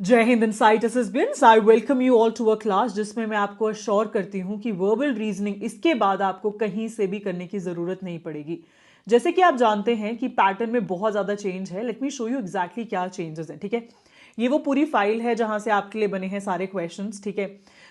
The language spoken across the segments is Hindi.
जय हिंद insight assistants, I welcome you all to a class जिसमें मैं आपको अश्योर करती हूं कि वर्बल रीजनिंग इसके बाद आपको कहीं से भी करने की जरूरत नहीं पड़ेगी। जैसे कि आप जानते हैं कि पैटर्न में बहुत ज्यादा चेंज है। Let me show you exactly क्या चेंजेस हैं। ठीक है, ये वो पूरी फाइल है जहां से आपके लिए बने हैं सारे क्वेश्चंस। ठीक है,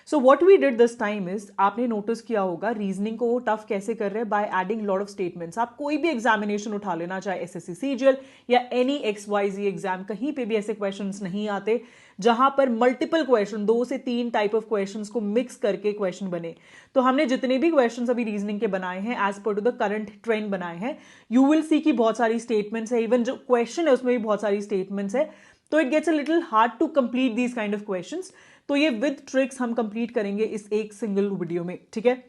so what we did this time is, आपने नोटिस किया होगा रीजनिंग को वो टफ कैसे कर रहे हैं, by adding lot of statements. आप कोई भी एग्जामिनेशन उठा लेना, चाहे एसएससी सीजीएल या एनी XYZ एग्जाम, कहीं पे भी ऐसे क्वेश्चंस नहीं आते जहां पर मल्टीपल क्वेश्चन, 2 से 3 टाइप ऑफ क्वेश्चंस को मिक्स करके क्वेश्चन बने। तो हमने जितने भी क्वेश्चंस अभी रीजनिंग के बनाए हैं as per to the current trend बनाए हैं। यू विल सी कि बहुत सारी स्टेटमेंट्स है, इवन जो क्वेश्चन है उसमें भी बहुत सारी स्टेटमेंट्स है। तो it gets a little hard to complete these kind of questions. तो ये विद ट्रिक्स हम कंप्लीट करेंगे इस एक सिंगल वीडियो में। ठीक है,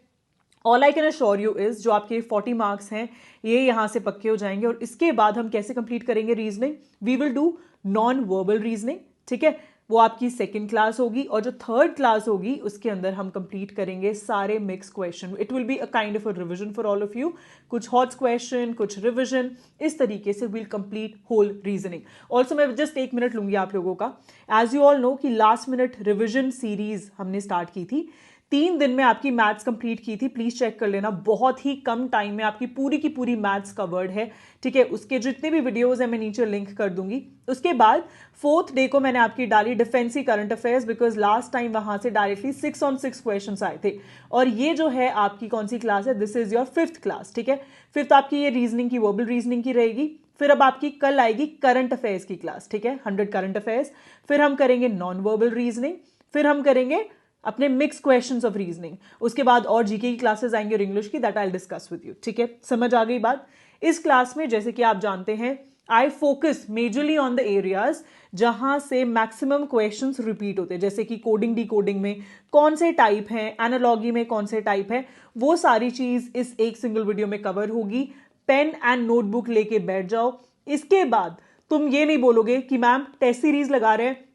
all I can assure you is, जो आपके 40 मार्क्स हैं ये यहां से पक्के हो जाएंगे। और इसके बाद हम कैसे कंप्लीट करेंगे reasoning, we will do non verbal reasoning. ठीक है, वो आपकी सेकंड क्लास होगी, और जो थर्ड क्लास होगी उसके अंदर हम कंप्लीट करेंगे सारे mix question. It will be a kind of a revision for all of you, कुछ हॉट क्वेश्चन, कुछ रिवीजन, इस तरीके से will complete whole reasoning. Also मैं जस्ट 1 मिनट लूंगी आप लोगों का। एज यू ऑल नो कि लास्ट मिनट रिविजन सीरीज हमने स्टार्ट की थी, 3 दिन में आपकी मैथ्स कंप्लीट की थी। प्लीज चेक कर लेना, बहुत ही कम टाइम में आपकी पूरी की पूरी मैथ्स कवर्ड है। ठीक है, उसके जितने भी वीडियोस हैं मैं नीचे लिंक कर दूंगी। उसके बाद 4th डे को मैंने आपकी डाली defensive current affairs, because last time वहां से डायरेक्टली 6 on 6 क्वेश्चन आए थे। और ये जो है आपकी कौन सी क्लास है, this is your 5th class. ठीक है, 5th आपकी ये रीजनिंग की, वर्बल रीजनिंग की रहेगी। फिर अब आपकी कल आएगी करंट अफेयर्स की क्लास। ठीक है, 100 करंट अफेयर्स। फिर हम करेंगे नॉन वर्बल रीजनिंग, फिर हम करेंगे अपने मिक्स क्वेश्चंस ऑफ रीजनिंग। उसके बाद और जीके की क्लासेस आएंगे और इंग्लिश की, that I will discuss with you. ठीक है, समझ आ गई बात। इस क्लास में जैसे कि आप जानते हैं I focus majorly on the areas जहां से मैक्सिमम क्वेश्चंस रिपीट होते हैं, जैसे कि कोडिंग डिकोडिंग में कौन से टाइप हैं, एनालॉगी में कौन से टाइप है, वो सारी चीज इस एक सिंगल वीडियो में कवर होगी। पेन एंड नोटबुक लेके बैठ जाओ। इसके बाद तुम ये नहीं बोलोगे कि मैम टेस्ट सीरीज लगा रहे हैं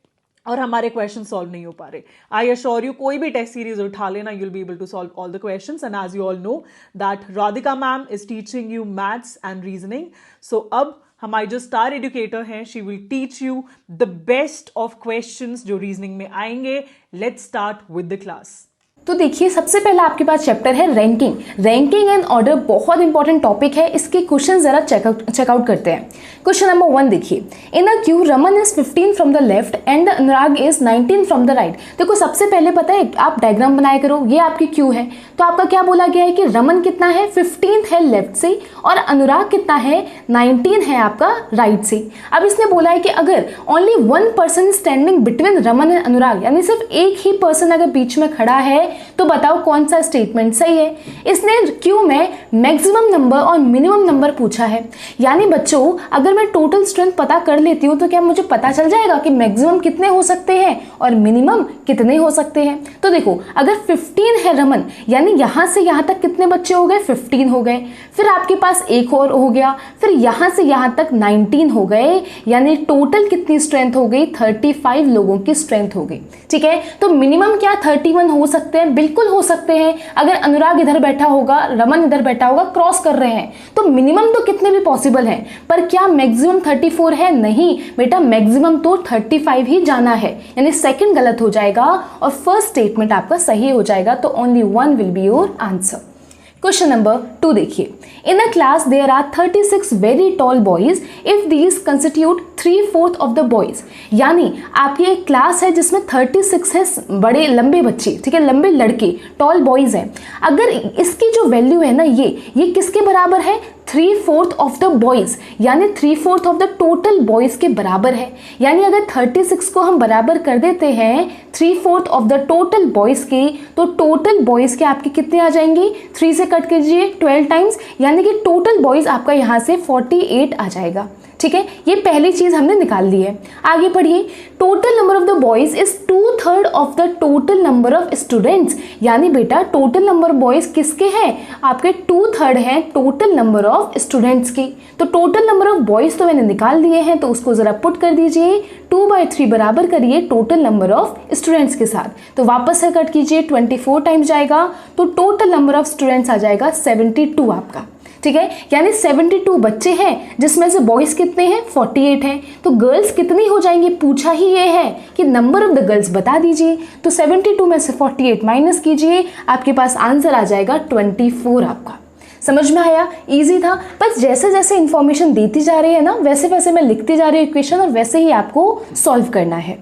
और हमारे क्वेश्चन सॉल्व नहीं हो पा रहे। आई अश्योर यू, कोई भी टेस्ट सीरीज उठा लेना, you will be able to solve all the questions. And as you all know that Radhika ma'am is teaching you maths and reasoning. So अब हमारी जो स्टार एजुकेटर हैं, she will teach you the best of questions जो रीजनिंग में आएंगे। Let's start with the class. तो देखिए, सबसे पहला आपके पास चैप्टर है रैंकिंग एंड ऑर्डर। बहुत इंपॉर्टेंट टॉपिक है, इसके क्वेश्चन जरा चेकआउट करते हैं। क्वेश्चन नंबर 1 देखिए, in a queue Raman is 15 from the left and Anurag is 19 from the right. देखो, सबसे पहले पता है आप डायग्राम बनाया करो, ये आपकी क्यू है। तो आपका क्या बोला गया है कि रमन कितना है, 15 है लेफ्ट से, और अनुराग कितना है, 19 है आपका राइट से। अब इसने बोला है कि अगर only 1 person standing between Raman and Anurag, यानी सिर्फ एक ही पर्सन अगर बीच में खड़ा है, तो बताओ कौन सा स्टेटमेंट सही है। इसने क्यू में मैक्सिमम नंबर और मिनिमम नंबर पूछा है। यानी बच्चों, अगर मैं टोटल स्ट्रेंथ पता कर लेती हूँ तो क्या मुझे पता चल जाएगा कि मैक्सिमम कितने हो सकते हैं और मिनिमम कितने हो सकते हैं। तो देखो, अगर 15 है रमन, यानी यहां से यहां तक कितने बच्चे हो गए, 15 हो गए। फिर आपके पास एक और हो गया, फिर यहां से यहां तक 19 हो गए, यानी टोटल कितनी स्ट्रेंथ हो गई, 35 लोगों की स्ट्रेंथ हो गई। ठीक है, तो मिनिमम क्या 31 हो सकते हैं, बिल्कुल हो सकते हैं। अगर अनुराग इधर बैठा होगा, रमन इधर बैठा होगा, क्रॉस कर रहे हैं, तो मिनिमम तो कितने भी पॉसिबल हैं, पर क्या मैक्सिमम 34 है? नहीं बेटा, मैक्सिमम तो 35 ही जाना है। यानी सेकंड गलत हो जाएगा और फर्स्ट स्टेटमेंट आपका सही हो जाएगा। तो only 1 will be your answer. Question number 2 देखिए, in a class there are 36 very tall boys if these constitute 3/4 of the boys. यानी आपकी एक क्लास है जिसमें 36 है बड़े लंबे बच्चे, ठीक है, लंबे लड़के, टॉल बॉयज हैं। अगर इसकी जो वैल्यू है ना, ये किसके बराबर है, 3/4 ऑफ द बॉयज, यानी 3/4 ऑफ द टोटल बॉयज के बराबर है। यानी अगर 36 को हम बराबर कर देते हैं 3/4 ऑफ द टोटल बॉयज के, तो टोटल बॉयज के आपके कितने आ जाएंगे, 3 से कट कीजिए 12 टाइम्स, यानी कि टोटल बॉयज आपका यहाँ से 48 आ जाएगा। ठीक है, ये पहली चीज हमने निकाल ली है। आगे पढ़िए, total number of the boys is 2/3 of the total number of students. यानी बेटा टोटल नंबर बॉयज किसके हैं, आपके 2/3 हैं टोटल नंबर ऑफ स्टूडेंट्स की। तो टोटल नंबर ऑफ बॉयज तो मैंने निकाल दिए हैं, तो उसको जरा पुट कर दीजिए, 2/3 बराबर करिए टोटल नंबर ऑफ स्टूडेंट्स के साथ। तो वापस से कट कीजिए, 24 टाइम्स जाएगा, तो टोटल नंबर ऑफ स्टूडेंट्स आ जाएगा 72 आपका। ठीक है, यानी 72 बच्चे हैं जिसमें से बॉयज कितने हैं 48 हैं, तो गर्ल्स कितनी हो जाएंगी पूछा ही ये है कि नंबर ऑफ द गर्ल्स बता दीजिए। तो 72 में से 48 माइनस कीजिए, आपके पास आंसर आ जाएगा 24 आपका। समझ में आया? इजी था। बस जैसे जैसे इंफॉर्मेशन देती जा रही है ना वैसे वैसे मैं लिखती जा रही हूँ इक्वेशन और वैसे ही आपको सॉल्व करना है।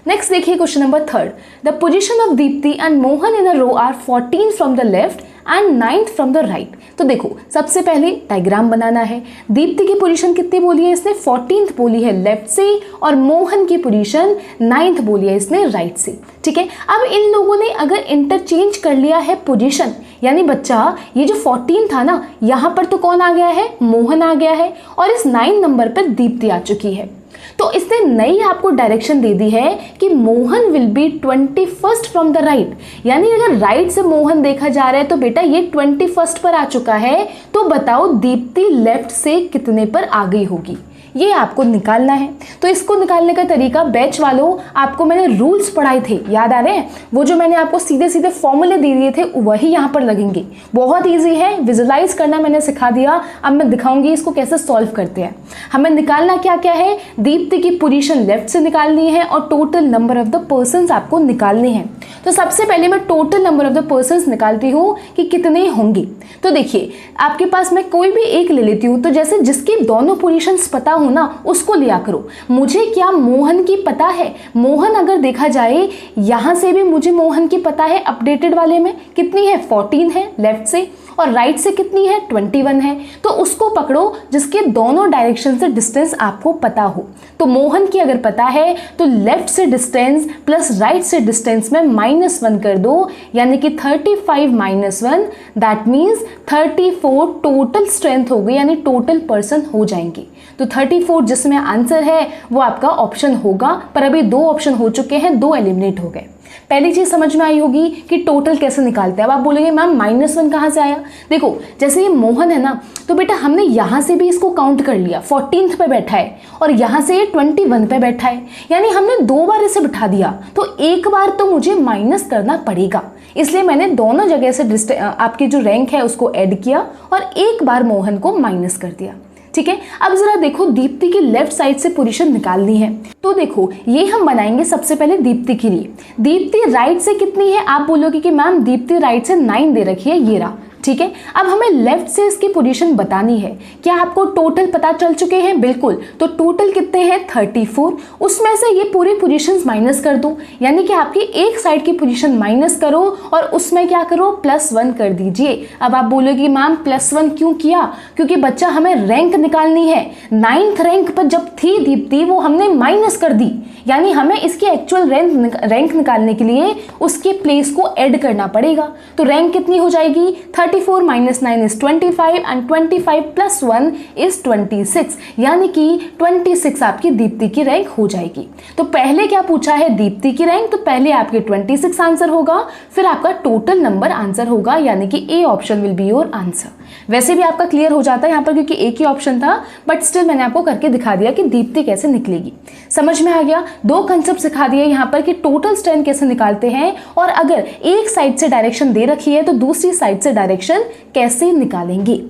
नेक्स्ट देखिए question number 3, the position of Deepti and Mohan in a row are 14 from the left and 9th from the right. तो देखो सबसे पहले डायग्राम बनाना है। दीप्ति की पोजीशन कितनी बोली है इसने 14th बोली है लेफ्ट से, और मोहन की पोजीशन 9th बोली है इसने राइट से। ठीक है, अब इन लोगों ने अगर इंटरचेंज कर लिया है पोजीशन, यानी बच्चा ये जो 14 था ना यहाँ पर तो कौन आ गया है मोहन आ गया है, और इस 9 नंबर पर दीप्ति आ चुकी है। तो इसने नई आपको डायरेक्शन दे दी है कि Mohan will be 21st from the right, यानी अगर राइट से मोहन देखा जा रहा है तो बेटा ये 21st पर आ चुका है, तो बताओ दीप्ति लेफ्ट से कितने पर आ गई होगी, ये आपको निकालना है। तो इसको निकालने का तरीका बैच वालों आपको मैंने रूल्स पढ़ाए थे, याद आ रहे हैं? वो जो मैंने आपको सीधे सीधे फॉर्मूले दे दिए थे वही यहाँ पर लगेंगे। बहुत इजी है, विजुलाइज करना मैंने सिखा दिया। अब मैं दिखाऊंगी इसको कैसे सॉल्व करते हैं। हमें निकालना क्या क्या है, दीप्ति की पोजीशन लेफ्ट से निकालनी है और total number of the persons आपको निकालनी है। तो सबसे पहले मैं total number of the persons निकालती हूँ कि कितने होंगे। तो देखिए आपके पास मैं कोई भी एक ले लेती हूँ, तो जैसे जिसकी दोनों पोजीशंस पता हो ना उसको लिया करो। मुझे क्या मोहन की पता है, मोहन अगर देखा जाए यहां से भी मुझे मोहन की पता है, अपडेटेड वाले में कितनी है 14 है लेफ्ट से, और राइट से कितनी है 21 है। तो उसको पकड़ो जिसके दोनों डायरेक्शन से डिस्टेंस आपको पता हो। तो मोहन की अगर पता है तो लेफ्ट से डिस्टेंस प्लस राइट से डिस्टेंस में -1 कर दो, यानी कि 35 - 1 दैट मीन्स 34 टोटल स्ट्रेंथ हो गई, यानी टोटल पर्सन हो जाएंगे। तो 34 जिसमें आंसर है वो आपका ऑप्शन होगा, पर अभी 2 ऑप्शन हो चुके हैं, 2 एलिमिनेट हो गए। पहली चीज समझ में आई होगी कि टोटल कैसे निकालते हैं। अब आप बोलेंगे मैम -1 कहाँ से आया? देखो जैसे ये मोहन है ना, तो बेटा हमने यहाँ से भी इसको काउंट कर लिया, 14th पे बैठा है और यहाँ से ये 21 पे बैठा है, यानी हमने 2 बार इसे बिठा दिया, तो एक बार तो मुझे माइनस करना पड़ेगा। इसलिए मैंने दोनों जगह से आपकी जो रैंक है उसको ऐड किया और एक बार मोहन को माइनस कर दिया। ठीक है, अब जरा देखो दीप्ति की लेफ्ट साइड से पोजीशन निकालनी है। तो देखो ये हम बनाएंगे सबसे पहले दीप्ति के लिए। दीप्ति राइट से कितनी है? आप बोलोगे कि मैम दीप्ति राइट से 9 दे रखी है, ये रहा। ठीक है, अब हमें लेफ्ट से इसकी पोजीशन बतानी है। क्या आपको टोटल पता चल चुके हैं? बिल्कुल। तो टोटल कितने हैं 34, उसमें से ये पूरी पोजीशंस माइनस कर दो, यानी कि आपकी एक साइड की पोजीशन माइनस करो और उसमें क्या करो +1 कर दीजिए। अब आप बोलोगे मैम +1 क्यों किया? क्योंकि बच्चा हमें रैंक निकालनी है। 9th रैंक पर जब थी दीप्ति वो हमने माइनस कर दी, यानी हमें इसकी एक्चुअल रैंक निकालने के लिए उसके प्लेस को ऐड करना पड़ेगा। तो रैंक कितनी हो जाएगी? 34 - 9 is 25 and 25 + 1 is 26, यानी कि 26 आपकी दीप्ति की रैंक हो जाएगी। तो पहले क्या पूछा है दीप्ति की रैंक, तो पहले आपके 26 आंसर होगा, फिर आपका टोटल नंबर आंसर होगा, यानी कि A option will be your answer. वैसे भी आपका क्लियर हो जाता है यहाँ पर क्योंकि एक ही ऑप्शन था, बट स्टिल मैंने आपको करके दिखा दिया कि दीप्ति कैसे निकलेगी। समझ में आ गया? 2 कंसेप्ट सिखा दिए यहाँ पर कि टोटल स्ट्रेंथ कैसे निकालते हैं, और अगर एक साइड से डायरेक्शन दे रखी है तो दूसरी साइड से डायरेक्शन कैसे निकालेंगे।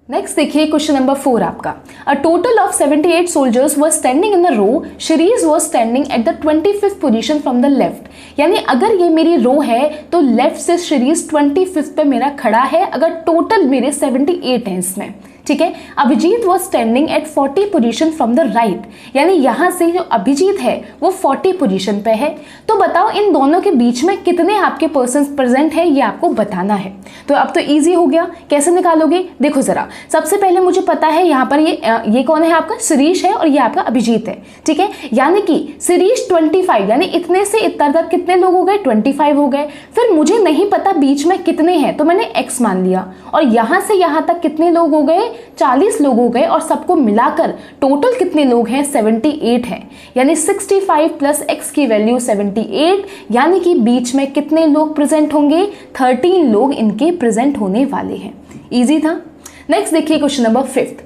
नेक्स्ट देखिए क्वेश्चन नंबर 4 आपका। A total of 78 soldiers were standing in the row, Shirish was standing at the 25th position from the left. यानी अगर ये मेरी रो है तो लेफ्ट से शिरीज 25th पे मेरा खड़ा है, अगर टोटल मेरे 78 हैं इसमें। ठीक है, Abhijeet was standing at 40 position from the right, यानी यहाँ से जो अभिजीत है वो 40 पोजीशन पे है। तो बताओ इन दोनों के बीच में कितने आपके पर्सन प्रेजेंट है, ये आपको बताना है। तो अब तो इजी हो गया, कैसे निकालोगे? देखो जरा, सबसे पहले मुझे पता है यहाँ पर ये कौन है आपका? शिरीष है और ये आपका अभिजीत है। ठीक है, यानी कि शिरीष 25, यानी इतने से इतना तक कितने लोग हो गए? 25 हो गए। फिर मुझे नहीं पता बीच में कितने हैं, तो मैंने x मान लिया, और यहाँ से यहाँ तक कितने लोग हो गए? 40 लोग हो गए, और सबको मिलाकर टोटल कितने लोग हैं? 78 हैं, यानी 65 + x की वैल्यू 78, यानी कि बीच में कितने लोग प्रेजेंट होंगे? 13 लोग इनके प्रेजेंट होने वाले हैं। इजी था। नेक्स्ट देखिए question number 5।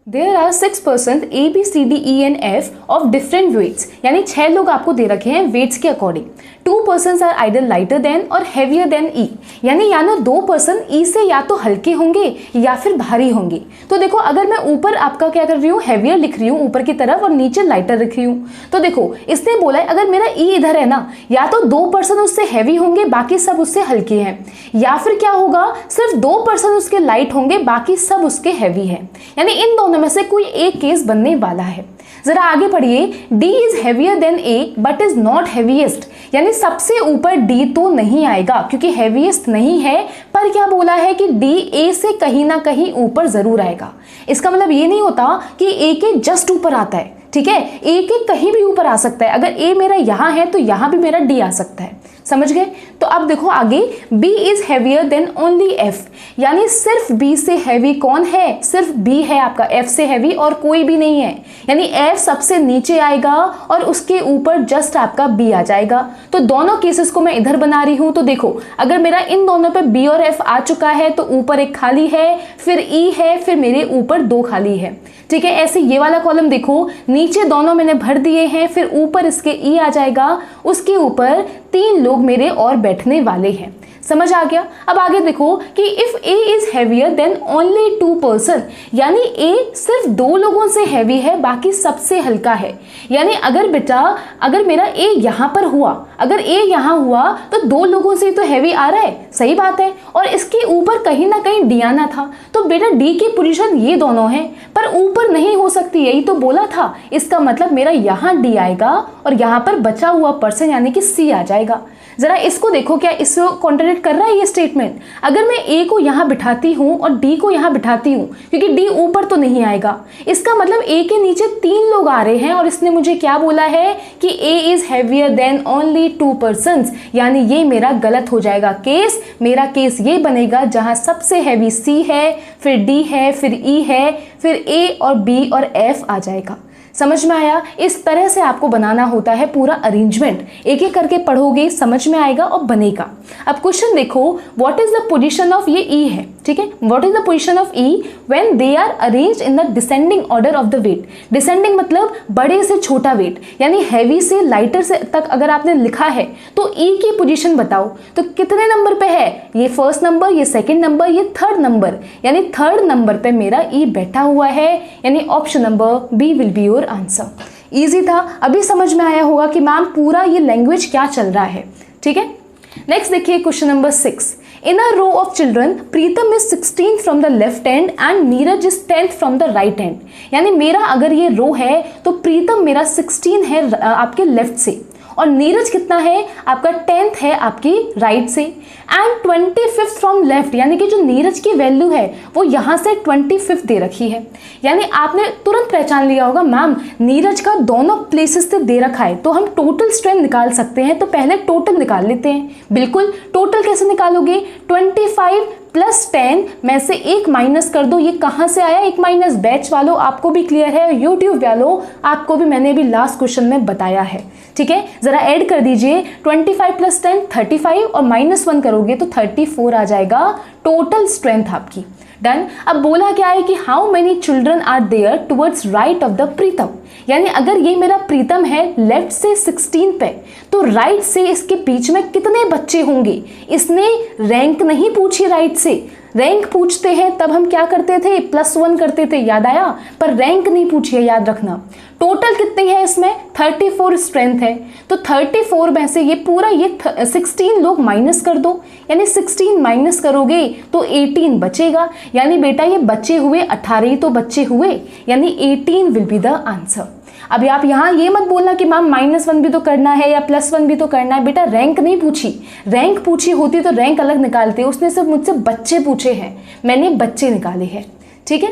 There are 6 person A B C D E and F of different weights, यानी 6 लोग आपको दे रखे हैं वेट्स के according. 2 person are either lighter than और हैवियर देन ई, यानी या ना 2 पर्सन ई से या तो हल्के होंगे या फिर भारी होंगे। तो देखो अगर मैं ऊपर आपका क्या कर रही हूँ, हैवियर लिख रही हूँ ऊपर की तरफ और नीचे लाइटर लिख रही हूँ, तो देखो इसने बोला है अगर मेरा ई इधर है ना, या तो 2 पर्सन उससे हैवी होंगे बाकी सब उससे हल्के हैं, या फिर क्या होगा सिर्फ 2 पर्सन उसके लाइट होंगे बाकी सब उसके हैवी हैं। यानी इन दोनों में से कोई एक केस बनने वाला है। जरा आगे पढ़िए, D is heavier than A but is not heaviest, यानी सबसे ऊपर D तो नहीं आएगा क्योंकि हैवीएस्ट नहीं है, पर क्या बोला है कि D A से कहीं ना कहीं ऊपर जरूर आएगा। इसका मतलब ये नहीं होता कि A के जस्ट ऊपर आता है, ठीक है, A के कहीं भी ऊपर आ सकता है। अगर A मेरा यहाँ है तो यहाँ भी मेरा D आ सकता है, समझ गए। तो अब देखो आगे, B is heavier than only F, यानी सिर्फ B से हैवी कौन है, सिर्फ B है आपका, F से हैवी और कोई भी नहीं है। यानी F सबसे नीचे आएगा और उसके ऊपर जस्ट आपका B आ जाएगा। तो दोनों केसेस को मैं इधर बना रही हूं, तो देखो अगर मेरा इन दोनों पे B और F आ चुका है तो ऊपर एक खाली है, फिर E है, फिर मेरे ऊपर 2 खाली है, ठीक है। ऐसे ये वाला कॉलम देखो, नीचे दोनों मैंने भर दिए हैं, फिर ऊपर इसके E आ जाएगा, उसके ऊपर 3 लोग मेरे और बैठने वाले हैं। समझ आ गया। अब आगे देखो कि if A is heavier than only 2 person, यानी A सिर्फ 2 लोगों से हैवी है बाकी सबसे हल्का है। यानी अगर बेटा अगर मेरा A यहाँ पर हुआ, अगर A यहाँ हुआ तो 2 लोगों से तो हैवी आ रहा है, सही बात है, और इसके ऊपर कहीं ना कहीं D आना था, तो बेटा D की पोजीशन ये दोनों है पर ऊपर नहीं हो सकती, यही तो बोला था। इसका मतलब मेरा यहाँ D आएगा और यहाँ पर बचा हुआ पर्सन यानी कि C आ जाएगा। जरा इसको देखो, क्या इसको कॉन्ट्रडिक्ट कर रहा है ये स्टेटमेंट। अगर मैं A को यहाँ बिठाती हूँ और D को यहाँ बिठाती हूँ, क्योंकि D ऊपर तो नहीं आएगा, इसका मतलब A के नीचे 3 लोग आ रहे हैं और इसने मुझे क्या बोला है कि A is heavier than only 2 persons, यानी ये मेरा गलत हो जाएगा केस। मेरा केस ये बनेगा जहां सबसे हैवी C है, फिर D है, फिर E है, फिर A और B और F आ जाएगा। समझ में आया। इस तरह से आपको बनाना होता है पूरा अरेंजमेंट, एक एक करके पढ़ोगे समझ में आएगा और बनेगा। अब क्वेश्चन देखो, what is the position of, ये ई है, ठीक है, what is the position of E when they are arranged in the descending order of the weight. Descending मतलब बड़े से छोटा वेट, यानी हैवी से लाइटर से तक अगर आपने लिखा है तो ई की पोजीशन बताओ, तो कितने नंबर पे है, ये फर्स्ट नंबर, ये सेकंड नंबर, ये थर्ड नंबर, यानी थर्ड नंबर पे मेरा ई बैठा हुआ है, यानी option number B will be your answer. Easy था, अभी समझ में आया होगा कि मैम पूरा ये लैंग्वेज क्या चल रहा है, ठीक है। नेक्स्ट देखिए question number 6, in a row of children Pritam is 16 from the left hand and Neeraj is 10th from the right hand. यानी मेरा अगर ये रो है तो प्रीतम मेरा 16 है आपके लेफ्ट से और नीरज कितना है आपका 10th है आपकी राइट से, एंड 25th फ्रॉम लेफ्ट, यानी कि जो नीरज की वैल्यू है वो यहाँ से 25th दे रखी है। यानी आपने तुरंत पहचान लिया होगा मैम नीरज का दोनों प्लेसेस से दे रखा है तो हम टोटल स्ट्रेंथ निकाल सकते हैं, तो पहले टोटल निकाल लेते हैं। बिल्कुल, टोटल कैसे निकालोगे, 25 प्लस 10 में से 1 माइनस कर दो, ये कहाँ से आया 1 माइनस, बैच वालों आपको भी क्लियर है, यूट्यूब वालों आपको भी मैंने भी लास्ट क्वेश्चन में बताया है, ठीक है। जरा ऐड कर दीजिए 25 प्लस 10 35 और -1 करोगे तो 34 आ जाएगा टोटल स्ट्रेंथ आपकी। डन। अब बोला क्या है कि how many children are there towards right of the Pritam, यानी अगर ये मेरा प्रीतम है लेफ्ट से 16 पे तो राइट से इसके बीच में कितने बच्चे होंगे। इसने रैंक नहीं पूछी राइट से, रैंक पूछते हैं तब हम क्या करते थे +1 करते थे, याद आया, पर रैंक नहीं पूछी है, याद रखना। टोटल कितनी है इसमें 34 स्ट्रेंथ है, तो 34 में से ये पूरा ये 16 लोग माइनस कर दो, यानी 16 माइनस करोगे तो 18 बचेगा, यानी बेटा ये बचे हुए 18 ही तो बच्चे हुए, यानी 18 विल बी द आंसर। अभी आप यहाँ ये मत बोलना कि मैम -1 भी तो करना है या +1 भी तो करना है, बेटा रैंक नहीं पूछी, रैंक पूछी होती तो रैंक अलग निकालते, उसने सिर्फ मुझसे बच्चे पूछे हैं, मैंने बच्चे निकाले हैं, ठीक है।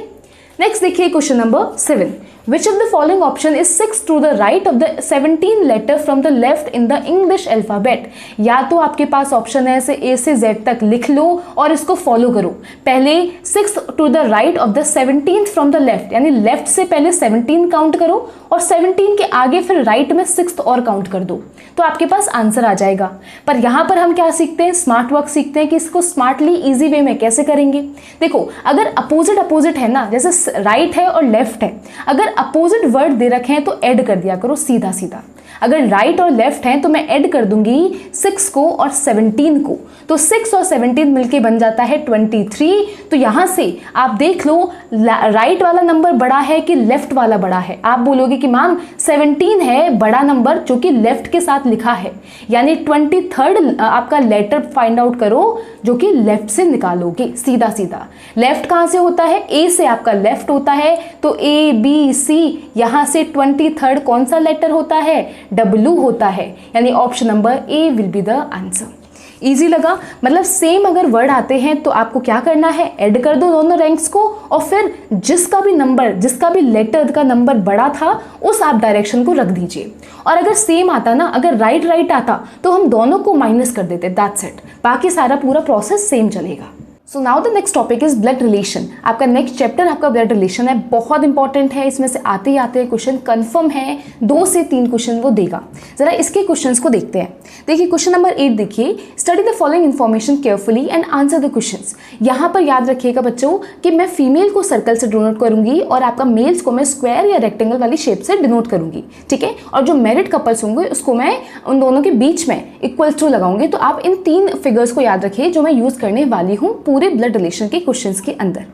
नेक्स्ट देखिए question number 7, Which of the following option is 6 to the right of the 17 letter from the left in the English alphabet? या तो आपके पास ऑप्शन है ऐसे A से Z तक लिख लो और इसको फॉलो करो। पहले 6 to the right of the 17th from the left, यानी लेफ्ट से पहले 17 काउंट करो और 17 के आगे फिर राइट में 6th और काउंट कर दो, तो आपके पास आंसर आ जाएगा। पर यहाँ पर हम क्या सीखते हैं, स्मार्ट वर्क सीखते हैं कि इसको स्मार्टली इजी वे में कैसे करेंगे। देखो अगर अपोजिट है ना, जैसे राइट है और लेफ्ट है, अगर अपोजिट वर्ड दे रखे हैं तो ऐड कर दिया करो सीधा सीधा। अगर राइट और लेफ्ट हैं तो मैं ऐड कर दूंगी 6 को और 17 को, तो 6 और 17 मिलके बन जाता है 23। तो यहां से आप देख लो राइट वाला नंबर बड़ा है कि लेफ्ट वाला बड़ा है। आप बोलोगे कि मैम 17 है बड़ा नंबर जो कि लेफ्ट के साथ लिखा है, यानी 23rd आपका लेटर फाइंड आउट करो जो कि लेफ्ट से निकालोगे सीधा सीधा। लेफ्ट कहां से होता है, ए से आपका लेफ्ट होता है, तो ए बी सी, यहां से 23rd कौन सा लेटर होता है, W होता है, यानी option number A will be the answer. Easy लगा, मतलब सेम अगर वर्ड आते हैं तो आपको क्या करना है, ऐड कर दो दोनों रैंक्स को और फिर जिसका भी नंबर, जिसका भी लेटर का नंबर बड़ा था उस आप डायरेक्शन को रख दीजिए। और अगर सेम आता ना, अगर राइट आता तो हम दोनों को माइनस कर देते, दैट्स इट, बाकी सारा पूरा प्रोसेस सेम चलेगा। So now the next topic is blood relation. आपका नेक्स्ट चैप्टर आपका ब्लड रिलेशन है, बहुत इंपॉर्टेंट है। इसमें से आते ही आते क्वेश्चन कंफर्म है, 2 से 3 क्वेश्चन वो देगा। जरा इसके क्वेश्चंस को देखते हैं। देखिए क्वेश्चन नंबर 8 देखिए, study the following information carefully and answer the questions. यहाँ पर याद रखिएगा बच्चों कि मैं फीमेल को सर्कल से डिनोट करूंगी और आपका मेल्स को मैं स्क्वायर या रेक्टेंगल वाली शेप से डिनोट करूंगी, ठीक है। और जो मैरिड कपल्स होंगे उसको मैं उन दोनों के बीच में इक्वल टू लगाऊंगी। तो आप इन 3 फिगर्स को याद रखिए जो मैं यूज करने वाली हूँ पूरे ब्लड रिलेशन के क्वेश्चंस के अंदर।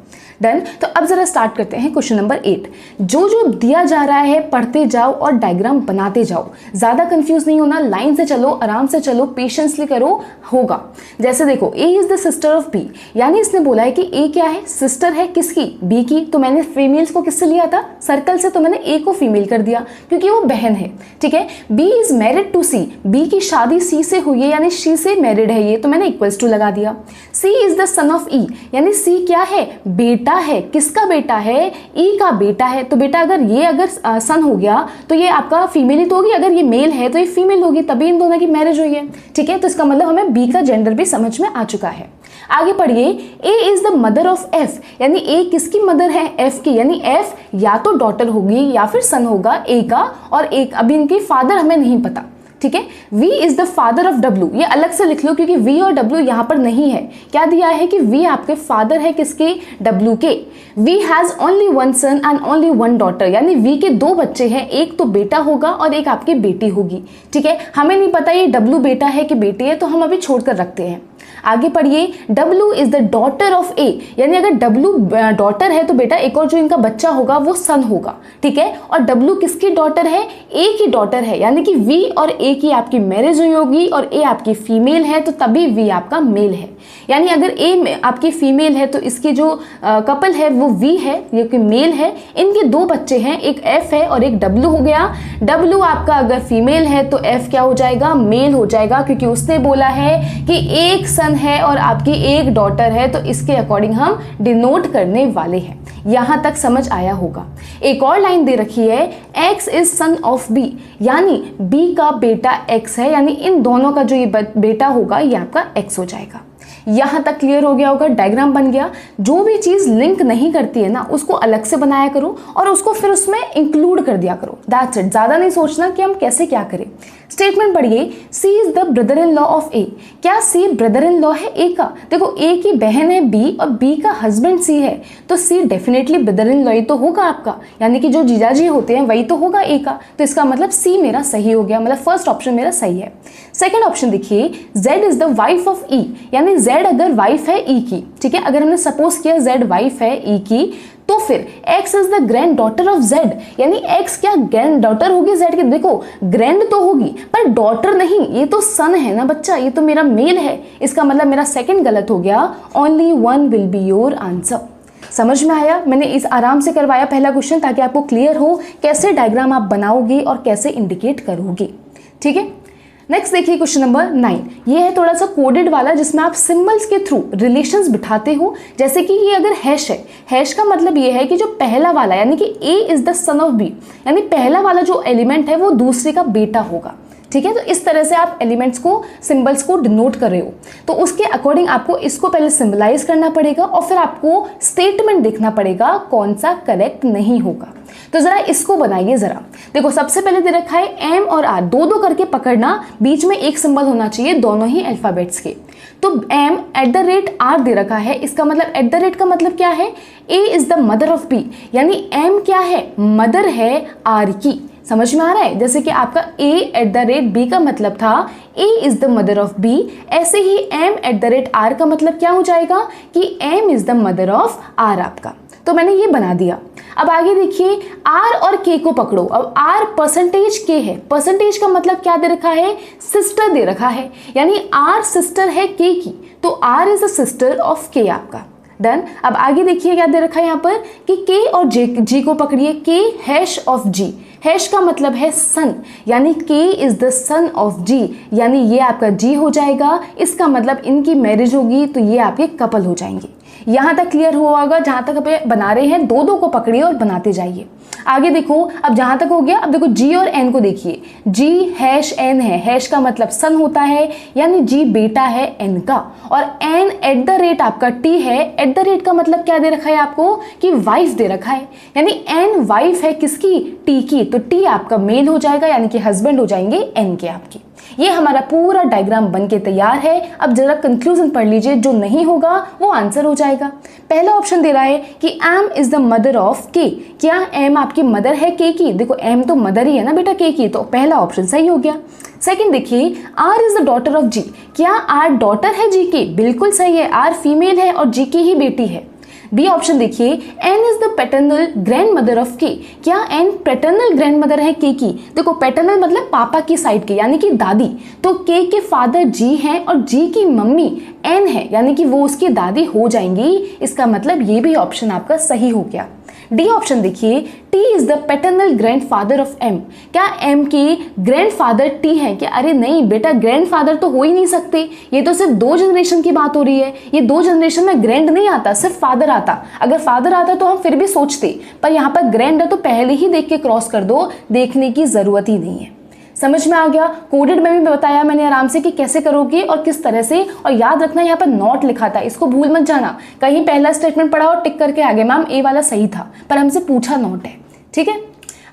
डन। तो अब जरा स्टार्ट करते हैं क्वेश्चन नंबर 8। जो दिया जा रहा है पढ़ते जाओ और डायग्राम बनाते जाओ, ज्यादा कंफ्यूज नहीं होना, लाइन से चलो, आराम से चलो, पेशेंसली करो, होगा। जैसे देखो A is the sister of B, यानी इसने बोला है कि ए क्या है, सिस्टर है किसकी, बी की। तो मैंने फीमेल्स को किससे लिया था, सर्कल से, तो मैंने ए को फीमेल कर दिया क्योंकि वो बहन है, ठीक है। B is married to C, B की शादी सी से हुई है यानी सी से मैरिड है ये, तो मैंने इक्वल्स टू लगा दिया। सी इज द सन ऑफ ई, यानी सी क्या है, बेटा है, किसका बेटा है, ई का बेटा है। तो बेटा अगर ये सन हो गया तो ये आपका फीमेल ही तो होगी, अगर ये मेल है तो ये फीमेल होगी, तभी इन दोनों की मैरिज हुई है, ठीक है। तो इसका मतलब हमें बी का जेंडर भी समझ में आ चुका है। आगे पढ़िए, A is the mother of F, यानी ए किसकी मदर है, एफ की, यानी एफ या तो डॉटर होगी या फिर सन होगा ए का, और एक अभी इनकी फादर हमें नहीं पता, ठीक है। V is the father of W, ये अलग से लिख लो क्योंकि V और W यहाँ पर नहीं है। क्या दिया है कि V आपके फादर है किसके, W के। V has only 1 son and only 1 daughter, यानी V के 2 बच्चे हैं, एक तो बेटा होगा और एक आपकी बेटी होगी, ठीक है। हमें नहीं पता ये W बेटा है कि बेटी है, तो हम अभी छोड़कर रखते हैं। आगे पढ़िए, W is the daughter of A, यानी अगर W डॉटर है तो बेटा एक और जो इनका बच्चा होगा वो सन होगा, ठीक है। और W किसकी डॉटर है, A की डॉटर है, यानी कि V और A की आपकी मैरिज हुई होगी और A आपकी फीमेल है, तो तभी V आपका मेल है। यानी अगर A आपकी फीमेल है तो इसकी जो कपल है वो V है, ये कि मेल है। इनके 2 बच्चे हैं, एक F है और एक W हो गया। W आपका अगर फीमेल है तो F क्या हो जाएगा, मेल हो जाएगा, क्योंकि उसने बोला है कि एक सन है और आपकी एक डॉटर है, तो इसके अकॉर्डिंग हम डिनोट करने वाले हैं। यहां तक समझ आया होगा। एक और लाइन दे रखी है, X is son of B, यानी B का बेटा X है, यानी इन दोनों का जो ये बेटा होगा ये आपका X हो जाएगा। यहां तक क्लियर हो गया होगा, डायग्राम बन गया। जो भी चीज लिंक नहीं करती है ना उसको अलग से बनाया करो और उसको फिर उसमें इंक्लूड कर दिया करो, दैट्स इट। ज्यादा नहीं सोचना कि हम कैसे क्या करें। स्टेटमेंट पढ़िए, C is the brother in law of A, क्या C ब्रदर इन लॉ है A का। देखो A की बहन है B और B का हस्बैंड C है, तो C definitely brother in law ही तो होगा आपका, यानी कि जो जीजाजी होते हैं वही तो होगा A का। तो इसका मतलब C मेरा सही हो गया, मतलब फर्स्ट ऑप्शन मेरा सही है। सेकंड ऑप्शन देखिए, Z is the wife of E, यानी Z अगर वाइफ है E की, ठीक है। अगर हमने सपोज किया Z वाइफ है E की, तो फिर X is the grand daughter of Z, यानी X क्या ग्रैंड डॉटर होगी Z की। देखो ग्रैंड तो होगी पर डॉटर नहीं, ये तो सन है ना बच्चा, ये तो मेरा मेल है। इसका मतलब मेरा सेकंड गलत हो गया, only 1 will be your answer. समझ में आया? मैंने इस आराम से करवाया पहला क्वेश्चन ताकि आपको क्लियर हो कैसे डायग्राम आप बनाओगे और कैसे इंडिकेट करोगे, ठीक है। नेक्स्ट देखिए क्वेश्चन नंबर 9। ये है थोड़ा सा कोडेड वाला जिसमें आप सिंबल्स के थ्रू रिलेशंस बिठाते हो। जैसे कि ये अगर हैश है, हैश का मतलब ये है कि जो पहला वाला यानी कि A is the son of B, यानी पहला वाला जो एलिमेंट है वो दूसरे का बेटा होगा। ठीक है, तो इस तरह से आप एलिमेंट्स को, सिंबल्स को डिनोट कर रहे हो। तो उसके अकॉर्डिंग आपको इसको पहले सिंबलाइज करना पड़ेगा और फिर आपको स्टेटमेंट देखना पड़ेगा कौन सा करेक्ट नहीं होगा। तो जरा इसको बनाइए। जरा देखो, सबसे पहले दे रखा है एम और आर, दो दो करके पकड़ना, बीच में एक सिंबल होना चाहिए दोनों ही अल्फाबेट्स के। तो m@r दे रखा है, इसका मतलब @ का मतलब क्या है, A is the mother of B, यानी m क्या है, मदर है r की। समझ में आ रहा है? जैसे कि आपका A@B का मतलब था A is the mother of B, ऐसे ही m@r का मतलब क्या हो जाएगा कि m is the mother of r आपका। तो मैंने ये बना दिया। अब आगे देखिए, R और K को पकड़ो। अब R परसेंटेज K है, परसेंटेज का मतलब क्या दे रखा है, सिस्टर दे रखा है, यानी R सिस्टर है K की, तो R is the sister of K आपका। डन। अब आगे देखिए क्या दे रखा है यहाँ पर कि K और G को पकड़िए। K hash of G, hash का मतलब है सन, यानी K is the son of G, यानी ये आपका G हो जाएगा। इसका मतलब इनकी मैरिज होगी तो ये आपके कपल हो जाएंगे। यहाँ तक क्लियर हुआ होगा? जहाँ तक आप बना रहे हैं दो दो को पकड़िए और बनाते जाइए। आगे देखो, अब जहाँ तक हो गया, अब देखो G और N को देखिए। G हैश N है, हैश का मतलब सन होता है, यानी G बेटा है N का, और N@ आपका T है। @ का मतलब क्या दे रखा है आपको कि वाइफ दे रखा है, यानी N वाइफ है किसकी, T की, तो T आपका मेल हो जाएगा, यानी कि हस्बैंड हो जाएंगे N के आपके। ये हमारा पूरा डायग्राम बन के तैयार है। अब जरा कंक्लूजन पढ़ लीजिए, जो नहीं होगा वो आंसर हो जाएगा। पहला ऑप्शन दे रहा है कि M is the mother of K, क्या M आपकी मदर है K की? देखो M तो मदर ही है ना बेटा K की, तो पहला ऑप्शन सही हो गया। सेकंड देखिए, R is the daughter of G, क्या R डॉटर है G की? बिल्कुल सही है, R फीमेल है और G की ही बेटी है। बी ऑप्शन देखिए, N is the paternal grand mother of K, क्या N पैटर्नल ग्रैंड मदर है K की? देखो पैटर्नल मतलब पापा की साइड के, यानी कि दादी, तो K के फादर G हैं और G की मम्मी N है, यानी कि वो उसकी दादी हो जाएंगी। इसका मतलब ये भी ऑप्शन आपका सही हो गया। डी ऑप्शन देखिए, T is the paternal grandfather of M, क्या M के ग्रैंडफादर T है क्या? अरे नहीं बेटा, ग्रैंडफादर तो हो ही नहीं सकते, ये तो सिर्फ 2 जनरेशन की बात हो रही है। ये 2 जनरेशन में ग्रैंड नहीं आता, सिर्फ फादर आता। अगर फादर आता तो हम फिर भी सोचते, पर यहाँ पर ग्रैंड है तो पहले ही देख के क्रॉस कर दो, देखने की जरूरत ही नहीं है। समझ में आ गया? कोडेड में भी बताया मैंने आराम से कि कैसे करोगे और किस तरह से, और याद रखना यहाँ पर नॉट लिखा था, इसको भूल मत जाना। कहीं पहला स्टेटमेंट पढ़ा और टिक करके आगे मैम ए वाला सही था, पर हमसे पूछा नॉट है। ठीक है,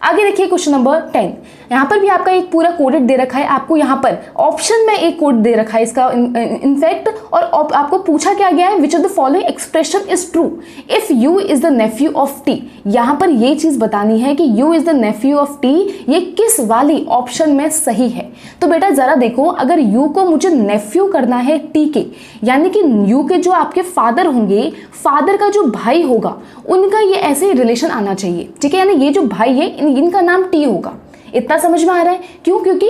आगे देखिए क्वेश्चन नंबर 10। यहाँ पर भी आपका एक पूरा कोडेड दे रखा है, आपको यहाँ पर ऑप्शन में एक कोड दे रखा है इसका इनफैक्ट, और आपको पूछा क्या गया है, विच of the following expression is true if you is the Neiphiu of T. यहाँ पर ये चीज बतानी है कि you is the Neiphiu of T, ये किस वाली ऑप्शन में सही है। तो बेटा जरा देखो, अगर यू को मुझे नेफ्यू करना है टी के, यानी कि यू के जो आपके फादर होंगे, फादर का जो भाई होगा, उनका ये ऐसे रिलेशन आना चाहिए। ठीक है, यानी ये जो भाई है इनका नाम टी होगा। इतना समझ में आ रहा है? क्यों? क्योंकि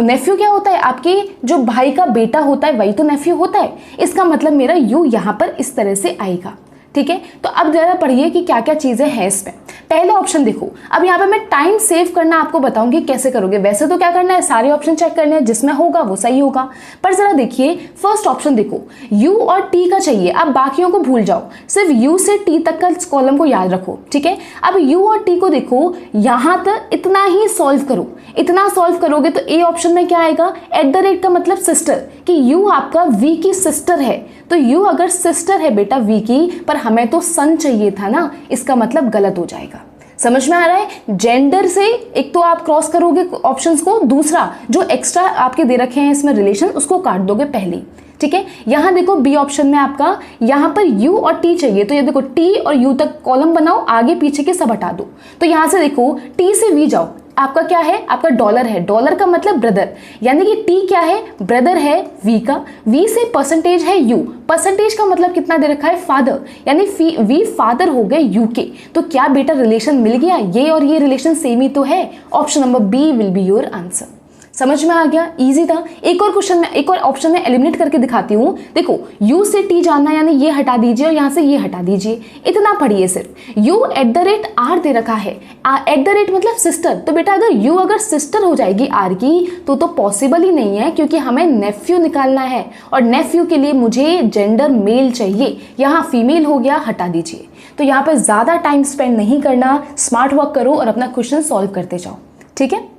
नेफ्यू क्या होता है, आपके जो भाई का बेटा होता है वही तो नेफ्यू होता है। इसका मतलब मेरा यू यहाँ पर इस तरह से आएगा। ठीक है, तो अब जरा पढ़िए कि क्या क्या चीजें हैं इसमें। पहला ऑप्शन देखो, अब यहाँ पे मैं टाइम सेव करना आपको बताऊंगी कैसे करोगे। वैसे तो क्या करना है, सारे ऑप्शन चेक करने हैं, जिसमें होगा वो सही होगा। पर जरा देखिए फर्स्ट ऑप्शन देखो, यू और टी का चाहिए। अब बाकियों को भूल जाओ, सिर्फ यू से टी तक का कॉलम को याद रखो। ठीक है, अब यू और टी को देखो, यहां तक इतना ही सॉल्व करो। इतना सॉल्व करोगे तो ए ऑप्शन में क्या आएगा, @ का मतलब सिस्टर, कि यू आपका वी की सिस्टर है। तो यू अगर सिस्टर है बेटा वी की, पर हमें तो सन चाहिए था ना, इसका मतलब गलत हो जाएगा। समझ में आ रहा है? जेंडर से एक तो आप क्रॉस करोगे ऑप्शंस को, दूसरा जो एक्स्ट्रा आपके दे रखे हैं इसमें रिलेशन, उसको काट दोगे पहले। ठीक है, यहां देखो बी ऑप्शन में आपका यहां पर यू और टी चाहिए, तो ये देखो टी और यू तक कॉलम बनाओ, आगे पीछे के सब हटा दो। तो यहां से देखो टी से वी जाओ, आपका क्या है, आपका डॉलर है। डॉलर का मतलब ब्रदर, यानी कि टी क्या है, ब्रदर है वी का। वी से परसेंटेज है यू, परसेंटेज का मतलब कितना दे रखा है, फादर, यानी वी फादर हो गए यू के। तो क्या बेटा रिलेशन मिल गया, ये और ये रिलेशन सेम ही तो है। Option number B will be your answer. समझ में आ गया, इजी था। एक और क्वेश्चन में, एक और ऑप्शन में एलिमिनेट करके दिखाती हूँ। देखो u से t जानना, यानी ये हटा दीजिए और यहाँ से ये हटा दीजिए, इतना पढ़िए सिर्फ। u@r दे रखा है, @ मतलब सिस्टर, तो बेटा अगर u अगर सिस्टर हो जाएगी r की तो पॉसिबल ही नहीं है, क्योंकि हमें नेफ्यू निकालना है और नेफ्यू के लिए मुझे जेंडर मेल चाहिए, यहाँ फीमेल हो गया, हटा दीजिए। तो यहाँ पर ज़्यादा टाइम स्पेंड नहीं करना, स्मार्ट वर्क करो और अपना क्वेश्चन सॉल्व करते जाओ, ठीक है।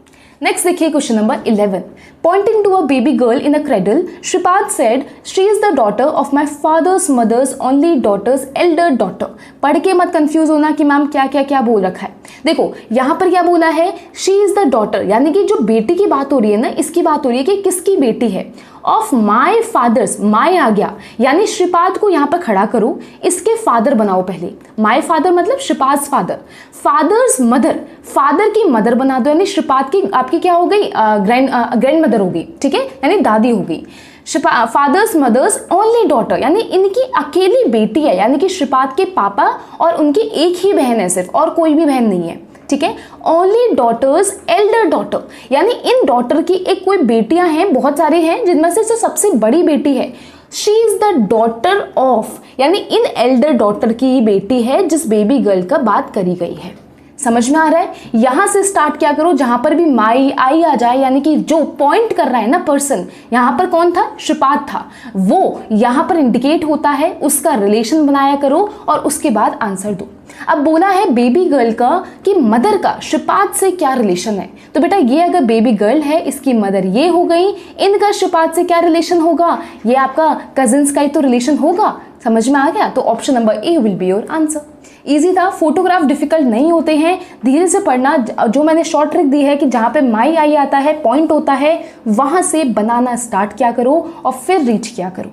नेक्स्ट देखिए question number 11। Pointing to a baby girl in a cradle, Shripad said she is the daughter of my father's mother's only daughter's elder daughter. पढ़ के मत कंफ्यूज होना कि मैम क्या क्या क्या बोल रखा है। देखो यहाँ पर क्या बोला है, शी इज द डॉटर, यानी कि जो बेटी की बात हो रही है ना, इसकी बात हो रही है कि किसकी बेटी है, ऑफ माई फादर्स, माई आ गया, यानी श्रीपाद को यहाँ पर खड़ा करो, इसके फादर बनाओ पहले। माई फादर मतलब Shripad father, father's mother, father की मदर बना दो, यानी श्रीपाद की आपकी क्या हो गई, ग्रैंड मदर हो गई, ठीक है, यानी दादी हो गई। फादर्स मदर्स ओनली डॉटर, यानी इनकी अकेली बेटी है, यानी कि श्रीपाद के पापा और उनकी एक ही बहन है सिर्फ, और कोई भी बहन नहीं है, ठीक है। ओनली डॉटर्स एल्डर डॉटर, यानी इन डॉटर की एक कोई बेटियां हैं, बहुत सारे हैं, जिनमें से सबसे बड़ी बेटी है। She is the daughter of, यानी इन एल्डर डॉटर की बेटी है जिस बेबी गर्ल का बात करी गई है। समझ में आ रहा है। यहां से स्टार्ट क्या करो, जहां पर भी माई आई आ जाए, यानी कि जो पॉइंट कर रहा है ना पर्सन, यहां पर कौन था, श्रीपाद था, वो यहां पर इंडिकेट होता है, उसका रिलेशन बनाया करो और उसके बाद आंसर दो। अब बोला है बेबी गर्ल का कि मदर का श्रीपाद से क्या रिलेशन है, तो बेटा ये अगर बेबी गर्ल है, इसकी मदर ये हो गई, इनका श्रीपाद से क्या रिलेशन होगा, ये आपका कजिन्स का ही तो रिलेशन होगा। समझ में आ गया, तो option number A will be your answer. Easy था, फोटोग्राफ डिफिकल्ट नहीं होते हैं, धीरे से पढ़ना। जो मैंने शॉर्ट ट्रिक दी है कि जहाँ पे माई आई आता है, पॉइंट होता है, वहां से बनाना स्टार्ट किया करो और फिर रीच किया करो।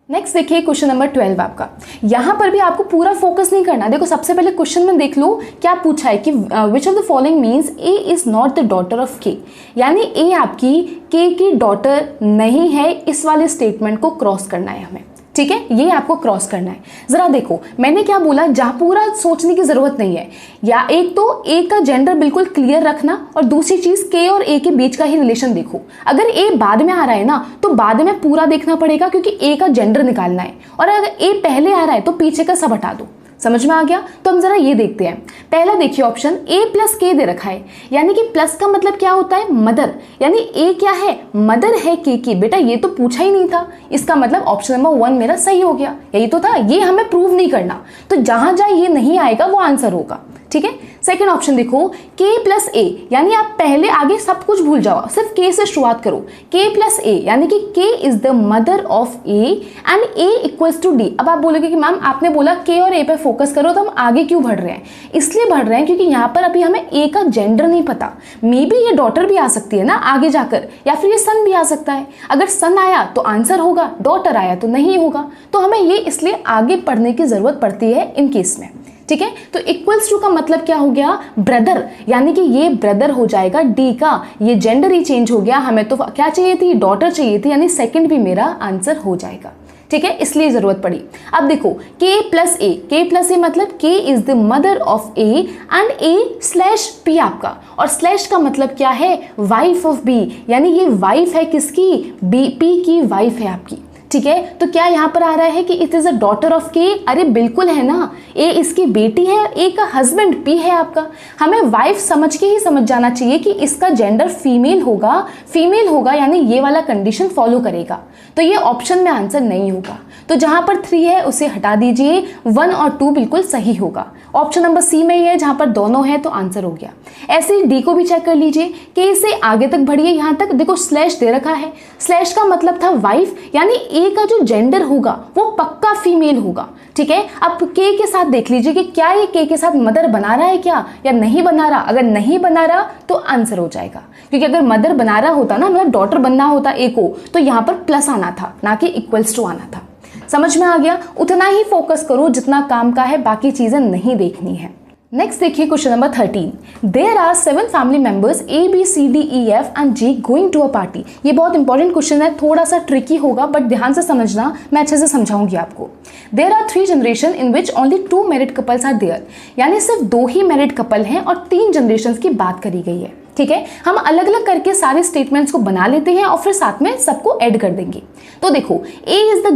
नेक्स्ट देखिए क्वेश्चन नंबर 12 आपका। यहाँ पर भी आपको पूरा फोकस नहीं करना। देखो सबसे पहले क्वेश्चन में देख लो क्या पूछा है कि विच of the following means A is not the daughter of के, यानी ए आपकी के की डॉटर नहीं है। इस वाले स्टेटमेंट को क्रॉस करना है हमें, ठीक है, ये आपको क्रॉस करना है। जरा देखो मैंने क्या बोला, जहां पूरा सोचने की जरूरत नहीं है, या एक तो ए का जेंडर बिल्कुल क्लियर रखना और दूसरी चीज के और ए के बीच का ही रिलेशन देखो। अगर ए बाद में आ रहा है ना तो बाद में पूरा देखना पड़ेगा, क्योंकि ए का जेंडर निकालना है, और अगर ए पहले आ रहा है तो पीछे का सब हटा दो। समझ में आ गया। तो हम जरा ये देखते हैं। पहला देखिए ऑप्शन ए प्लस के दे रखा है, यानी कि प्लस का मतलब क्या होता है, मदर, यानी ए क्या है, मदर है के की। बेटा ये तो पूछा ही नहीं था, इसका मतलब ऑप्शन नंबर 1 मेरा सही हो गया। यही तो था, ये हमें प्रूव नहीं करना, तो जहां जहां ये नहीं आएगा वो आंसर होगा, ठीक है। सेकंड ऑप्शन देखो के प्लस ए, यानी आप पहले आगे सब कुछ भूल जाओ, सिर्फ के से शुरुआत करो। के प्लस ए यानी कि K is the mother of A and A equals to D. अब आप बोलोगे कि मैम आपने बोला के और ए पे फोकस करो, तो हम आगे क्यों बढ़ रहे हैं? इसलिए बढ़ रहे हैं क्योंकि यहाँ पर अभी हमें ए का जेंडर नहीं पता। मे बी ये डॉटर भी आ सकती है ना आगे जाकर, या फिर ये सन भी आ सकता है। अगर सन आया तो आंसर होगा, डॉटर आया तो नहीं होगा। तो हमें ये इसलिए आगे पढ़ने की जरूरत पड़ती है इन केस में, ठीक है। तो इक्वल्स टू का मतलब क्या हो गया, ब्रदर, यानी कि ये ब्रदर हो जाएगा डी का। ये जेंडर ही चेंज हो गया, हमें तो क्या चाहिए थी, डॉटर चाहिए थी, यानी सेकंड भी मेरा आंसर हो जाएगा, ठीक है, इसलिए जरूरत पड़ी। अब देखो के प्लस ए, के प्लस ए मतलब के is the mother of A and A slash P आपका, और स्लैश का मतलब क्या है, वाइफ ऑफ बी, यानी ये वाइफ है किसकी, बी, पी की वाइफ है आपकी, ठीक है। तो क्या यहाँ पर आ रहा है कि it is a daughter of के? अरे बिल्कुल है ना, ए इसकी बेटी है, ए का हस्बैंड पी है आपका। हमें वाइफ समझ के ही समझ जाना चाहिए कि इसका जेंडर फीमेल होगा, यानी ये वाला कंडीशन फॉलो करेगा। तो ये ऑप्शन में आंसर नहीं होगा। तो जहां पर 3 है उसे हटा दीजिए, 1 और 2 बिल्कुल सही होगा। ऑप्शन नंबर सी में ही है जहां पर दोनों है, तो आंसर हो गया। ऐसे ही डी को भी चेक कर लीजिए कि इसे आगे तक बढ़िए, यहां तक देखो स्लैश दे रखा है। स्लैश का मतलब था वाइफ, यानी ए का जो जेंडर होगा वो पक्का फीमेल होगा, ठीक है। अब के के साथ देख लीजिए कि क्या ये के साथ मदर बना रहा है क्या, या नहीं बना रहा। अगर नहीं बना रहा तो आंसर हो जाएगा, क्योंकि अगर मदर बना रहा होता ना, मतलब डॉटर बनना होता ए को, तो यहाँ पर प्लस आना था, ना कि इक्वल्स टू आना था। समझ में आ गया। उतना ही फोकस करो जितना काम का है, बाकी चीजें नहीं देखनी है। नेक्स्ट देखिए question number 13। There are 7 family members A B C D E F and G going to a party. ये बहुत इंपॉर्टेंट क्वेश्चन है, थोड़ा सा ट्रिकी होगा, बट ध्यान से समझना, मैं अच्छे से समझाऊंगी आपको। There are 3 generation in which only 2 married couples are there, यानी सिर्फ 2 ही मैरिड कपल हैं और 3 जनरेशन की बात करी गई है। ठीक है, हम अलग अलग करके सारे स्टेटमेंट्स को बना लेते हैं और फिर साथ में सबको ऐड कर देंगे। तो देखो, A is the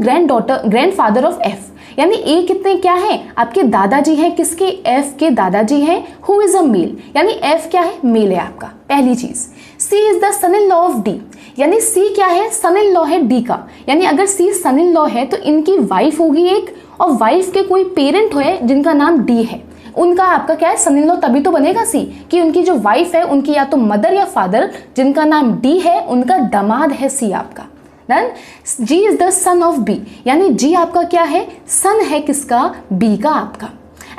grandfather of F, यानी ए कितने क्या है, आपके दादाजी हैं, किसके, एफ के दादाजी हैं, हु इज अ मेल, यानी एफ क्या है, मेल है आपका, पहली चीज। C is the son in law of D, यानी सी क्या है, सन इन लॉ है डी का, यानी अगर सी सन इन लॉ है तो इनकी वाइफ होगी एक, और वाइफ के कोई पेरेंट है जिनका नाम डी है, उनका आपका क्या है, सन इन लॉ तभी तो बनेगा सी, कि उनकी जो वाइफ है उनकी या तो मदर या फादर जिनका नाम डी है उनका दामाद है सी आपका। Done. G is the son of B, यानी जी आपका क्या है, सन है किसका, बी का आपका।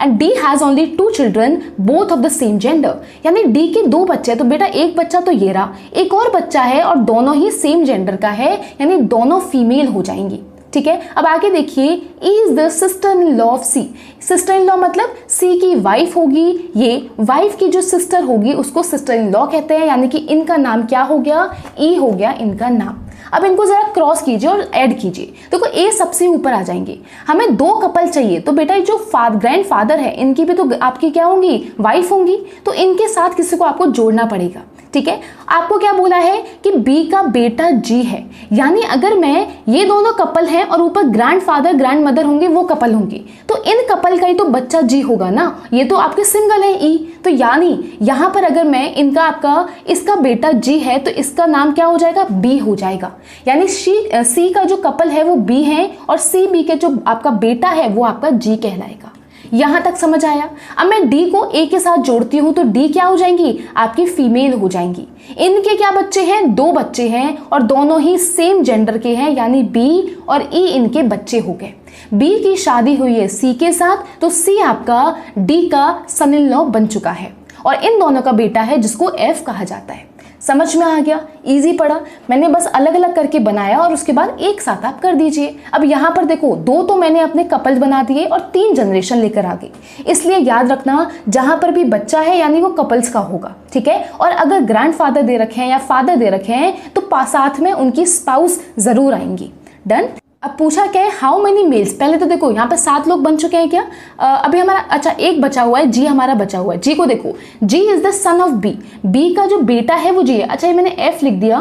And D has only 2 children both of the same gender, यानी डी के 2 बच्चे, तो बेटा एक बच्चा तो ये रहा, एक और बच्चा है और दोनों ही सेम जेंडर का है, यानी दोनों फीमेल हो जाएंगी। ठीक है, अब आगे देखिए, E is the sister in law of C, sister in law मतलब सी की वाइफ होगी, ये वाइफ की जो सिस्टर होगी उसको सिस्टर इन लॉ कहते हैं, यानी कि इनका नाम क्या हो गया, ई हो गया इनका नाम। अब इनको जरा क्रॉस कीजिए और ऐड कीजिए, देखो ए सबसे ऊपर आ जाएंगे, हमें 2 कपल चाहिए, तो बेटा जो ग्रैंड फादर है इनकी भी तो आपकी क्या होंगी, वाइफ होंगी, तो इनके साथ किसी को आपको जोड़ना पड़ेगा। ठीक है, आपको क्या बोला है कि बी का बेटा जी है, यानी अगर मैं ये दोनों कपल हैं और ऊपर ग्रैंडफादर ग्रैंड मदर होंगे वो कपल होंगे, तो इन कपल का ही तो बच्चा जी होगा ना, ये तो आपके सिंगल है ई, तो यानी यहां पर अगर मैं इनका आपका इसका बेटा जी है तो इसका नाम क्या हो जाएगा, बी हो जाएगा, यानी सी का जो कपल है वो बी है और सी बी के जो आपका बेटा है वो आपका जी कहलाएगा। यहां तक समझ आया। अब मैं डी को ए के साथ जोड़ती हूं तो डी क्या हो जाएंगी, आपकी फीमेल हो जाएंगी। इनके क्या बच्चे हैं, 2 बच्चे हैं और दोनों ही सेम जेंडर के हैं, यानी बी और ई इनके बच्चे हो गए। बी की शादी हुई है सी के साथ, तो सी आपका डी का सन इन लॉ बन चुका है और इन दोनों का बेटा है जिसको एफ कहा जाता है। समझ में आ गया, इजी पड़ा, मैंने बस अलग अलग करके बनाया और उसके बाद एक साथ आप कर दीजिए। अब यहाँ पर देखो 2 तो मैंने अपने कपल बना दिए और 3 जनरेशन लेकर आ गई, इसलिए याद रखना जहां पर भी बच्चा है यानी वो कपल्स का होगा। ठीक है, और अगर ग्रैंडफादर दे रखे हैं या फादर दे रखे हैं तो साथ में उनकी स्पाउस जरूर आएंगी। डन। अब पूछा क्या है, हाउ मेनी मेल्स, पहले तो देखो यहाँ पे 7 लोग बन चुके हैं क्या, अभी हमारा अच्छा एक बचा हुआ है, जी हमारा बचा हुआ है। जी को देखो, G is the son of B, B का जो बेटा है वो जी है। अच्छा ये मैंने एफ लिख दिया,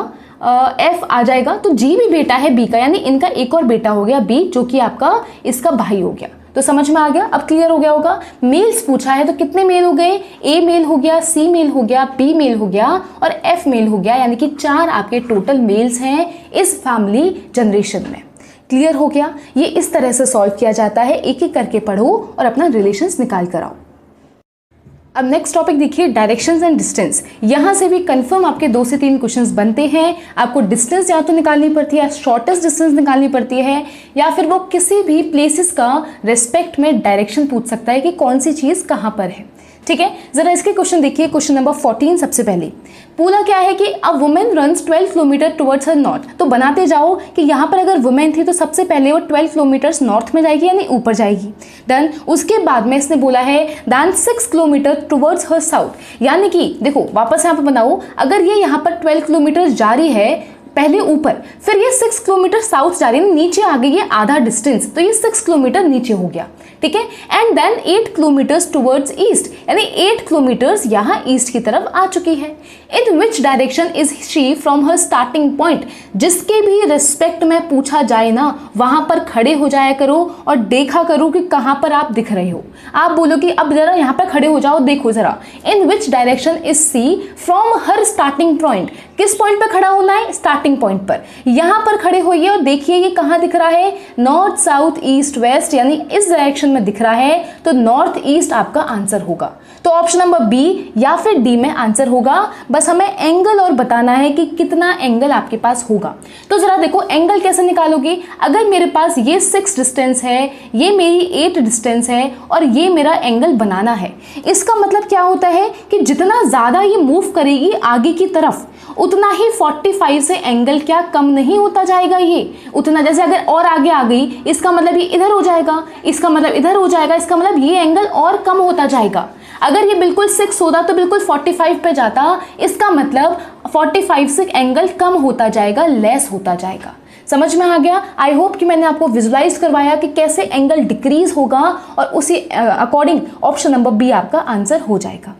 एफ आ जाएगा, तो जी भी बेटा है बी का, यानी इनका एक और बेटा हो गया बी, जो कि आपका इसका भाई हो गया। तो समझ में आ गया, अब क्लियर हो गया होगा। मेल्स पूछा है तो कितने मेल हो गए, ए मेल हो गया, सी मेल हो गया, बी मेल हो गया और एफ मेल हो गया, यानी कि 4 आपके टोटल मेल्स हैं इस फैमिली जनरेशन में। क्लियर हो गया, ये इस तरह से सॉल्व किया जाता है, एक एक करके पढ़ो और अपना रिलेशंस निकाल कर आओ। अब नेक्स्ट टॉपिक देखिए, डायरेक्शंस एंड डिस्टेंस। यहाँ से भी कंफर्म आपके 2 से 3 क्वेश्चंस बनते हैं। आपको डिस्टेंस या तो निकालनी पड़ती है, शॉर्टेस्ट डिस्टेंस निकालनी पड़ती है, या फिर वो किसी भी प्लेसेस का रेस्पेक्ट में डायरेक्शन पूछ सकता है कि कौन सी चीज़ कहाँ पर है। ठीक है, जरा इसके क्वेश्चन देखिए। क्वेश्चन नंबर 14 सबसे पहले पूरा क्या है कि a women runs 12 kilometre towards her north. तो बनाते जाओ कि यहाँ पर अगर वुमेन थी तो सबसे पहले वो 12 किलोमीटर्स नॉर्थ में जाएगी, यानी ऊपर जाएगी। डन। उसके बाद में इसने बोला है then 6 kilometre towards her south, यानी कि देखो वापस यहाँ पर बनाओ, अगर ये यहाँ पर 12 किलोमीटर जा रही है पहले ऊपर, फिर ये 6 किलोमीटर साउथ जा रही है, नीचे आ गई है आधा डिस्टेंस, तो ये 6 किलोमीटर नीचे हो गया। ठीक है, and then 8 kilometres towards east, यानी 8 किलोमीटर्स यहाँ ईस्ट की तरफ आ चुकी है। In which direction is she from her starting point, जिसके भी रिस्पेक्ट में पूछा जाए ना वहां पर खड़े हो जाया करो और देखा करो कि कहां पर आप दिख रहे हो। आप बोलो कि अब जरा यहाँ पर खड़े हो जाओ, देखो जरा, in which direction is C from her starting point, किस पॉइंट पर खड़ा होना है, स्टार्टिंग पॉइंट पर। यहां पर खड़े होइए और देखिए ये कहां दिख रहा है, नॉर्थ साउथ ईस्ट वेस्ट, यानी इस डायरेक्शन में दिख रहा है, तो नॉर्थ ईस्ट आपका आंसर होगा। तो ऑप्शन नंबर बी या फिर डी में आंसर होगा। बस हमें एंगल और बताना है कि कितना एंगल आपके पास होगा। तो जरा देखो एंगल कैसे निकालोगे, अगर मेरे पास ये 6 डिस्टेंस है, ये मेरी 8 डिस्टेंस है और ये मेरा एंगल बनाना है, इसका मतलब क्या होता है कि जितना ज्यादा ये मूव करेगी आगे की तरफ उतना ही 45 से एंगल क्या कम नहीं होता जाएगा, ये उतना, जैसे अगर और आगे आ गई इसका मतलब ये इधर हो जाएगा, इसका मतलब इधर हो जाएगा, इसका मतलब ये एंगल और कम होता जाएगा। अगर ये बिल्कुल 6 होता तो बिल्कुल 45 पे जाता, इसका मतलब 45 से एंगल कम होता जाएगा, लेस होता जाएगा। समझ में आ गया। आई होप कि मैंने आपको विजुलाइज करवाया कि कैसे एंगल डिक्रीज होगा और उसी अकॉर्डिंग ऑप्शन नंबर बी आपका आंसर हो जाएगा।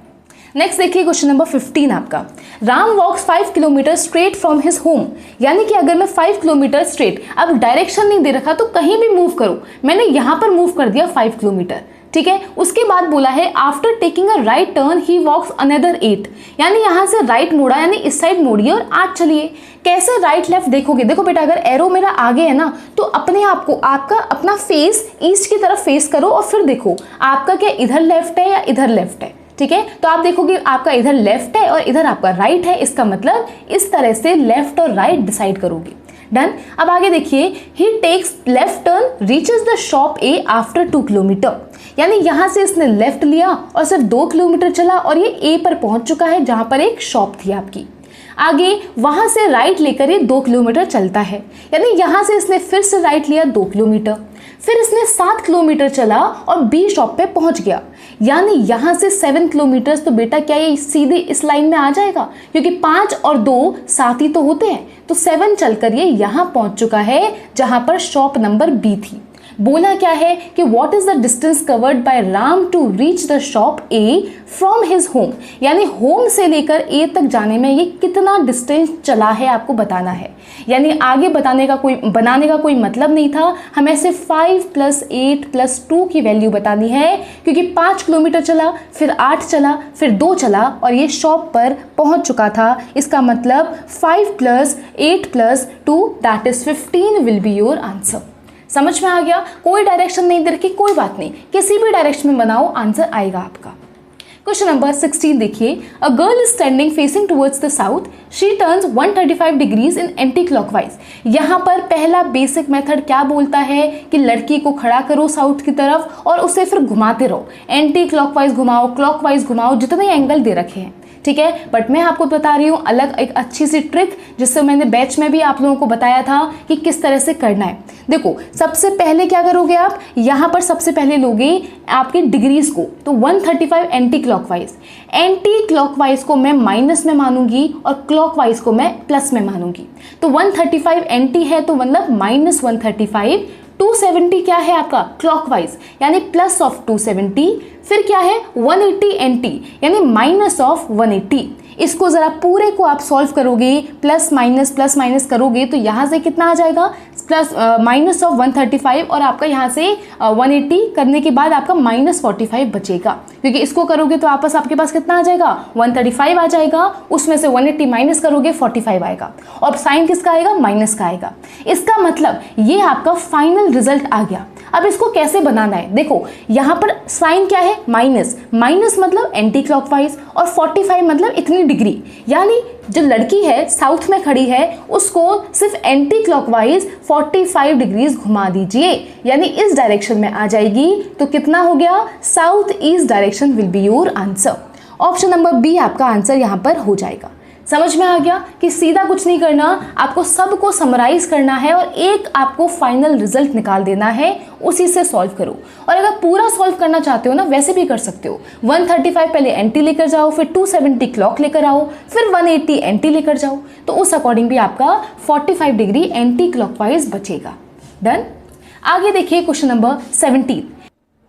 नेक्स्ट देखिए क्वेश्चन नंबर 15 आपका, राम वॉक्स 5 kilometre straight from his home. यानी कि अगर मैं 5 किलोमीटर स्ट्रेट, अब डायरेक्शन नहीं दे रखा तो कहीं भी मूव करो, मैंने यहां पर मूव कर दिया 5 किलोमीटर, ठीक है। उसके बाद बोला है after taking a right turn he walks another 8, यानी यहां से राइट मोड़ा, यानी इस साइड मोड़िए और 8 चलिए। कैसे राइट लेफ्ट देखोगे, देखो बेटा अगर एरो मेरा आगे है ना तो अपने आप को, आपका अपना फेस ईस्ट की तरफ फेस करो और फिर देखो आपका क्या इधर लेफ्ट है या इधर लेफ्ट है, ठीक है। तो आप देखोगे आपका इधर लेफ्ट है और इधर आपका राइट है, इसका मतलब इस तरह से लेफ्ट और राइट डिसाइड करोगे। डन। अब आगे देखिए, he takes left turn reaches the shop A after 2 kilometre, यानी यहां से इसने लेफ्ट लिया और सिर्फ 2 किलोमीटर चला और ये ए पर पहुंच चुका है जहां पर एक शॉप थी आपकी। आगे वहां से राइट लेकर ये 2 किलोमीटर चलता है, यानी यहां से इसने फिर से राइट लिया 2 किलोमीटर, फिर इसने 7 किलोमीटर चला और बी शॉप पे पहुंच गया, यानी यहां से 7 किलोमीटर। तो बेटा क्या ये सीधे इस लाइन में आ जाएगा, क्योंकि 5 और 2 7 ही तो होते हैं, तो 7 चलकर ये यहां पहुंच चुका है जहां पर शॉप नंबर बी थी। बोला क्या है कि what is the distance covered by Ram to reach the shop A from his home, यानी होम से लेकर ए तक जाने में ये कितना डिस्टेंस चला है आपको बताना है। यानी आगे बनाने का कोई मतलब नहीं था, हमें सिर्फ 5 + 8 + 2 की वैल्यू बतानी है, क्योंकि 5 किलोमीटर चला, फिर 8 चला, फिर 2 चला और ये शॉप पर पहुंच चुका था। इसका मतलब 5 + 8 + 2 that is 15 will be your answer. समझ में आ गया? कोई डायरेक्शन नहीं दे रखी, कोई बात नहीं, किसी भी डायरेक्शन में बनाओ आंसर आएगा आपका। क्वेश्चन नंबर 16 देखिए, a girl is standing facing towards the south, she turns 135 degrees in anti clockwise. यहाँ पर पहला बेसिक मेथड क्या बोलता है कि लड़की को खड़ा करो साउथ की तरफ और उसे फिर घुमाते रहो, एंटी क्लॉकवाइज घुमाओ, क्लॉकवाइज घुमाओ, जितने एंगल दे रखे हैं, ठीक है। बट मैं आपको बता रही हूँ अलग एक अच्छी सी ट्रिक, जिससे मैंने बैच में भी आप लोगों को बताया था कि किस तरह से करना है। देखो सबसे पहले क्या करोगे आप, यहाँ पर सबसे पहले लोगे आपके डिग्रीज को, तो 135 एंटी क्लॉकवाइज को मैं माइनस में मानूंगी और क्लॉकवाइज को मैं प्लस में मानूंगी। तो 135 एंटी है तो मतलब -135, 270 क्या है आपका क्लॉकवाइज, यानी प्लस ऑफ 270, फिर क्या है 180 एंटी यानी माइनस ऑफ 180। इसको जरा पूरे को आप सॉल्व करोगे, प्लस माइनस करोगे तो यहाँ से कितना आ जाएगा, प्लस माइनस ऑफ 135 और आपका यहाँ से 180 करने के बाद आपका -45 बचेगा, क्योंकि इसको करोगे तो आपस आपके पास कितना आ जाएगा 135 आ जाएगा, उसमें से 180 माइनस करोगे 45 आएगा और साइन किसका आएगा, माइनस का आएगा। इसका मतलब ये आपका फाइनल रिजल्ट आ गया। अब इसको कैसे बनाना है, देखो यहाँ पर साइन क्या है, माइनस मतलब एंटी क्लॉकवाइज और 45 मतलब इतनी डिग्री, यानी जो लड़की है साउथ में खड़ी है उसको सिर्फ एंटी क्लॉकवाइज 45 डिग्रीज घुमा दीजिए, यानी इस डायरेक्शन में आ जाएगी। तो कितना हो गया, south east direction will be your answer. Option number B आपका आंसर यहाँ पर हो जाएगा। समझ में आ गया कि सीधा कुछ नहीं करना, आपको सबको समराइज करना है और एक आपको फाइनल रिजल्ट निकाल देना है, उसी से सॉल्व करो। और अगर पूरा सॉल्व करना चाहते हो ना, वैसे भी कर सकते हो, 135 पहले एंटी लेकर जाओ, फिर 270 क्लॉक लेकर आओ, फिर 180 एंटी लेकर जाओ, तो उस अकॉर्डिंग भी आपका 45 डिग्री एंटी क्लॉकवाइज बचेगा। डन। आगे देखिए question number 17।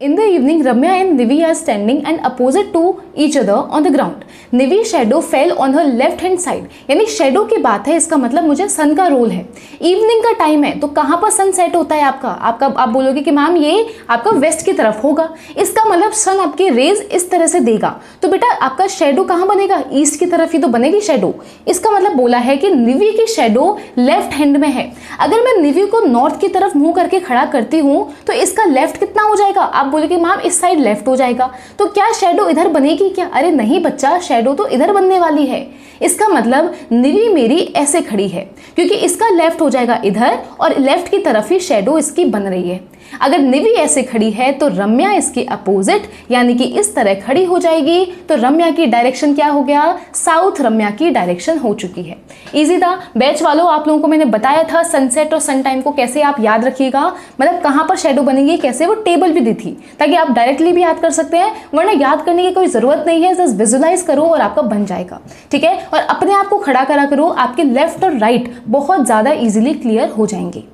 In the evening, Ramya and Nivi are standing and opposite to each other on the ground. Nivi's shadow fell on her left hand side. यानी शेडो की बात है, इसका मतलब मुझे सन का रोल है, इवनिंग का टाइम है, तो कहाँ पर सन सेट होता है आपका आप बोलोगे कि मैम ये आपका वेस्ट की तरफ होगा, इसका मतलब सन आपकी रेज इस तरह से देगा, तो बेटा आपका शेडो कहाँ बनेगा, ईस्ट की तरफ ही तो बनेगी शेडो। इसका मतलब बोला है कि निवी की शेडो लेफ्ट हैंड में है। अगर मैं निवी को नॉर्थ की तरफ मुंह करके खड़ा करती हूँ तो इसका लेफ्ट कितना हो जाएगा, आप बोलोगे मैम इस साइड लेफ्ट हो जाएगा, तो क्या शेडो इधर बनेगी क्या, अरे नहीं बच्चा, शेडो तो इधर बनने वाली है। इसका मतलब निवी मेरी ऐसे खड़ी है, क्योंकि इसका लेफ्ट हो जाएगा इधर और लेफ्ट की तरफ ही शेडो इसकी बन रही है। अगर निवी ऐसे खड़ी है तो रम्या इसके अपोजिट यानी कि इस तरह खड़ी हो जाएगी, तो रम्या की डायरेक्शन क्या हो गया, साउथ रम्या की डायरेक्शन हो चुकी है। इजी था बैच वालों, आप लोगों को मैंने बताया था सनसेट और सन टाइम को कैसे आप याद रखिएगा, मतलब कहाँ पर शेडो बनेगी कैसे, वो टेबल भी दी थी ताकि आप डायरेक्टली भी याद कर सकते हैं, वरना याद करने की कोई जरूरत नहीं है, जस्ट विजुलाइज करो और आपका बन जाएगा। ठीक है, और अपने आप को खड़ा करा करो, आपके लेफ्ट और राइट बहुत ज्यादा इजीली क्लियर हो जाएंगे।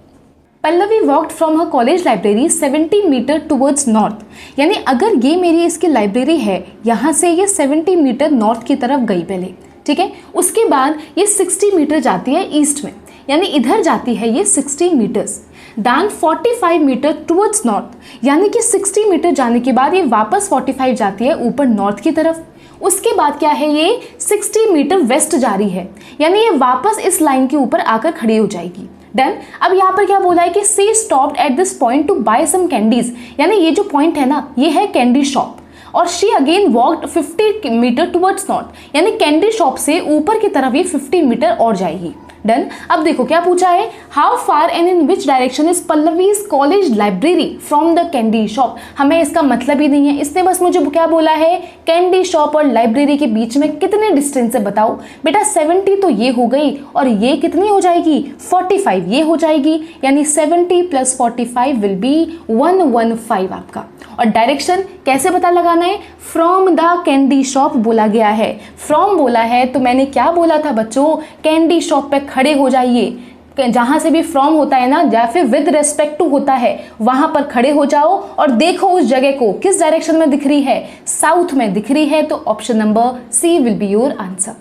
Pallavi walked from her college library 70 metre towards north. यानी अगर ये मेरी इसकी लाइब्रेरी है, यहाँ से ये 70 मीटर नॉर्थ की तरफ गई पहले, ठीक है। उसके बाद ये 60 मीटर जाती है ईस्ट में, यानी इधर जाती है ये 60 metres. Then 45 metre towards north, यानी कि 60 मीटर जाने के बाद ये वापस 45 जाती है ऊपर नॉर्थ की तरफ। उसके बाद क्या है, ये 60 मीटर वेस्ट जा रही है, यानी ये वापस इस लाइन के ऊपर आकर खड़ी हो जाएगी। डन। अब यहाँ पर क्या बोला है कि she stopped at this point to buy some candies, यानी ये जो पॉइंट है ना, ये है कैंडी शॉप। और she again walked 50 metre towards north, यानी कैंडी शॉप से ऊपर की तरफ ये 50 मीटर और जाएगी। डन। अब देखो क्या पूछा है, how far and in which direction is Pallavi's college library from the candy shop. हमें इसका मतलब ही नहीं है, इसने बस मुझे क्या बोला है, कैंडी शॉप और लाइब्रेरी के बीच में कितने डिस्टेंस है बताओ। बेटा 70 तो ये हो गई, और ये कितनी हो जाएगी, 45 ये हो जाएगी, यानी 70 + 45 विल बी 115 आपका। और डायरेक्शन कैसे पता लगाना है, फ्रॉम द कैंडी शॉप बोला गया है, फ्रॉम बोला है तो मैंने क्या बोला था बच्चों, कैंडी शॉप पे खड़े हो जाइए। जहां से भी फ्रॉम होता है ना, या फिर विद रेस्पेक्ट टू होता है, वहां पर खड़े हो जाओ और देखो उस जगह को किस डायरेक्शन में दिख रही है, साउथ में दिख रही है, तो option number C will be your answer.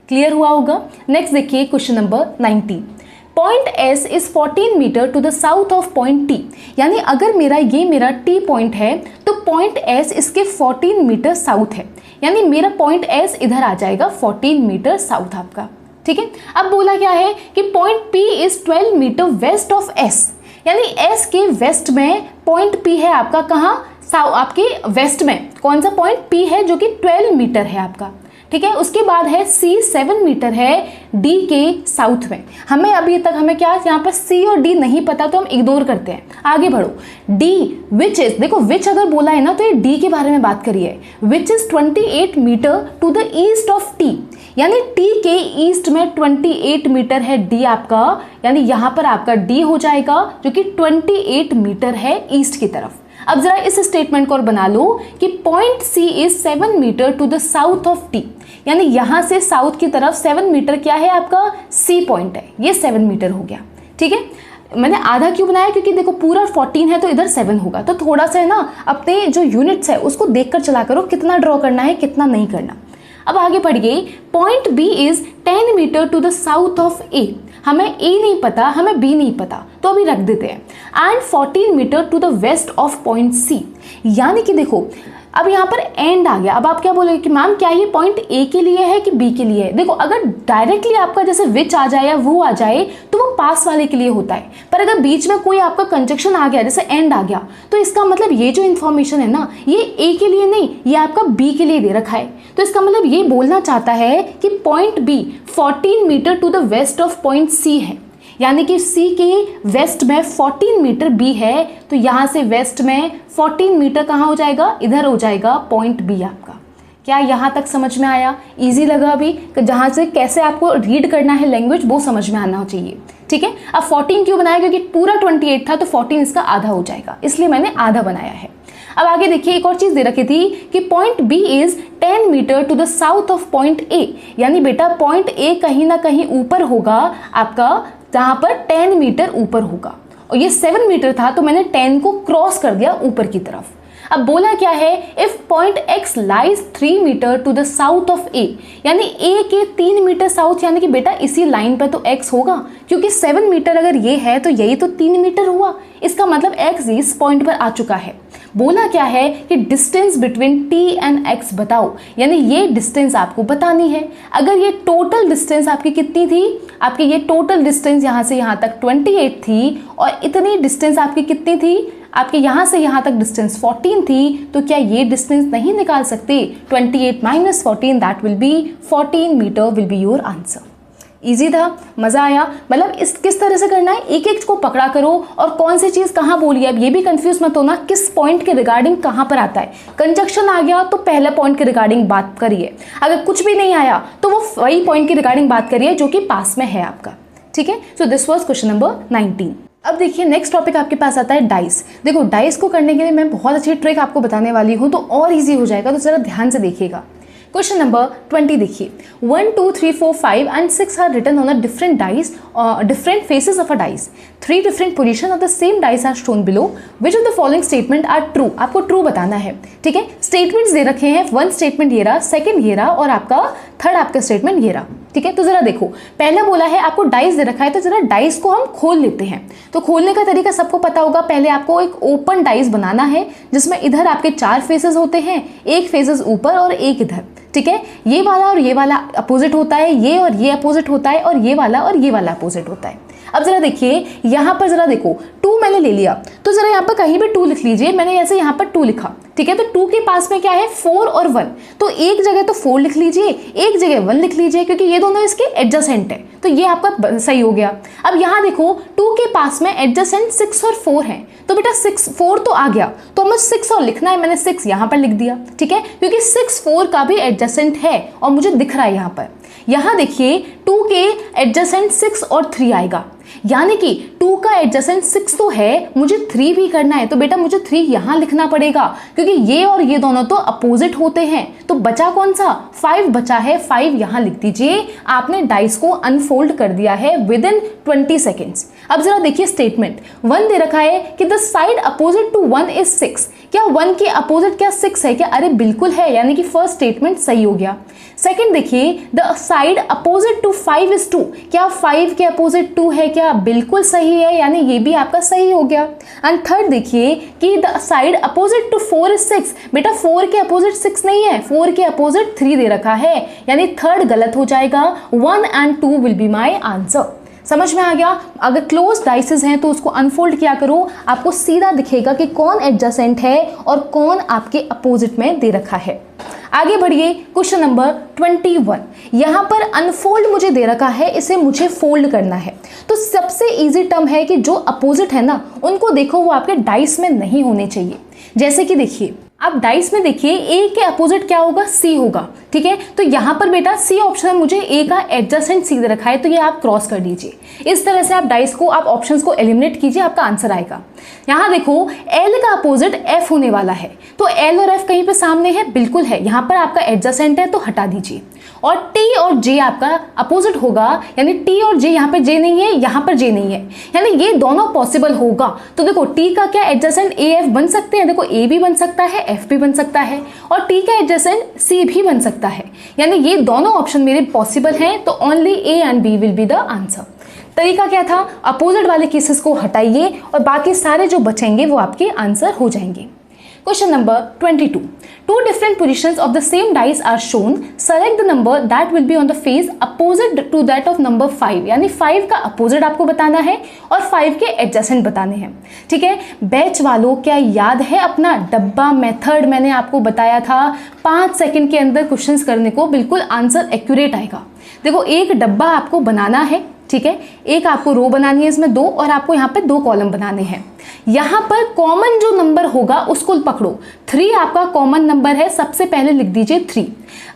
Clear हुआ होगा। नेक्स्ट देखिए question number 19। Point S is 14 metre to the south of point T, यानी अगर ये मेरा टी पॉइंट है तो पॉइंट एस इसके 14 मीटर साउथ है, यानी मेरा पॉइंट एस इधर आ जाएगा 14 मीटर साउथ आपका, ठीक है। अब बोला क्या है कि point P is 12 metre west of S, यानी एस के वेस्ट में पॉइंट पी है आपका, कहाँ, आपके वेस्ट में कौन सा पॉइंट पी है जो कि 12 मीटर है आपका, ठीक है। उसके बाद है सी 7 मीटर है डी के साउथ में। हमें अभी तक क्या यहाँ पर सी और डी नहीं पता, तो हम इग्नोर करते हैं, आगे बढ़ो। डी विच इज, देखो विच अगर बोला है ना तो ये डी के बारे में बात करिए, which is 28 metre to the east of T, यानी टी के ईस्ट में 28 मीटर है डी आपका, यानी यहाँ पर आपका डी हो जाएगा जो कि 28 मीटर है ईस्ट की तरफ। अब जरा इस स्टेटमेंट को और बना लो कि point C is 7 metre to the south of T, यानी यहां से साउथ की तरफ 7 मीटर क्या है आपका, सी पॉइंट है, ये 7 मीटर हो गया, ठीक है। मैंने आधा क्यों बनाया, क्योंकि देखो पूरा 14 है तो इधर 7 होगा, तो थोड़ा सा है ना अपने जो यूनिट्स है उसको देखकर चला करो, कितना ड्रॉ करना है कितना नहीं करना। अब आगे बढ़िए, point B is 10 metre to the south of A, हमें ए नहीं पता, हमें बी नहीं पता, तो अभी रख देते हैं, and 14 metre to the west of point C, यानी कि देखो अब यहाँ पर एंड आ गया। अब आप क्या बोलोगे कि मैम क्या ये पॉइंट ए के लिए है कि बी के लिए है। देखो अगर डायरेक्टली आपका जैसे विच आ जाए या वो आ जाए तो वो पास वाले के लिए होता है, पर अगर बीच में कोई आपका कंजक्शन आ गया जैसे एंड आ गया तो इसका मतलब ये जो इन्फॉर्मेशन है ना ये ए के लिए नहीं, ये आपका बी के लिए दे रखा है। तो इसका मतलब ये बोलना चाहता है कि point B 14 metre to the west of point C है, यानी कि सी के वेस्ट में 14 मीटर बी है, तो यहाँ से वेस्ट में 14 मीटर कहाँ हो जाएगा, इधर हो जाएगा पॉइंट बी आपका। क्या यहाँ तक समझ में आया? इजी लगा अभी? जहाँ से कैसे आपको रीड करना है लैंग्वेज वो समझ में आना चाहिए, ठीक है। अब 14 क्यों बनाया, क्योंकि पूरा 28 था तो 14 इसका आधा हो जाएगा, इसलिए मैंने आधा बनाया है। अब आगे देखिए एक और चीज दे रखी थी कि point B is 10 metre to the south of point A, यानी बेटा पॉइंट ए कहीं ना कहीं ऊपर होगा आपका, जहां पर 10 मीटर ऊपर होगा, और ये 7 मीटर था तो मैंने 10 को क्रॉस कर दिया ऊपर की तरफ। अब बोला क्या है, if point X lies 3 metre to the south of A, यानी ए के 3 मीटर साउथ, यानी कि बेटा इसी लाइन पे तो एक्स होगा, क्योंकि 7 मीटर अगर ये है तो यही तो 3 मीटर हुआ, इसका मतलब एक्स इस पॉइंट पर आ चुका है। बोला क्या है कि distance between T and x बताओ, यानी ये डिस्टेंस आपको बतानी है। अगर ये टोटल डिस्टेंस आपकी कितनी थी, आपकी ये टोटल डिस्टेंस यहाँ से यहाँ तक 28 थी, और इतनी डिस्टेंस आपकी कितनी थी, आपके यहाँ से यहाँ तक डिस्टेंस 14 थी, तो क्या ये डिस्टेंस नहीं निकाल सकते? 28 minus 14 that will be 14 metre will be your answer. Easy था, मजा आया? मतलब इस किस तरह से करना है, एक एक को पकड़ा करो और कौन सी चीज कहाँ बोली है, अब ये भी कंफ्यूज मत होना किस पॉइंट के रिगार्डिंग कहाँ पर आता है। कंजक्शन आ गया तो पहले पॉइंट के रिगार्डिंग बात करिए, अगर कुछ भी नहीं आया तो वो वही पॉइंट की रिगार्डिंग बात करिए जो कि पास में है आपका, ठीक है। So this was question number 19। अब देखिए नेक्स्ट टॉपिक आपके पास आता है डाइस। देखो डाइस को करने के लिए मैं बहुत अच्छी ट्रिक आपको बताने वाली हूँ तो और इजी हो जाएगा, तो जरा ध्यान से देखिएगा। क्वेश्चन नंबर 20 देखिए 1 2 3 4 5 and 6 are written on a different dice different faces of a dice. 3 different position of the same dice are shown below. Which of the following statement are true? आपको ट्रू बताना है, ठीक है। स्टेटमेंट्स दे रखे हैं, वन स्टेटमेंट ये रहा, सेकंड ये रहा और आपका थर्ड आपका स्टेटमेंट ये रहा, ठीक है। तो जरा देखो, पहला बोला है आपको डाइस दे रखा है, तो जरा डाइस को हम खोल लेते हैं। तो खोलने का तरीका सबको पता होगा, पहले आपको एक ओपन डाइस बनाना है जिसमें इधर आपके 4 फेसेस होते हैं, एक फेसेस ऊपर और एक इधर, ठीक है। ये वाला और ये वाला अपोजिट होता है, ये और ये अपोजिट होता है और ये वाला अपोजिट होता है। अब जरा देखिए यहाँ पर, जरा देखो 2 मैंने ले लिया, तो जरा यहाँ पर कहीं भी 2 लिख लीजिए। मैंने ऐसे यहाँ पर 2 लिखा, ठीक है। तो 2 के पास में क्या है 4 और 1, तो एक जगह तो 4 लिख लीजिए, एक जगह 1 लिख लीजिए, क्योंकि ये दोनों इसके एडजेसेंट है, तो ये आपका सही हो गया। अब यहाँ देखो 2 के पास में एडजेसेंट 6 और 4 है, तो बेटा 4 तो आ गया, तो हमें 6 और लिखना है, मैंने 6 यहाँ पर लिख दिया, ठीक है, क्योंकि 6 4 का भी एडजेसेंट है और मुझे दिख रहा है यहाँ पर। यहाँ देखिए 2 के एडजेसेंट 6 और 3 आएगा, यानी कि 2 का एडजेसेंट 6 तो है, मुझे 3 भी करना है, तो बेटा मुझे 3 यहाँ लिखना पड़ेगा, क्योंकि ये और ये दोनों तो अपोजिट होते हैं। तो बचा कौन सा, 5 बचा है, 5 यहाँ लिख दीजिए। आपने डाइस को अनफोल्ड कर दिया है विद इन 20 सेकेंड्स। अब जरा देखिए स्टेटमेंट 1 दे रखा है कि the side opposite to 1 is 6। क्या 1 के अपोजिट क्या 6 है क्या? अरे बिल्कुल है, यानी कि फर्स्ट स्टेटमेंट सही हो गया। सेकंड देखिए the side opposite to 5 is 2। क्या 5 के अपोजिट 2 है क्या? बिल्कुल सही है, यानी ये भी आपका सही हो गया। एंड थर्ड देखिए कि the side opposite to 4 is 6। बेटा 4 के अपोजिट 6 नहीं है, 4 के अपोजिट 3 दे रखा है, यानी थर्ड गलत हो जाएगा। 1 and 2 will be my answer. समझ में आ गया? अगर क्लोज डाइसेस हैं तो उसको अनफोल्ड किया करो, आपको सीधा दिखेगा कि कौन एडजेसेंट है और कौन आपके अपोजिट में दे रखा है। आगे बढ़िए, क्वेश्चन नंबर 21। यहाँ पर अनफोल्ड मुझे दे रखा है, इसे मुझे फोल्ड करना है। तो सबसे इजी टर्म है कि जो अपोजिट है ना, उनको देखो वो आपके डाइस में नहीं होने चाहिए। जैसे कि देखिए आप डाइस में देखिए ए के अपोजिट क्या होगा, सी होगा, ठीक है। तो यहाँ पर बेटा सी ऑप्शन में मुझे ए का एडजेसेंट सी दे रखा है, तो ये आप क्रॉस कर दीजिए। इस तरह से आप डाइस को, आप ऑप्शंस को एलिमिनेट कीजिए, आपका आंसर आएगा। यहाँ देखो एल का अपोजिट एफ होने वाला है, तो एल और एफ कहीं पे सामने है, बिल्कुल है। यहाँ पर आपका एडजेसेंट है तो हटा दीजिए। और टी और जे आपका अपोजिट होगा, यानी टी और जे, यहाँ पे जे नहीं है, यहाँ पर जे नहीं है, यानी ये दोनों पॉसिबल होगा। तो देखो टी का क्या एडजेसेंट ए एफ बन सकते हैं, देखो ए भी बन सकता है, एफ भी बन सकता है, और टी का एडजेसेंट सी भी बन सकता है, यानी ये दोनों ऑप्शन मेरे पॉसिबल हैं। तो only A and B will be the answer. तरीका क्या था, अपोजिट वाले केसेस को हटाइए और बाकी सारे जो बचेंगे वो आपके आंसर हो जाएंगे। Question number 22. Two different positions of the same dice are shown. Select the number that will be on the face opposite to that of number 5. यानी 5 का अपोजिट आपको बताना है और 5 के एडजेसेंट बताने हैं, ठीक है। बैच वालों क्या याद है अपना डब्बा मेथड? मैंने आपको बताया था 5 सेकंड के अंदर क्वेश्चंस करने को बिल्कुल आंसर एक्यूरेट आएगा। देखो एक डब्बा आपको बनाना है, ठीक है, एक आपको रो बनानी है, इसमें 2 और आपको यहाँ पे 2 कॉलम बनाने हैं। यहाँ पर कॉमन जो नंबर होगा उसको पकड़ो। 3 आपका कॉमन नंबर है, सबसे पहले लिख दीजिए 3।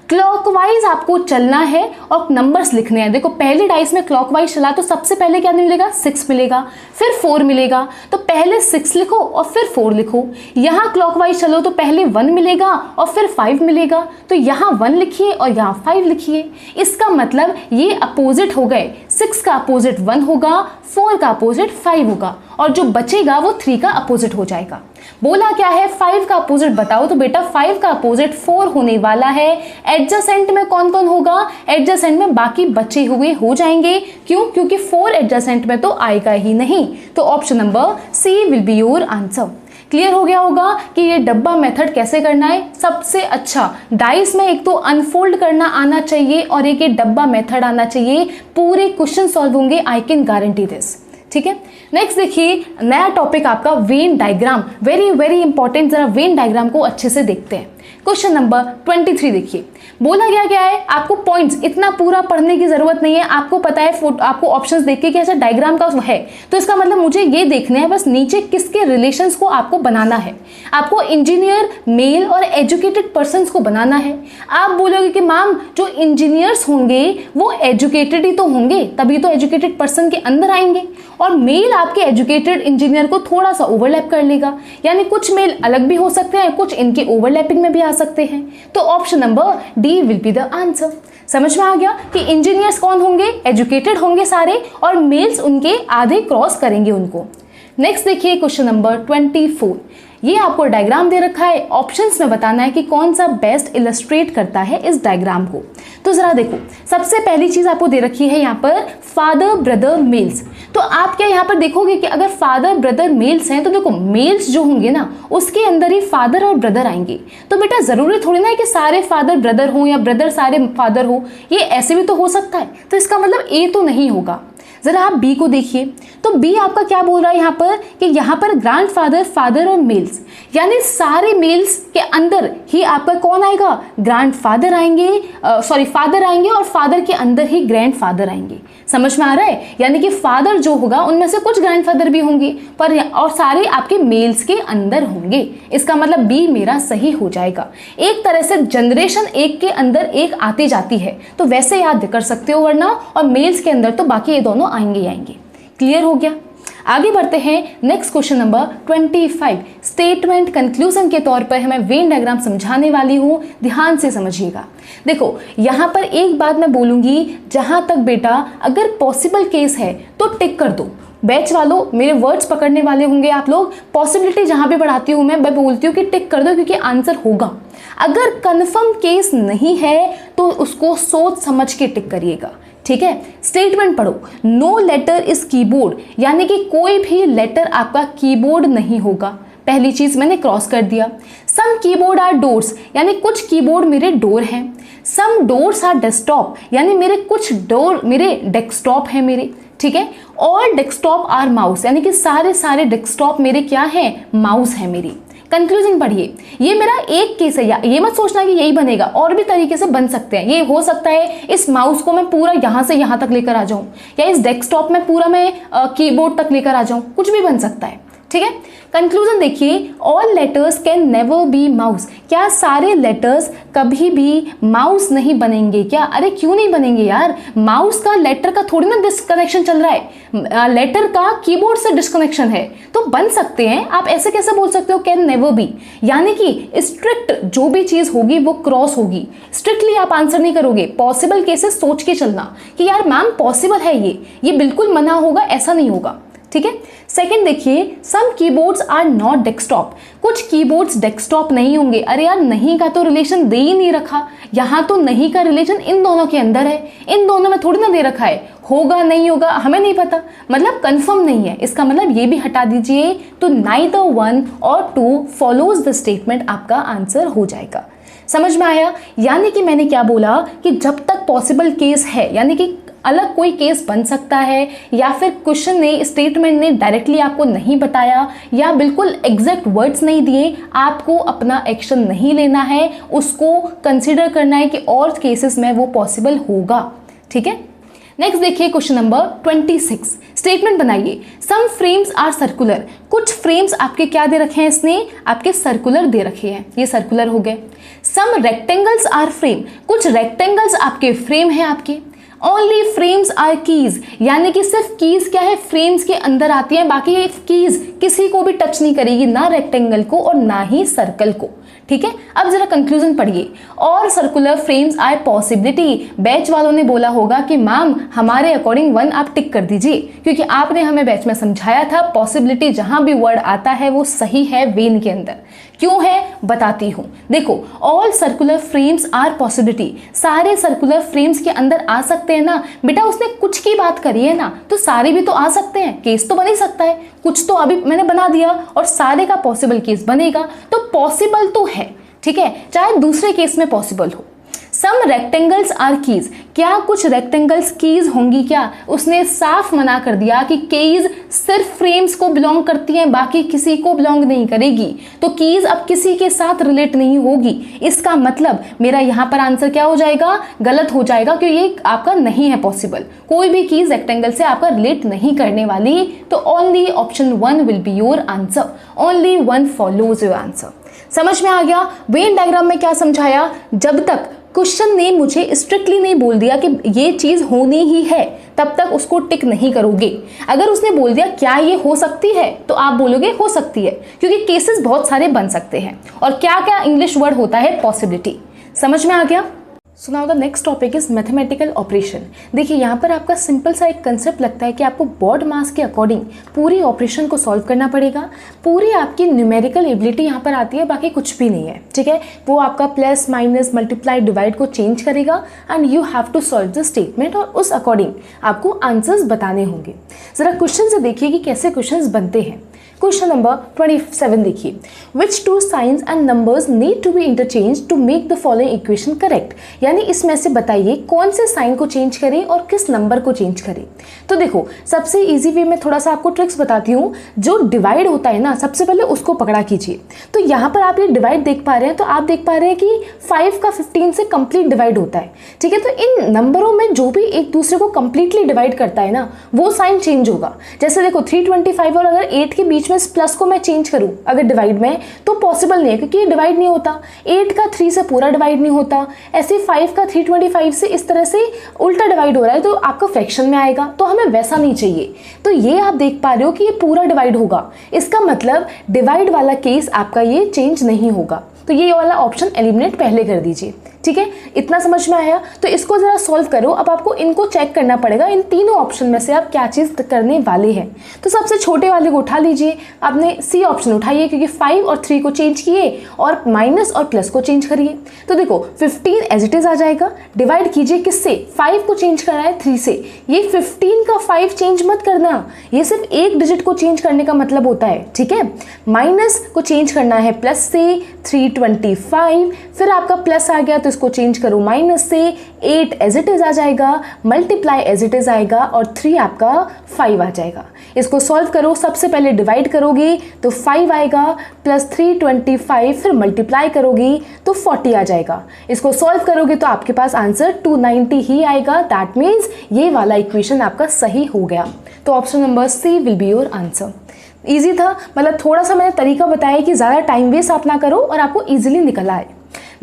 क्लॉकवाइज आपको चलना है और नंबर्स लिखने हैं। देखो पहले डाइस में क्लॉकवाइज चला तो सबसे पहले क्या मिलेगा, 6 मिलेगा, फिर 4 मिलेगा, तो पहले 6 लिखो और फिर 4 लिखो। यहाँ क्लॉकवाइज चलो तो पहले 1 मिलेगा और फिर 5 मिलेगा, तो यहाँ 1 लिखिए और यहाँ 5 लिखिए। इसका मतलब ये अपोजिट हो गए, 6 का अपोजिट 1 होगा, 4 का अपोजिट 5 होगा, और जो बचेगा वो 3 का अपोजिट हो जाएगा। बोला क्या है, 5 का अपोजिट बताओ, तो बेटा 5 का अपोजिट 4 होने वाला है। एडजेसेंट में कौन कौन होगा, एडजेसेंट में बाकी बचे हुए हो जाएंगे। क्यों? क्योंकि 4 एडजेसेंट में तो आएगा ही नहीं, तो option number C will be your answer. Clear हो गया होगा कि ये डब्बा मेथड कैसे करना है। सबसे अच्छा डाइस में एक तो अनफोल्ड करना आना चाहिए और एक ये डब्बा मेथड आना चाहिए, पूरे क्वेश्चन सॉल्व होंगे, आई कैन गारंटी दिस, ठीक है। नेक्स्ट देखिए नया टॉपिक आपका Venn diagram, very very important. जरा वेन डायग्राम को अच्छे से देखते हैं। क्वेश्चन नंबर 23 देखिए, बोला क्या है, आपको पॉइंट्स इतना पूरा पढ़ने की जरूरत नहीं है, आपको पता है, आपको ऑप्शंस देख के कि ऐसा डायग्राम का है, तो इसका मतलब मुझे ये देखना है बस नीचे किसके रिलेशंस को आपको बनाना है। आपको इंजीनियर, मेल और एजुकेटेड पर्संस को बनाना है। आप बोलोगे कि मैम जो इंजीनियर्स होंगे वो एजुकेटेड ही तो होंगे, तभी तो एजुकेटेड पर्सन के अंदर आएंगे, और मेल आपके एजुकेटेड इंजीनियर को थोड़ा सा ओवरलैप कर लेगा, यानी कुछ मेल अलग भी हो सकते हैं, कुछ इनके ओवरलैपिंग में भी भी आ सकते हैं। तो option number D will be the answer. समझ में आ गया कि इंजीनियर्स कौन होंगे, एजुकेटेड होंगे सारे, और मेल्स उनके आधे क्रॉस करेंगे उनको। नेक्स्ट देखिए क्वेश्चन नंबर 24। ये आपको डायग्राम दे रखा है, ऑप्शंस में बताना है कि कौन सा बेस्ट इलस्ट्रेट करता है इस डायग्राम को। तो जरा देखो, सबसे पहली चीज आपको दे रखी है यहाँ पर फादर ब्रदर मेल्स। तो आप क्या यहाँ पर देखोगे कि अगर फादर ब्रदर मेल्स हैं तो देखो मेल्स जो होंगे ना उसके अंदर ही फादर और ब्रदर आएंगे। तो बेटा जरूरी थोड़ी ना है कि सारे फादर ब्रदर हो या ब्रदर सारे फादर हो, ये ऐसे भी तो हो सकता है। तो इसका मतलब ए तो नहीं होगा। जरा आप बी को देखिए, तो बी आपका क्या बोल रहा है यहाँ पर कि यहाँ पर ग्रैंडफादर, फादर और मेल्स, यानी सारे मेल्स के अंदर ही आपका कौन आएगा, ग्रैंडफादर आएंगे, फादर आएंगे, और फादर के अंदर ही ग्रैंडफादर आएंगे। समझ में आ रहा है, यानी कि फादर जो होगा उनमें से कुछ ग्रैंडफादर भी होंगे पर, और सारे आपके मेल्स के अंदर होंगे। इसका मतलब बी मेरा सही हो जाएगा। एक तरह से जनरेशन एक के अंदर एक आती जाती है, तो वैसे याद कर सकते हो वरना, और मेल्स के अंदर तो बाकी ये दोनों आएंगे ही आएंगे। क्लियर हो गया। आगे बढ़ते हैं next question number 25। Statement conclusion के तौर पर मैं वेन डायग्राम समझाने वाली हूं, ध्यान से समझिएगा। देखो यहां पर एक बात मैं बोलूंगी, जहां तक बेटा अगर पॉसिबल केस है तो टिक कर दो। बैच वालों मेरे वर्ड्स पकड़ने वाले होंगे आप लोग, पॉसिबिलिटी जहां भी बढ़ाती हूं मैं बोलती हूँ कि टिक कर दो क्योंकि आंसर होगा। अगर कंफर्म केस नहीं है तो उसको सोच समझ के टिक करिएगा, ठीक है। स्टेटमेंट पढ़ो, नो लेटर इज कीबोर्ड, यानी कि कोई भी लेटर आपका कीबोर्ड नहीं होगा। पहली चीज मैंने क्रॉस कर दिया। सम कीबोर्ड आर डोर्स, यानी कुछ कीबोर्ड मेरे डोर हैं। सम डोर्स आर डेस्कटॉप, यानी मेरे कुछ डोर मेरे डेस्कटॉप हैं मेरे, ठीक है। ऑल डेस्कटॉप आर माउस, यानी कि सारे डेस्कटॉप मेरे क्या हैं, माउस है मेरी। कंक्लूजन पढ़िए, ये मेरा एक केस है, ये मत सोचना कि यही बनेगा, और भी तरीके से बन सकते हैं। ये हो सकता है इस माउस को मैं पूरा यहाँ से यहाँ तक लेकर आ जाऊं, या इस डेस्कटॉप में पूरा मैं कीबोर्ड तक लेकर आ जाऊं, कुछ भी बन सकता है, ठीक है। कंक्लूजन देखिए, all letters can never be mouse, क्या सारे लेटर्स कभी भी माउस नहीं बनेंगे क्या? अरे क्यों नहीं बनेंगे यार, माउस का लेटर का थोड़ी ना डिस्कनेक्शन चल रहा है, लेटर का कीबोर्ड से डिस्कनेक्शन है, तो बन सकते हैं। आप ऐसे कैसे बोल सकते हो कैन नेवर बी, यानी कि स्ट्रिक्ट जो भी चीज होगी वो क्रॉस होगी। स्ट्रिक्टली आप आंसर नहीं करोगे, पॉसिबल केसेस सोच के चलना कि यार मैम पॉसिबल है, ये बिल्कुल मना होगा, ऐसा नहीं होगा, ठीक है। सेकंड देखिए, सम कीबोर्ड्स आर नॉट डेस्कटॉप, कुछ कीबोर्ड्स डेस्कटॉप नहीं होंगे। अरे यार नहीं का तो रिलेशन दे ही नहीं रखा, यहाँ तो नहीं का रिलेशन इन दोनों के अंदर है, इन दोनों में थोड़ी ना दे रखा है, होगा नहीं होगा हमें नहीं पता, मतलब कंफर्म नहीं है। इसका मतलब ये भी हटा दीजिए, तो नाइदर 1 और 2 फॉलोज द स्टेटमेंट आपका आंसर हो जाएगा। समझ में आया, यानी कि मैंने क्या बोला कि जब तक पॉसिबल केस है, यानी कि अलग कोई केस बन सकता है, या फिर क्वेश्चन ने स्टेटमेंट ने डायरेक्टली आपको नहीं बताया, या बिल्कुल एग्जैक्ट वर्ड्स नहीं दिए, आपको अपना एक्शन नहीं लेना है, उसको कंसिडर करना है कि और केसेस में वो पॉसिबल होगा, ठीक है। नेक्स्ट देखिए क्वेश्चन नंबर 26। स्टेटमेंट बनाइए, सम फ्रेम्स आर सर्कुलर, कुछ फ्रेम्स आपके क्या दे रखे हैं, इसने आपके सर्कुलर दे रखे हैं, ये सर्कुलर हो गए। सम रेक्टेंगल्स आर फ्रेम, कुछ रेक्टेंगल्स आपके फ्रेम है आपके। ओनली फ्रेम्स आर कीज, यानी कि सिर्फ कीज क्या है, फ्रेम्स के अंदर आती है, बाकी ये कीज किसी को भी टच नहीं करेगी, ना रेक्टेंगल को और ना ही सर्कल को, ठीक है। अब जरा कंक्लूजन पढ़िए, और circular frames are possibility. Batch वालों ने बोला होगा कि मैम हमारे अकॉर्डिंग 1 आप टिक कर दीजिए, क्योंकि आपने हमें बैच में समझाया था पॉसिबिलिटी जहां भी वर्ड आता है वो सही है वेन के अंदर। क्यों है बताती हूं, देखो all circular frames are possibility, सारे सर्कुलर फ्रेम्स के अंदर आ सकते हैं ना बेटा, उसने कुछ की बात करी है ना, तो सारे भी तो आ सकते हैं, केस तो बन ही सकता है, कुछ तो अभी मैंने बना दिया और सारे का पॉसिबल केस बनेगा, तो पॉसिबल तो है, ठीक है, चाहे दूसरे केस में पॉसिबल हो। सम रेक्टेंगल्स आर कीज, क्या कुछ रेक्टेंगल्स कीज होंगी क्या? उसने साफ मना कर दिया कि कीज सिर्फ फ्रेम्स को बिलोंग करती हैं, बाकी किसी को बिलोंग नहीं करेगी, तो कीज अब किसी के साथ रिलेट नहीं होगी। इसका मतलब मेरा यहाँ पर आंसर क्या हो जाएगा, गलत हो जाएगा, क्योंकि ये आपका नहीं है पॉसिबल, कोई भी कीज रेक्टेंगल से आपका रिलेट नहीं करने वाली, तो only option 1 will be your answer, only 1 follows your answer. समझ में आ गया वेन डायग्राम में क्या समझाया, जब तक क्वेश्चन ने मुझे स्ट्रिक्टली नहीं बोल दिया कि ये चीज़ होनी ही है, तब तक उसको टिक नहीं करोगे। अगर उसने बोल दिया क्या ये हो सकती है, तो आप बोलोगे हो सकती है, क्योंकि केसेस बहुत सारे बन सकते हैं। और क्या क्या इंग्लिश वर्ड होता है, पॉसिबिलिटी। समझ में आ गया? So now the next topic is mathematical operation. देखिए यहाँ पर आपका सिंपल सा एक कंसेप्ट लगता है कि आपको बोर्ड मास के अकॉर्डिंग पूरी ऑपरेशन को सॉल्व करना पड़ेगा। पूरी आपकी न्यूमेरिकल एबिलिटी यहाँ पर आती है, बाकी कुछ भी नहीं है, ठीक है। वो आपका प्लस माइनस मल्टीप्लाई डिवाइड को चेंज करेगा and you have to solve the statement, और उस अकॉर्डिंग आपको आंसर्स बताने होंगे। ज़रा क्वेश्चन से देखिए कि कैसे क्वेश्चन बनते हैं। क्वेश्चन नंबर 27 देखिए, which two signs and numbers need to be interchange to make the following equation correct. यानी इसमें से बताइए कौन से साइन को चेंज करें और किस नंबर को चेंज करें। तो देखो सबसे इजी वे में थोड़ा सा आपको ट्रिक्स बताती हूँ। जो डिवाइड होता है ना, सबसे पहले उसको पकड़ा कीजिए। तो यहाँ पर आप ये डिवाइड देख पा रहे हैं, तो आप देख पा रहे हैं कि 5 का 15 से कंप्लीट डिवाइड होता है, ठीक है। तो इन नंबरों में जो भी एक दूसरे को कंप्लीटली डिवाइड करता है ना, वो साइन चेंज होगा। जैसे देखो 325 और अगर 8 के बीच में इस प्लस को मैं चेंज करूं अगर डिवाइड में, तो पॉसिबल नहीं है, क्योंकि ये डिवाइड नहीं होता। 8 का 3 से पूरा डिवाइड नहीं होता। ऐसे 5 का 325 से इस तरह से उल्टा डिवाइड हो रहा है, तो आपका फ्रैक्शन में आएगा, तो हमें वैसा नहीं चाहिए। तो ये आप देख पा रहे हो कि ये पूरा डिवाइड होगा, इसका मतलब डिवाइड वाला केस आपका ये चेंज नहीं होगा। तो ये वाला ऑप्शन एलिमिनेट पहले कर दीजिए, ठीक है। इतना समझ में आया? तो इसको जरा सॉल्व करो। अब आपको इनको चेक करना पड़ेगा, इन तीनों ऑप्शन में से आप क्या चीज़ करने वाले हैं। तो सबसे छोटे वाले को उठा लीजिए, आपने सी ऑप्शन उठाइए, क्योंकि 5 और 3 को चेंज किए और माइनस और प्लस को चेंज करिए। तो देखो 15 एज इट इज आ जाएगा। डिवाइड कीजिए किससे, 5 को चेंज करना है 3 से। ये 15 का 5 चेंज मत करना, ये सिर्फ एक डिजिट को चेंज करने का मतलब होता है, ठीक है। माइनस को चेंज करना है प्लस से 325, फिर आपका प्लस आ गया तो इसको चेंज करो माइनस से, 8 एज इट इज आ जाएगा, मल्टीप्लाई एज इट इज आएगा और 3 आपका 5 आ जाएगा। इसको सॉल्व करो, सबसे पहले डिवाइड करोगे तो 5 आएगा, प्लस 325, फिर मल्टीप्लाई करोगे तो 40 आ जाएगा। इसको सॉल्व करोगे तो आपके पास आंसर 290 ही आएगा। दैट मीन्स ये वाला इक्वेशन आपका सही हो गया। तो option number C will be your answer. Easy था, मतलब थोड़ा सा मैंने तरीका बताया कि ज़्यादा टाइम वेस्ट आप ना करो और आपको ईजिली निकल आए।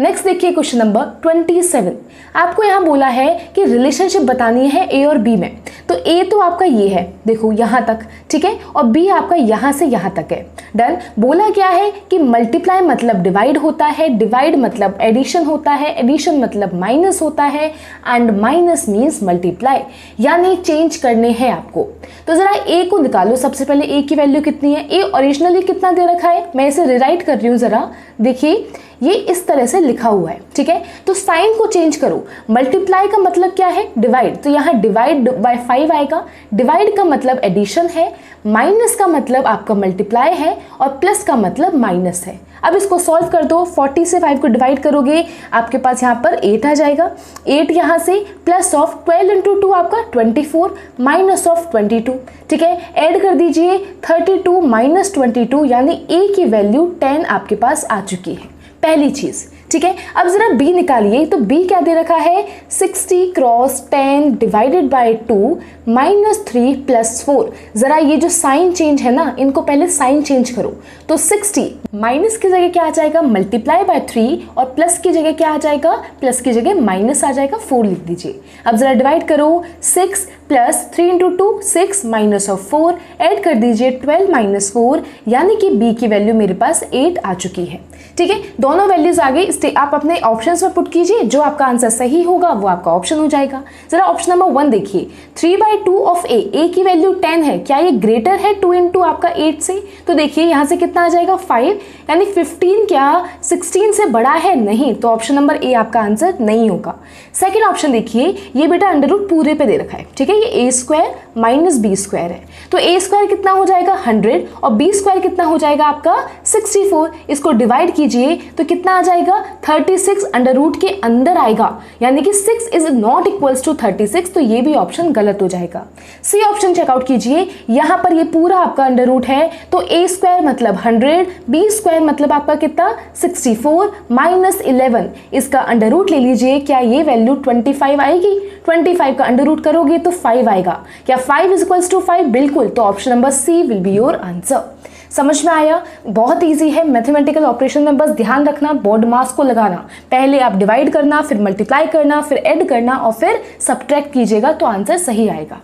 नेक्स्ट देखिए क्वेश्चन नंबर 27। आपको यहाँ बोला है कि रिलेशनशिप बतानी है ए और बी में। तो ए तो आपका ये है, देखो यहाँ तक, ठीक है, और बी आपका यहाँ से यहाँ तक है। डन। बोला क्या है कि मल्टीप्लाई मतलब डिवाइड होता है, डिवाइड मतलब एडिशन होता है, एडिशन मतलब माइनस होता है, एंड माइनस मीन्स मल्टीप्लाई, यानी चेंज करने हैं आपको। तो जरा ए को निकालो। सबसे पहले ए की वैल्यू कितनी है, ए ओरिजिनली कितना दे रखा है, मैं इसे रिराइट कर रही हूँ। जरा देखिए ये इस तरह से लिखा हुआ है, ठीक है। तो साइन को चेंज करो। मल्टीप्लाई का मतलब क्या है, डिवाइड, तो यहाँ डिवाइड बाय 5 आएगा। डिवाइड का मतलब एडिशन है, माइनस का मतलब आपका मल्टीप्लाई है, और प्लस का मतलब माइनस है। अब इसको सॉल्व कर दो। 40 से 5 को डिवाइड करोगे, आपके पास यहाँ पर 8 आ जाएगा। 8 यहाँ से प्लस ऑफ 12 इंटू 2 आपका 24, माइनस ऑफ 22, ठीक है। ऐड कर दीजिए 32 माइनस 22, यानी ए की वैल्यू 10 आपके पास आ चुकी है, पहली चीज, ठीक है। अब जरा बी निकालिए। तो बी क्या दे रखा है, 60 cross 10 divided by 2 minus 3 plus 4। जरा ये जो साइन चेंज है ना, इनको पहले साइन चेंज करो। तो 60 माइनस की जगह क्या आ जाएगा, मल्टीप्लाई बाय 3, और प्लस की जगह क्या आ जाएगा, प्लस की जगह माइनस आ जाएगा, 4 लिख दीजिए। अब जरा डिवाइड करो, 6 plus 3 into 2 6 minus of 4, add कर दीजिए 12 माइनस 4, यानी कि बी की वैल्यू मेरे पास 8 आ चुकी है, ठीक है। दोनों वैल्यूज आ गई। आप अपने ऑप्शंस में पुट कीजिए, जो आपका आंसर सही होगा वो आपका ऑप्शन हो जाएगा। जरा ऑप्शन नंबर 1 देखिए, 3/2 ऑफ ए की वैल्यू 10 है, क्या ये ग्रेटर है 2 इंटू आपका 8 से? तो देखिए यहाँ से कितना आ जाएगा 5, यानी 15 क्या 16 से बड़ा है? नहीं, तो ऑप्शन नंबर ए आपका आंसर नहीं होगा। सेकेंड ऑप्शन देखिए, ये बेटा अंडर रूट पूरे पे दे रखा है, ठीक है, ये a² माइनस b² है। तो a² कितना हो जाएगा 100 और b² कितना हो जाएगा आपका 64। इसको डिवाइड कीजिए तो कितना आ जाएगा 36 अंडर रूट के अंदर आएगा, यानी कि 6 इज नॉट इक्वल्स टू 36, तो ये भी ऑप्शन गलत हो जाएगा। सी ऑप्शन चेकआउट कीजिए, यहाँ पर ये पूरा आपका अंडर रूट है, तो a² मतलब 100, b² मतलब आपका कितना 64 माइनस 11, इसका अंडर रूट ले लीजिए, क्या ये वैल्यू 25 आएगी? 25 का अंडर रूट करोगे तो 5 आएगा। क्या 5 इज इक्वल्स टू 5? बिल्कुल, तो option number C will be your answer. समझ में आया? बहुत इजी है। मैथमेटिकल ऑपरेशन में बस ध्यान रखना बोर्ड मास को लगाना, पहले आप डिवाइड करना, फिर मल्टीप्लाई करना, फिर ऐड करना और फिर सब्ट्रैक्ट कीजिएगा तो आंसर सही आएगा।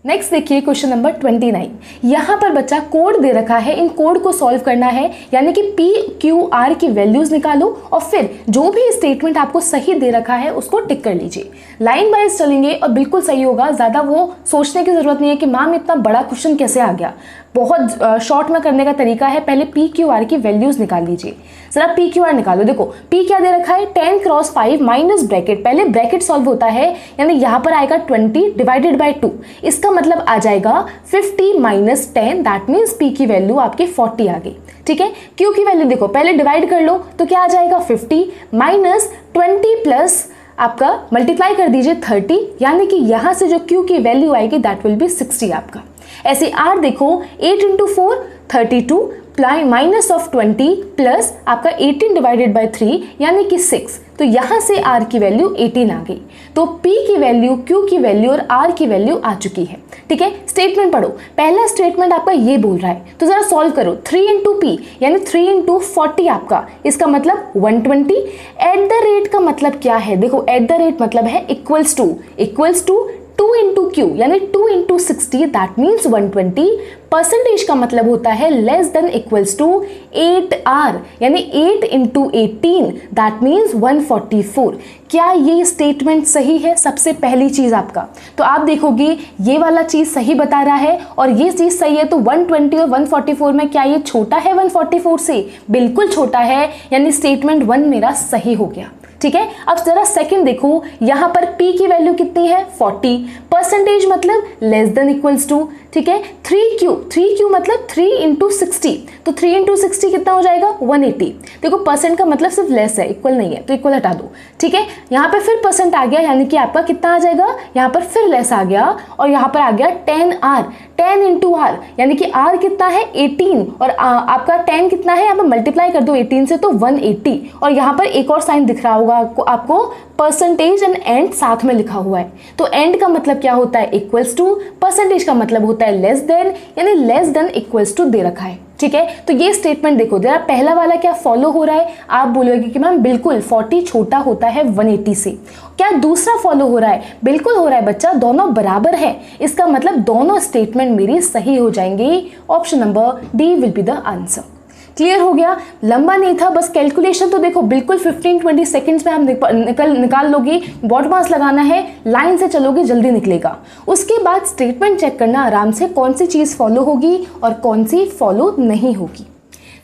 नेक्स्ट देखिए क्वेश्चन नंबर 29। यहाँ पर बच्चा कोड दे रखा है, इन कोड को सॉल्व करना है, यानी कि पी क्यू आर की वैल्यूज निकालो और फिर जो भी स्टेटमेंट आपको सही दे रखा है उसको टिक कर लीजिए। लाइन वाइज चलेंगे और बिल्कुल सही होगा, ज़्यादा वो सोचने की जरूरत नहीं है कि मैम इतना बड़ा क्वेश्चन कैसे आ गया। बहुत शॉर्ट में करने का तरीका है, पहले पी क्यू आर की वैल्यूज निकाल लीजिए। जरा पी क्यू आर निकालो। देखो पी क्या दे रखा है, 10 क्रॉस 5 माइनस ब्रैकेट, पहले ब्रैकेट सॉल्व होता है, यानी यहाँ पर आएगा 20 डिवाइडेड बाय 2, इसका मतलब आ जाएगा 50 माइनस 10, दैट मीन्स पी की वैल्यू आपकी 40 आ गई। ठीक है, क्यू की वैल्यू देखो पहले डिवाइड कर लो तो क्या आ जाएगा 50 माइनस 20 प्लस आपका मल्टीप्लाई कर दीजिए 30, यानी कि यहाँ से जो क्यू की वैल्यू आएगी दैट विल बी 60 आपका। ऐसे आर देखो 8 इंटू 4 32 माइनस ऑफ 20 प्लस आपका 18 डिवाइडेड बाय 3 यानी कि 6, तो यहाँ से r की वैल्यू 18 आ गई। तो p की वैल्यू, q की वैल्यू और r की वैल्यू आ चुकी है। ठीक है, स्टेटमेंट पढ़ो। पहला स्टेटमेंट आपका ये बोल रहा है तो जरा सॉल्व करो। 3 इंटू पी यानी 3 इंटू 40 आपका, इसका मतलब 120। एट द रेट का मतलब क्या है, देखो एट द रेट मतलब है इक्वल्स टू 2 इंटू क्यू यानी 2 इंटू 60 दैट मीन्स 120। परसेंटेज का मतलब होता है less than equals to 8r यानी 8 इंटू 18 दैट मीन्स 144। क्या ये स्टेटमेंट सही है? सबसे पहली चीज आपका, तो आप देखोगे ये वाला चीज सही बता रहा है और ये चीज सही है, तो 120 और 144 में क्या ये छोटा है 144 से? बिल्कुल छोटा है, यानी स्टेटमेंट 1 मेरा सही हो गया। ठीक है, अब जरा सेकंड देखो, यहां पर p की वैल्यू कितनी है 40, परसेंटेज मतलब लेस देन इक्वल्स टू। ठीक है, 3q मतलब 3 इंटू 60, तो 3 इंटू 60 कितना हो जाएगा 180। देखो परसेंट का मतलब सिर्फ लेस है, इक्वल नहीं है, तो इक्वल हटा दो। ठीक है, यहाँ पे फिर परसेंट आ गया, यानी कि आपका कितना आ जाएगा, यहाँ पर फिर लेस आ गया और यहाँ पर आ गया 10r, 10 इंटू r यानी कि r कितना है 18 और आपका 10 कितना है, यहाँ पर मल्टीप्लाई कर दो 18 से तो 180, और यहाँ पर एक और साइन दिख रहा होगा आपको परसेंटेज एंड एंड साथ में लिखा हुआ है। तो एंड का मतलब क्या होता है इक्वल्स टू, परसेंटेज का मतलब होता है लेस देन, यानी लेस देन इक्वल्स टू दे रखा है। ठीक है, तो ये स्टेटमेंट देखो जरा, पहला वाला क्या फॉलो हो रहा है, आप बोलोगे कि मैम बिल्कुल 40 छोटा होता है 180 से। क्या दूसरा फॉलो हो रहा है? बिल्कुल हो रहा है बच्चा, दोनों बराबर है, इसका मतलब दोनों स्टेटमेंट मेरी सही हो जाएंगे। Option number D will be the answer. Clear हो गया? लंबा नहीं था, बस कैलकुलेशन तो देखो बिल्कुल 15-20 सेकंड्स में आप निकाल लोगे। बॉड मास लगाना है, लाइन से चलोगे जल्दी निकलेगा। उसके बाद स्टेटमेंट चेक करना आराम से, कौन सी चीज़ फॉलो होगी और कौन सी फॉलो नहीं होगी।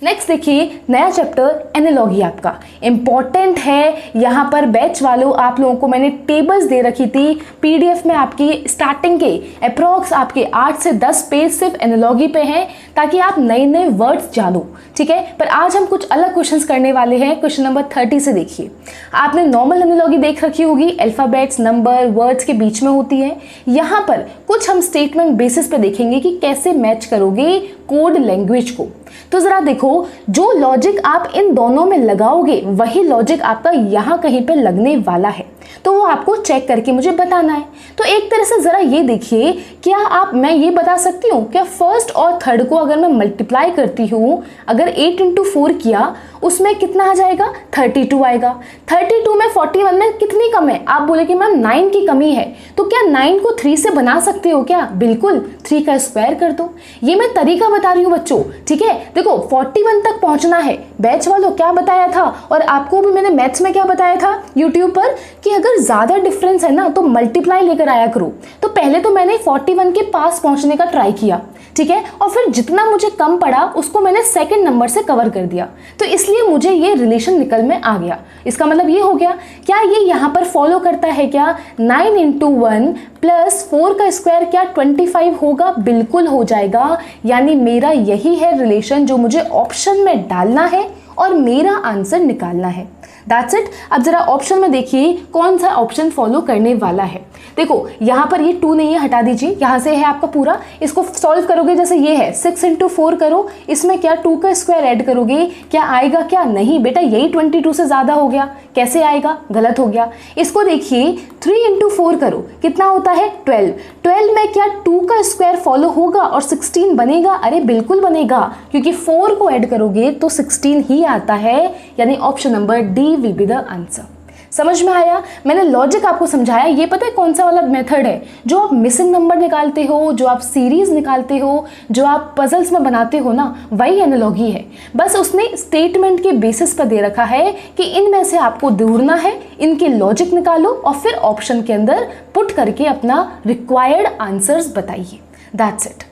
नेक्स्ट देखिए नया चैप्टर एनालॉजी आपका इंपॉर्टेंट है। यहाँ पर बैच वालों आप लोगों को मैंने टेबल्स दे रखी थी पीडीएफ में, आपकी स्टार्टिंग के अप्रॉक्स आपके 8 से 10 पेज सिर्फ एनालॉजी पे हैं, ताकि आप नए नए वर्ड्स जानो। ठीक है, पर आज हम कुछ अलग क्वेश्चंस करने वाले हैं। क्वेश्चन नंबर 30 से देखिए, आपने नॉर्मल एनालॉजी देख रखी होगी, अल्फाबेट्स नंबर वर्ड्स के बीच में होती है। यहाँ पर कुछ हम स्टेटमेंट बेसिस पे देखेंगे कि कैसे मैच करोगे कोड लैंग्वेज को। तो जरा देखो, जो लॉजिक आप इन दोनों में लगाओगे वही लॉजिक आपका यहाँ कहीं पे लगने वाला है, तो वो आपको चेक करके मुझे बताना है। तो एक तरह से जरा ये देखिए, क्या मैं ये बता सकती हूँ क्या फर्स्ट और थर्ड को अगर मैं मल्टीप्लाई करती हूँ, अगर 8 इंटू 4 किया उसमें कितना आ जाएगा 32 आएगा। 32 में 41 में कितनी कम है? आप बोले कि मैम 9 की कमी है, तो क्या 9 को 3 से बना सकते हो क्या? बिल्कुल, 3 का स्क्वायर कर दो। ये मैं तरीका बता रही हूँ बच्चों। ठीक है, देखो 41 तक पहुंचना है। बैच वालों क्या बताया था, और आपको भी मैंने मैथ्स में क्या बताया था यूट्यूब पर, कि अगर ज्यादा डिफरेंस है ना तो मल्टीप्लाई लेकर आया करो। तो पहले तो मैंने 41 के पास पहुंचने का ट्राई किया, ठीक है, और फिर जितना मुझे कम पड़ा उसको मैंने सेकंड नंबर से कवर कर दिया, तो इसलिए मुझे ये रिलेशन निकल में आ गया। इसका मतलब ये हो गया, क्या ये यहाँ पर फॉलो करता है क्या? 9 इंटू 1 प्लस 4 का स्क्वायर क्या 25 होगा? बिल्कुल हो जाएगा। यानी मेरा यही है रिलेशन जो मुझे ऑप्शन में डालना है और मेरा आंसर निकालना है। That's it. अब जरा ऑप्शन में देखिए कौन सा ऑप्शन फॉलो करने वाला है। देखो यहाँ पर ये 2 नहीं है, हटा दीजिए, यहाँ से है आपका पूरा, इसको सॉल्व करोगे जैसे ये है 6 × 4 करो, इसमें क्या 2 का स्क्वायर ऐड करोगे, क्या आएगा, क्या नहीं बेटा यही 22 से ज़्यादा हो गया, कैसे आएगा, गलत हो गया। इसको देखिए 3 × 4 करो, कितना होता है 12, 12 में क्या 2 का स्क्वायर फॉलो होगा और 16 बनेगा, अरे बिल्कुल बनेगा, क्योंकि 4 को ऐड करोगे तो 16 ही आता है, यानी option number D will be the answer. समझ में आया? मैंने लॉजिक आपको समझाया। ये पता है कौन सा वाला मेथड है, जो आप मिसिंग नंबर निकालते हो, जो आप सीरीज निकालते हो, जो आप पजल्स में बनाते हो ना, वही एनालॉजी है। बस उसने स्टेटमेंट के बेसिस पर दे रखा है कि इनमें से आपको ढूंढना है, इनके लॉजिक निकालो और फिर ऑप्शन के अंदर पुट करके अपना रिक्वायर्ड आंसर्स बताइए। That's it.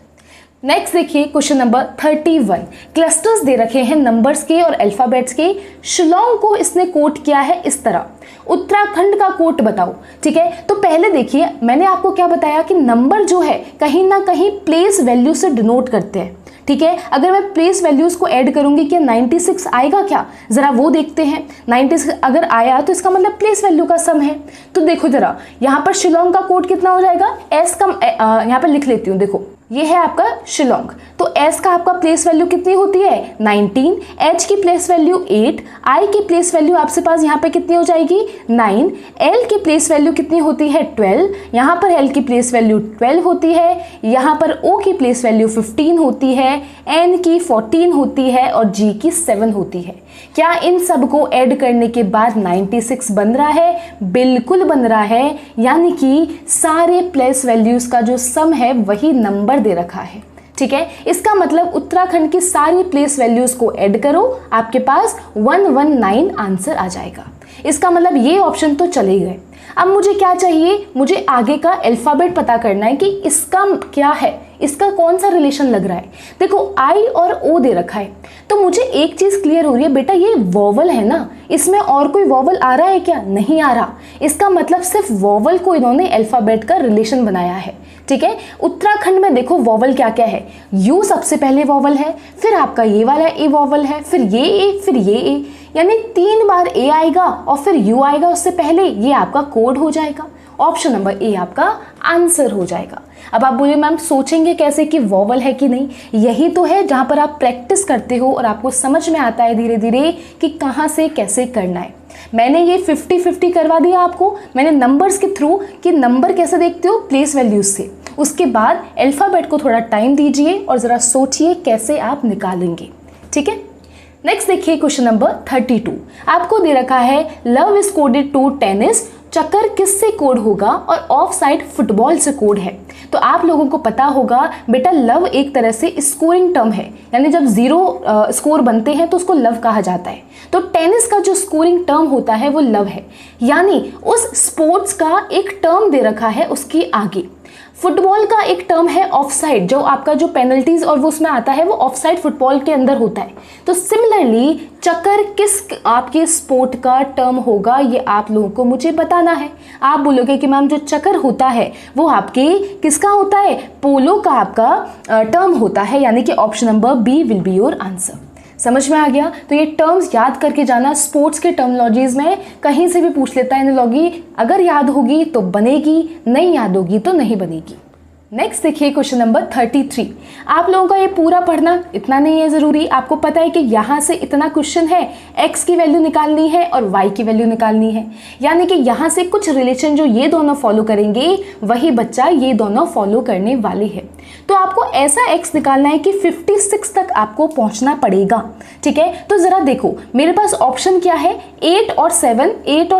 नेक्स्ट देखिए क्वेश्चन नंबर 31। क्लस्टर्स दे रखे हैं नंबर्स के और अल्फाबेट्स के। शिलोंग को इसने कोट किया है इस तरह, उत्तराखंड का कोट बताओ। ठीक है, तो पहले देखिए मैंने आपको क्या बताया कि नंबर जो है कहीं ना कहीं प्लेस वैल्यू से डिनोट करते हैं। ठीक है, अगर मैं प्लेस वैल्यूज को ऐड करूंगी क्या 96 आएगा क्या, जरा वो देखते हैं। 96 अगर आया तो इसका मतलब प्लेस वैल्यू का सम है। तो देखो जरा यहाँ पर शिलोंग का कोड कितना हो जाएगा, एस का यहाँ पर लिख लेती हूँ, देखो ये है आपका शिलोंग, तो एस का आपका प्लेस वैल्यू कितनी होती है 19, एच की प्लेस वैल्यू 8, आई की प्लेस वैल्यू आपके पास यहाँ पे कितनी हो जाएगी 9, एल की प्लेस वैल्यू कितनी होती है 12, यहाँ पर एल की प्लेस वैल्यू 12 होती है, यहाँ पर ओ की प्लेस वैल्यू 15 होती है, एन की 14 होती है और जी की 7 होती है। क्या इन सब को ऐड करने के बाद 96 बन रहा है? बिल्कुल बन रहा है, यानी कि सारे प्लेस वैल्यूज का जो सम है वही नंबर दे रखा है। ठीक है, इसका मतलब उत्तराखंड की सारी प्लेस वैल्यूज को ऐड करो, आपके पास 119 आंसर आ जाएगा। इसका मतलब ये ऑप्शन तो चले गए। अब मुझे क्या चाहिए, मुझे आगे का अल्फाबेट पता करना है कि इसका क्या है, इसका कौन सा रिलेशन लग रहा है। देखो आई और ओ दे रखा है, तो मुझे एक चीज क्लियर हो रही है, बेटा ये वोवल है ना, इसमें और कोई वोवल आ रहा है क्या, नहीं आ रहा। इसका मतलब सिर्फ वोवल को इन्होंने अल्फाबेट का रिलेशन बनाया है। ठीक है, उत्तराखंड में देखो वोवल क्या क्या है, यू सबसे पहले वोवल है, फिर आपका ये वाला ए वोवल है, फिर ये ए, फिर ये ए, यानी 3 बार ए आएगा और फिर यू आएगा उससे पहले, ये आपका कोड हो जाएगा। ऑप्शन नंबर ए आपका आंसर हो जाएगा। अब आप बोलिए मैम सोचेंगे कैसे कि वोवल है कि नहीं, यही तो है जहां पर आप प्रैक्टिस करते हो और आपको समझ में आता है धीरे धीरे कि कहां से कैसे करना है। मैंने ये 50-50 करवा दिया आपको, मैंने नंबर्स के थ्रू कि नंबर कैसे देखते हो प्लेस वैल्यूज से। उसके बाद अल्फाबेट को थोड़ा टाइम दीजिए और ज़रा सोचिए कैसे आप निकालेंगे। ठीक है, नेक्स्ट देखिए क्वेश्चन नंबर 32। आपको दे रखा है love is coded to tennis, चक्कर किससे कोड होगा और ऑफ साइड फुटबॉल से कोड है। तो आप लोगों को पता होगा बेटा लव एक तरह से स्कोरिंग टर्म है, यानी जब 0 स्कोर बनते हैं तो उसको लव कहा जाता है। तो टेनिस का जो स्कोरिंग टर्म होता है वो लव है, यानी उस स्पोर्ट्स का एक टर्म दे रखा है उसके आगे। फुटबॉल का एक टर्म है ऑफ साइड, जो आपका जो पेनल्टीज और वो उसमें आता है वो ऑफ साइड फुटबॉल के अंदर होता है। तो सिमिलरली चक्कर किस आपके स्पोर्ट का टर्म होगा ये आप लोगों को मुझे बताना है। आप बोलोगे कि मैम जो चक्कर होता है वो आपके किसका होता है, पोलो का आपका टर्म होता है, यानी कि option number B will be your answer. समझ में आ गया? तो ये टर्म्स याद करके जाना, स्पोर्ट्स के टर्मोलॉजीज में कहीं से भी पूछ लेता है एनालॉजी, अगर याद होगी तो बनेगी, नहीं याद होगी तो नहीं बनेगी। नेक्स्ट देखिए क्वेश्चन नंबर 33। आप लोगों का ये पूरा पढ़ना इतना नहीं है ज़रूरी, आपको पता है कि यहाँ से इतना क्वेश्चन है, x की वैल्यू निकालनी है और y की वैल्यू निकालनी है, यानी कि यहाँ से कुछ रिलेशन जो ये दोनों फॉलो करेंगे वही बच्चा ये दोनों फॉलो करने वाले है। तो आपको ऐसा x निकालना है कि 56 तक आपको पहुँचना पड़ेगा। ठीक है, तो ज़रा देखो मेरे पास ऑप्शन क्या है, 8 और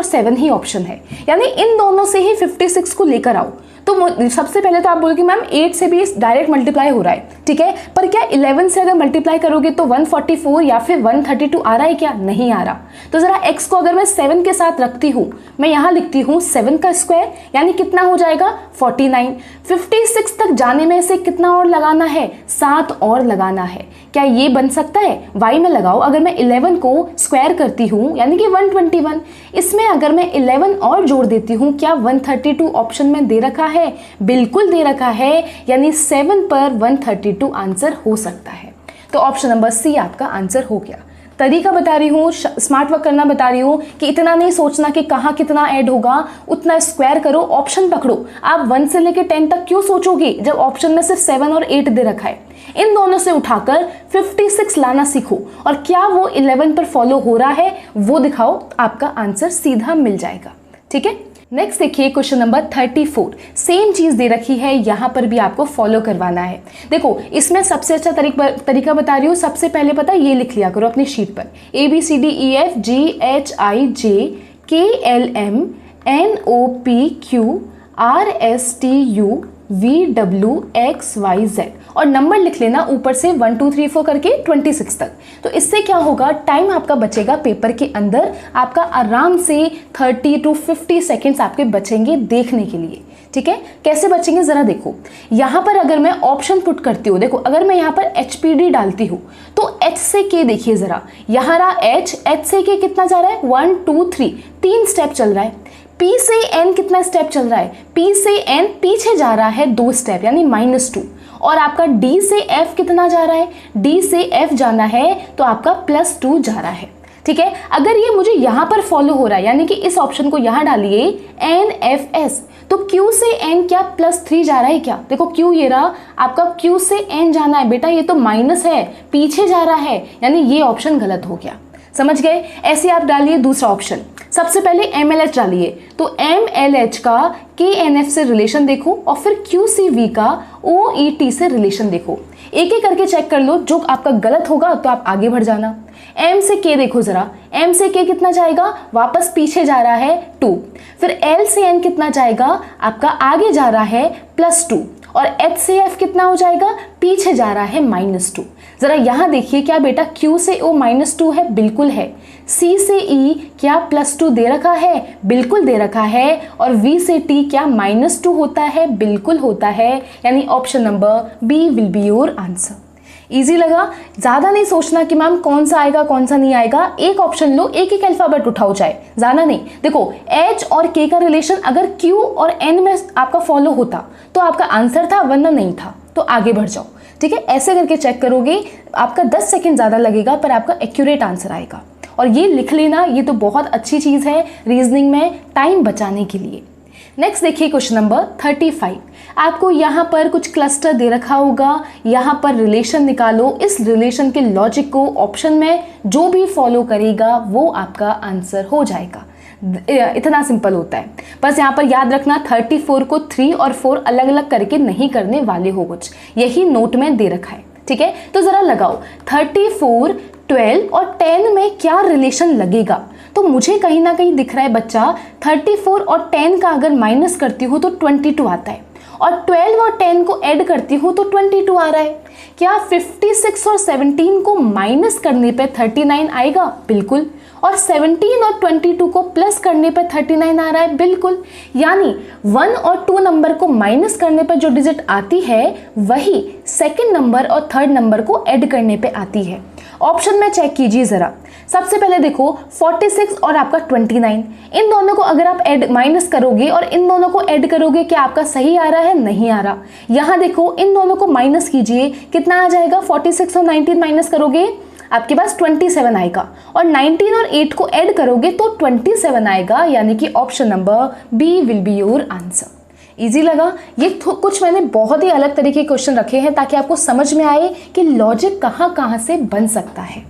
7 ही ऑप्शन है, यानी इन दोनों से ही 56 को लेकर आओ। तो सबसे पहले तो आप बोलोगे मैम 8 से भी डायरेक्ट मल्टीप्लाई हो रहा है, ठीक है, पर क्या 11 से अगर मल्टीप्लाई करोगे तो 144 या फिर 132 आ रहा है क्या, नहीं आ रहा। तो जरा x को अगर मैं 7 के साथ रखती हूँ, मैं यहाँ लिखती हूँ 7 का स्क्वायर, यानी कितना हो जाएगा 49। 56 तक जाने में से कितना और लगाना है, 7 और लगाना है। क्या ये बन सकता है, y में लगाओ, अगर मैं 11 को स्क्वायर करती हूँ यानी कि 121, इसमें अगर मैं 11 और जोड़ देती हूँ, क्या 132 ऑप्शन में दे रखा है, बिल्कुल दे रखा है, यानी 7 पर 132 आंसर हो सकता है। तो ऑप्शन नंबर सी आपका आंसर हो गया। तरीका बता रही हूँ, स्मार्ट वर्क करना बता रही हूँ कि इतना नहीं सोचना कि कहाँ कितना ऐड होगा, उतना स्क्वायर करो, ऑप्शन पकड़ो। आप 1 से लेकर 10 तक क्यों सोचोगे जब ऑप्शन में सिर्फ 7 और 8 दे रखा है। इन दोनों से उठाकर 56 लाना सीखो और क्या वो 11 पर फॉलो हो रहा है वो दिखाओ, आपका आंसर सीधा मिल जाएगा। ठीक है, नेक्स्ट देखिए क्वेश्चन नंबर 34। सेम चीज दे रखी है, यहां पर भी आपको फॉलो करवाना है। देखो इसमें सबसे अच्छा तरीका बता रही हूँ। सबसे पहले पता है ये लिख लिया करो अपनी शीट पर, ABCDEFGHIJKLMNOPQRSTUVWXYZ और नंबर लिख लेना ऊपर से 1 2 3 4 करके 26 तक। तो इससे क्या होगा, टाइम आपका बचेगा पेपर के अंदर, आपका आराम से 30 to 50 सेकेंड्स आपके बचेंगे देखने के लिए। ठीक है, कैसे बचेंगे जरा देखो। यहाँ पर अगर मैं ऑप्शन पुट करती हूँ, देखो अगर मैं यहाँ पर HPD डालती हूँ तो H से K देखिए जरा, यहाँ रहा H से K कितना जा रहा है 1 2 3, 3 स्टेप चल रहा है। P से N कितना स्टेप चल रहा है, P से N पीछे जा रहा है 2 स्टेप यानी -2। और आपका D से F कितना जा रहा है, D से F जाना है तो आपका +2 जा रहा है। ठीक है, अगर ये मुझे यहाँ पर फॉलो हो रहा है यानी कि इस ऑप्शन को यहाँ डालिए NFS, तो Q से N क्या +3 जा रहा है क्या, देखो Q ये रहा आपका, Q से N जाना है बेटा, ये तो माइनस है पीछे जा रहा है, यानी ये ऑप्शन गलत हो गया। समझ गए। ऐसे आप डालिए दूसरा ऑप्शन, सबसे पहले MLH डालिए तो MLH का KNF से रिलेशन देखो और फिर QCV का OET से रिलेशन देखो। एक एक करके चेक कर लो, जो आपका गलत होगा तो आप आगे बढ़ जाना। M से K देखो जरा, M से K कितना जाएगा, वापस पीछे जा रहा है 2। फिर L से N कितना जाएगा, आपका आगे जा रहा है +2। और H से F कितना हो जाएगा, पीछे जा रहा है -2। जरा यहाँ देखिए, क्या बेटा Q से O -2 है, बिल्कुल है। C से E क्या +2 दे रखा है, बिल्कुल दे रखा है। और V से T क्या -2 होता है, बिल्कुल होता है। यानी option number B will be your answer. Easy लगा, ज्यादा नहीं सोचना कि मैम कौन सा आएगा कौन सा नहीं आएगा, एक ऑप्शन लो, एक एक अल्फाबेट उठाओ चाहे, ज्यादा नहीं। देखो H और K का रिलेशन अगर Q और N में आपका फॉलो होता तो आपका आंसर था, वरना नहीं था, तो आगे बढ़ जाओ। ठीक है, ऐसे करके चेक करोगे, आपका 10 सेकेंड ज्यादा लगेगा पर आपका एक्यूरेट आंसर आएगा। और ये लिख लेना, ये तो बहुत अच्छी चीज है रीजनिंग में टाइम बचाने के लिए। नेक्स्ट देखिए क्वेश्चन नंबर 35। आपको यहाँ पर कुछ क्लस्टर दे रखा होगा, यहाँ पर रिलेशन निकालो, इस रिलेशन के लॉजिक को ऑप्शन में जो भी फॉलो करेगा वो आपका आंसर हो जाएगा। इतना सिंपल होता है। बस यहाँ पर याद रखना 34 को 3 और 4 अलग अलग करके नहीं करने वाले हो, कुछ यही नोट में दे रखा है। ठीक है, तो जरा लगाओ 34, 12 और 10 में क्या रिलेशन लगेगा। तो मुझे कहीं ना कहीं दिख रहा है बच्चा, 34 और 10 का अगर माइनस करती हूँ तो 22 आता है, और 12 और 10 को ऐड करती हूँ तो 22 आ रहा है। क्या 56 और 17 को माइनस करने पे 39 आएगा, बिल्कुल। और 17 और 22 को प्लस करने पे 39 आ रहा है, बिल्कुल। यानी 1 और 2 नंबर को माइनस करने पे जो डिजिट आती है वही सेकंड नंबर और थर्ड नंबर को ऐड करने पे आती है। ऑप्शन में चेक कीजिए जरा। सबसे पहले देखो 46 और आपका 29, इन दोनों को अगर आप ऐड माइनस करोगे और इन दोनों को ऐड करोगे, क्या आपका सही आ रहा है, नहीं आ रहा। यहाँ देखो इन दोनों को माइनस कीजिए, कितना आ जाएगा, 46 और 19 माइनस करोगे आपके पास 27 आएगा, और 19 और 8 को ऐड करोगे तो 27 आएगा। यानी कि option number B will be your answer. Easy लगा। ये कुछ मैंने बहुत ही अलग तरीके के क्वेश्चन रखे हैं ताकि आपको समझ में आए कि लॉजिक कहाँ कहाँ से बन सकता है।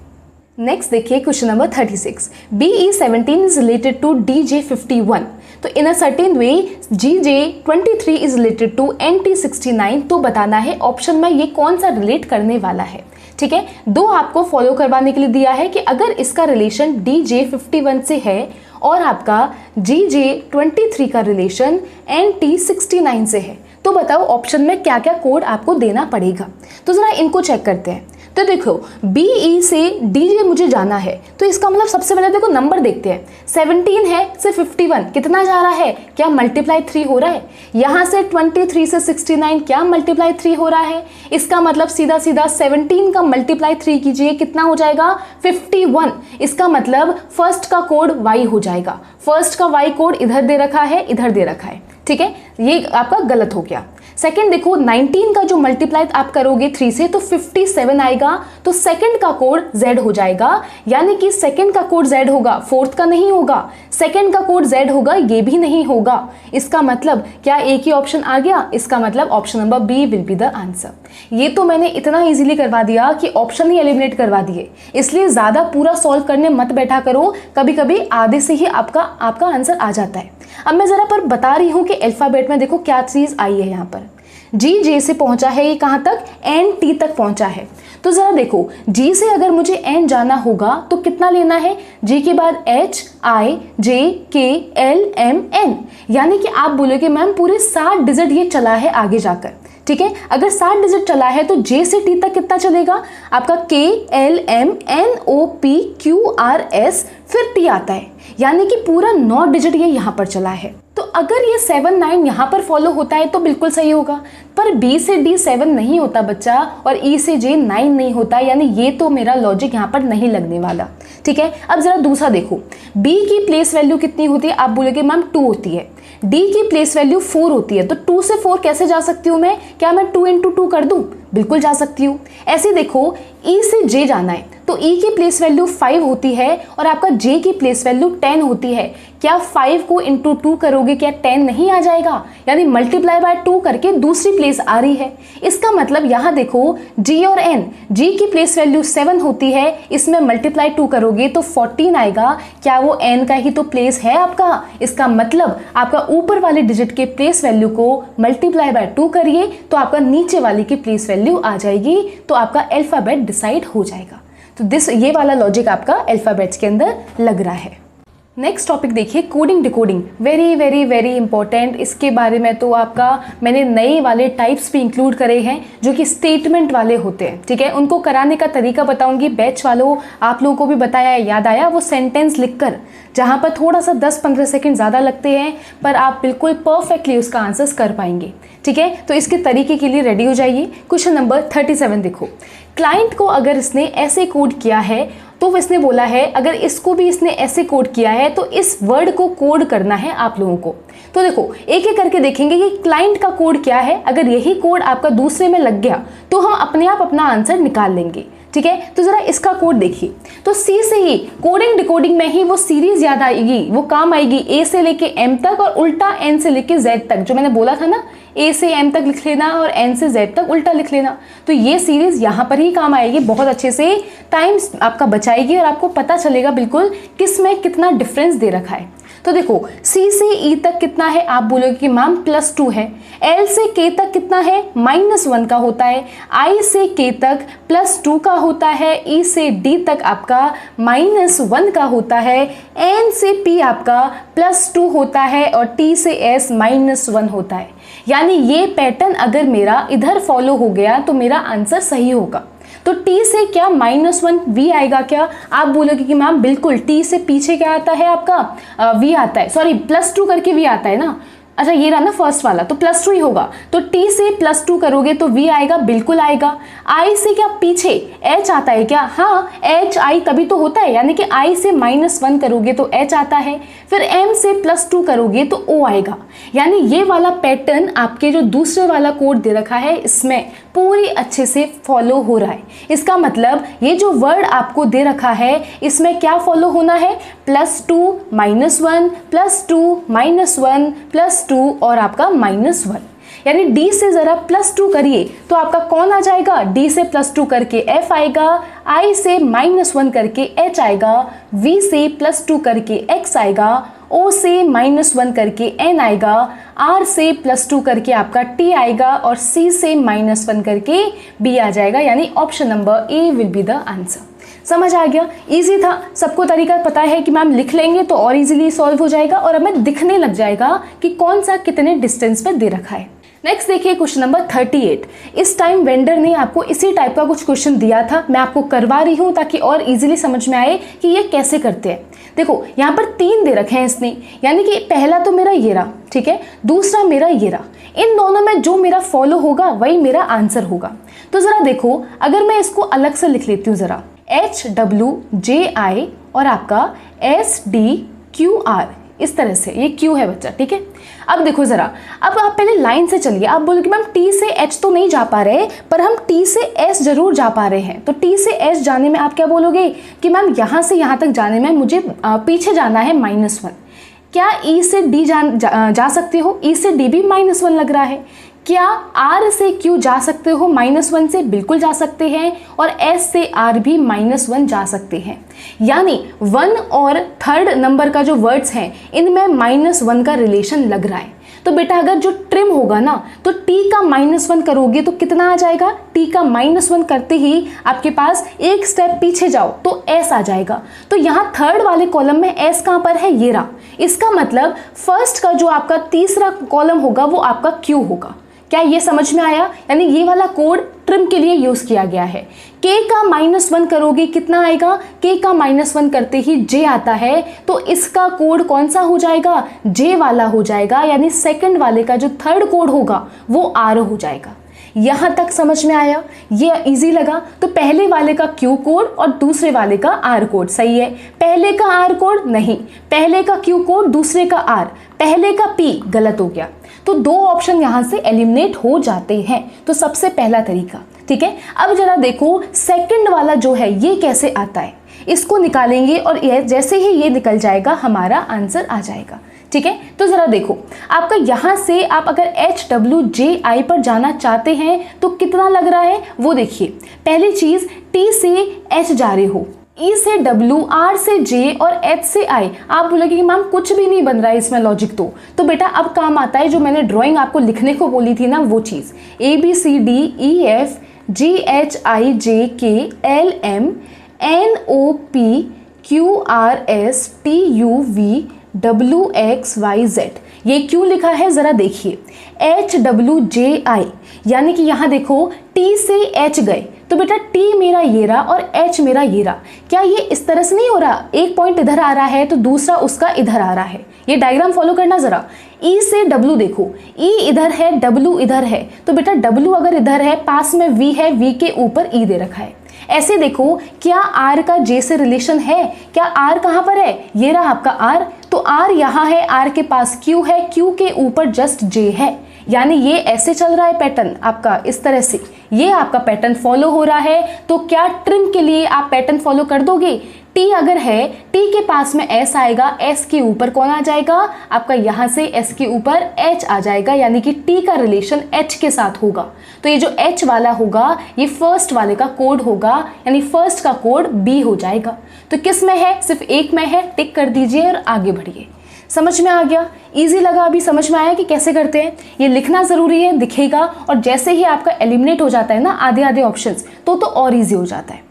नेक्स्ट देखिए question number 36। BE17 is related to DJ51, तो in a certain way GJ23 is related to NT69, तो बताना है ऑप्शन में ये कौन सा रिलेट करने वाला है। ठीक है, दो आपको फॉलो करवाने के लिए दिया है कि अगर इसका रिलेशन DJ51 से है और आपका GJ23 का रिलेशन NT69 से है, तो बताओ ऑप्शन में क्या क्या कोड आपको देना पड़ेगा। तो जरा इनको चेक करते हैं। तो देखो BE से DJ मुझे जाना है, तो इसका मतलब सबसे पहले देखो नंबर देखते हैं। 17 है से 51 कितना जा रहा है, क्या मल्टीप्लाई 3 हो रहा है। यहाँ से 23 से 69 क्या मल्टीप्लाई 3 हो रहा है। इसका मतलब सीधा सीधा 17 का मल्टीप्लाई 3 कीजिए, कितना हो जाएगा 51। इसका मतलब फर्स्ट का कोड Y हो जाएगा। फर्स्ट का Y कोड इधर दे रखा है, इधर दे रखा है। ठीक है, ये आपका गलत हो गया। सेकंड देखो 19 का जो मल्टीप्लाई आप करोगे 3 से तो 57 आएगा, तो सेकंड का कोड Z हो जाएगा, यानी कि सेकंड का कोड Z होगा, फोर्थ का नहीं होगा। सेकंड का कोड Z होगा, ये भी नहीं होगा। इसका मतलब क्या एक ही ऑप्शन आ गया? इसका मतलब option number B will be the answer. ये तो मैंने इतना इजीली करवा दिया कि ऑप्शन ही एलिमिनेट करवा दिए, इसलिए ज्यादा पूरा सॉल्व करने मत बैठा करो, कभी कभी आधे से ही आपका आंसर आ जाता है। अब मैं जरा पर बता रही हूं कि अल्फाबेट में देखो क्या चीज आई है। यहाँ पर जी जे से पहुंचा है, ये कहां तक? एन टी तक पहुंचा है। तो जरा देखो जी से अगर मुझे एन जाना होगा तो कितना लेना है? जी के बाद एच आई जे के एल एम एन, यानी कि आप बोलोगे मैम पूरे 7 डिजिट ये चला है आगे जाकर। ठीक है, अगर 7 डिजिट चला है तो जे से टी तक कितना चलेगा? आपका K L M N O P Q R S, फिर टी आता है, यानी कि पूरा 9 डिजिट ये यहाँ पर चला है। तो अगर ये 7 9 यहाँ पर फॉलो होता है तो बिल्कुल सही होगा, पर बी से डी 7 नहीं होता बच्चा, और ई से जे 9 नहीं होता, यानी ये तो मेरा लॉजिक यहाँ पर नहीं लगने वाला। ठीक है, अब जरा दूसरा देखो, बी की प्लेस वैल्यू कितनी होती है? आप बोलोगे मैम 2 होती है। डी की प्लेस वैल्यू 4 होती है, तो 2 से 4 कैसे जा सकती हूँ मैं? क्या मैं 2 × 2 कर दूं? बिल्कुल जा सकती हूँ। ऐसे देखो ई से जे जाना है तो ई की प्लेस वैल्यू 5 होती है और आपका जे की प्लेस वैल्यू 10 होती है। क्या 5 को × 2 करोगे, क्या 10 नहीं आ जाएगा? यानी मल्टीप्लाई बाय 2 करके दूसरी प्लेस आ रही है। इसका मतलब यहाँ देखो जी और एन, जी की प्लेस वैल्यू 7 होती है, इसमें मल्टीप्लाई 2 करोगे तो 14 आएगा। क्या वो एन का ही तो प्लेस है आपका? इसका मतलब आपका ऊपर वाले डिजिट के प्लेस वैल्यू को मल्टीप्लाई बाय 2 करिए तो आपका नीचे वाले की प्लेस वैल्यू आ जाएगी, तो आपका अल्फाबेट डिसाइड हो जाएगा। तो ये वाला लॉजिक आपका अल्फाबेट्स के अंदर लग रहा है। नेक्स्ट टॉपिक देखिए, coding decoding, very very very important. इसके बारे में तो आपका मैंने नए वाले टाइप्स भी इंक्लूड करे हैं जो कि स्टेटमेंट वाले होते हैं। ठीक है, उनको कराने का तरीका बताऊंगी। बैच वालों आप लोगों को भी बताया, याद आया? वो सेंटेंस लिखकर जहाँ पर थोड़ा सा 10-15 सेकंड ज़्यादा लगते हैं पर आप बिल्कुल परफेक्टली उसका आंसर्स कर पाएंगे। ठीक है, तो इसके तरीके के लिए रेडी हो जाइए। क्वेश्चन नंबर 37 देखो, क्लाइंट को अगर इसने ऐसे कोड किया है तो इसने बोला है अगर इसको भी इसने ऐसे कोड किया है तो इस वर्ड को कोड करना है आप लोगों को। तो देखो एक एक करके देखेंगे कि क्लाइंट का कोड क्या है। अगर यही कोड आपका दूसरे में लग गया तो हम अपने आप अपना आंसर निकाल लेंगे। ठीक है, तो जरा इसका कोड देखिए। तो सी से ही कोडिंग डिकोडिंग में ही वो सीरीज याद आएगी, वो काम आएगी। ए से लेके एम तक और उल्टा एन से लेके जेड तक, जो मैंने बोला था ना, ए से एम तक लिख लेना और एन से जेड तक उल्टा लिख लेना। तो ये सीरीज यहाँ पर ही काम आएगी, बहुत अच्छे से टाइम आपका बचाएगी और आपको पता चलेगा बिल्कुल किस में कितना डिफरेंस दे रखा है। तो देखो सी से ई तक कितना है? आप बोलोगे कि मैम +2 है। एल से के तक कितना है? -1 का होता है। आई से के तक +2 का होता है। ई से डी तक आपका -1 का होता है। एन से पी आपका +2 होता है और टी से एस -1 होता है। यानी ये पैटर्न अगर मेरा इधर फॉलो हो गया तो मेरा आंसर सही होगा। तो T से क्या -1 V आएगा क्या? आप बोलोगे कि मैम बिल्कुल, T से पीछे क्या आता है आपका? V आता है, सॉरी +2 करके V आता है ना। अच्छा ये रहा ना फर्स्ट वाला, तो +2 ही होगा। तो T से +2 करोगे तो V आएगा, बिल्कुल आएगा। I से क्या पीछे H आता है क्या? हाँ, H I तभी तो होता है, यानी कि I से -1 करोगे तो H आता है। फिर M से +2 करोगे तो O आएगा। यानी ये वाला पैटर्न आपके जो दूसरे वाला कोड दे रखा है इसमें पूरी अच्छे से फॉलो हो रहा है। इसका मतलब ये जो वर्ड आपको दे रखा है इसमें क्या फॉलो होना है? +2 -1 +2 -1 +2 और आपका -1। यानी D से ज़रा +2 करिए तो आपका कौन आ जाएगा? D से +2 करके F आएगा, I से -1 करके H आएगा, V से +2 करके X आएगा, O से -1 करके N आएगा, R से +2 करके आपका T आएगा और C से -1 करके B आ जाएगा। यानी option number A will be the answer. समझ आ गया? इजी था, सबको तरीका पता है कि मैम लिख लेंगे तो और इजीली सॉल्व हो जाएगा और हमें दिखने लग जाएगा कि कौन सा कितने डिस्टेंस पे दे रखा है। नेक्स्ट देखिए क्वेश्चन नंबर 38। इस टाइम वेंडर ने आपको इसी टाइप का कुछ क्वेश्चन दिया था, मैं आपको करवा रही हूँ ताकि और इजीली समझ में आए कि ये कैसे करते हैं। देखो यहाँ पर 3 दे रखे हैं इसने, यानी कि पहला तो मेरा ये रहा, ठीक है, दूसरा मेरा ये रहा। इन दोनों में जो मेरा फॉलो होगा वही मेरा आंसर होगा। तो ज़रा देखो अगर मैं इसको अलग से लिख लेती हूँ ज़रा, HWJI और आपका SDQR, इस तरह से, ये Q है बच्चा, ठीक है। अब देखो ज़रा, अब आप पहले लाइन से चलिए। आप बोलोगे मैम T से H तो नहीं जा पा रहे, पर हम T से S जरूर जा पा रहे हैं। तो T से S जाने में आप क्या बोलोगे कि मैम यहाँ से यहाँ तक जाने में मुझे पीछे जाना है -1। क्या E से D जा सकते हो? E से D भी -1 लग रहा है। क्या R से Q जा सकते हो -1 से? बिल्कुल जा सकते हैं। और S से R भी -1 जा सकते हैं। यानी 1 और 3rd नंबर का जो वर्ड्स हैं इनमें -1 का रिलेशन लग रहा है। तो बेटा अगर जो ट्रिम होगा ना, तो T का -1 करोगे तो कितना आ जाएगा? T का -1 करते ही आपके पास एक स्टेप पीछे जाओ तो S आ जाएगा। तो यहाँ 3rd वाले कॉलम में S कहाँ पर है? ये रहा। इसका मतलब फर्स्ट का जो आपका तीसरा कॉलम होगा वो आपका Q होगा। क्या ये समझ में आया? यानी ये वाला कोड ट्रिम के लिए यूज किया गया है। K का -1 करोगे कितना आएगा? K का -1 करते ही J आता है, तो इसका कोड कौन सा हो जाएगा? J वाला हो जाएगा। यानी सेकंड वाले का जो 3rd कोड होगा वो R हो जाएगा। यहाँ तक समझ में आया? ये इजी लगा? तो पहले वाले का Q कोड और दूसरे वाले का R कोड सही है। पहले का R कोड नहीं, पहले का Q कोड दूसरे का R, पहले का P गलत हो गया। तो 2 ऑप्शन यहाँ से एलिमिनेट हो जाते हैं। तो सबसे पहला तरीका, ठीक है। अब जरा देखो सेकंड वाला जो है ये कैसे आता है, इसको निकालेंगे और जैसे ही ये निकल जाएगा हमारा आंसर आ जाएगा, ठीक है। तो जरा देखो, आपका यहाँ से आप अगर HWJI पर जाना चाहते हैं तो कितना लग रहा है वो देखिए। पहली चीज T से H जा रहे हो, E से W, R से J और H से I। आप बोलोगे कि मैम कुछ भी नहीं बन रहा है इसमें लॉजिक। तो बेटा अब काम आता है जो मैंने ड्राइंग आपको लिखने को बोली थी ना, वो चीज़ ABCDEFGHIJKLMNOPQRSTUVWXYZ। ये क्यों लिखा है ज़रा देखिए। HWJI यानी कि यहाँ देखो T से H गए तो बेटा T मेरा ये रहा और H मेरा ये रहा। क्या ये इस तरह से नहीं हो रहा? एक पॉइंट इधर आ रहा है तो दूसरा उसका इधर आ रहा है। ये डायग्राम फॉलो करना जरा। E से W देखो, E इधर है, W इधर है, तो बेटा W अगर इधर है, पास में V है, V के ऊपर E दे रखा है। ऐसे देखो, क्या R का J से रिलेशन है? क्या R कहाँ पर है? ये रहा आपका R। तो R यहाँ है, R के पास Q है, Q के ऊपर जस्ट J है। यानी ये ऐसे चल रहा है पैटर्न आपका, इस तरह से ये आपका पैटर्न फॉलो हो रहा है। तो क्या ट्रिम के लिए आप पैटर्न फॉलो कर दोगे? T अगर है, T के पास में S आएगा, S के ऊपर कौन आ जाएगा? आपका यहाँ से S के ऊपर H आ जाएगा, यानी कि T का रिलेशन H के साथ होगा। तो ये जो H वाला होगा ये फर्स्ट वाले का कोड होगा, यानी फर्स्ट का कोड B हो जाएगा। तो किस में है? सिर्फ एक में है, टिक कर दीजिए और आगे बढ़िए। समझ में आ गया? इजी लगा? अभी समझ में आया कि कैसे करते हैं? ये लिखना ज़रूरी है, दिखेगा। और जैसे ही आपका एलिमिनेट हो जाता है ना आधे आधे ऑप्शंस, तो और इजी हो जाता है।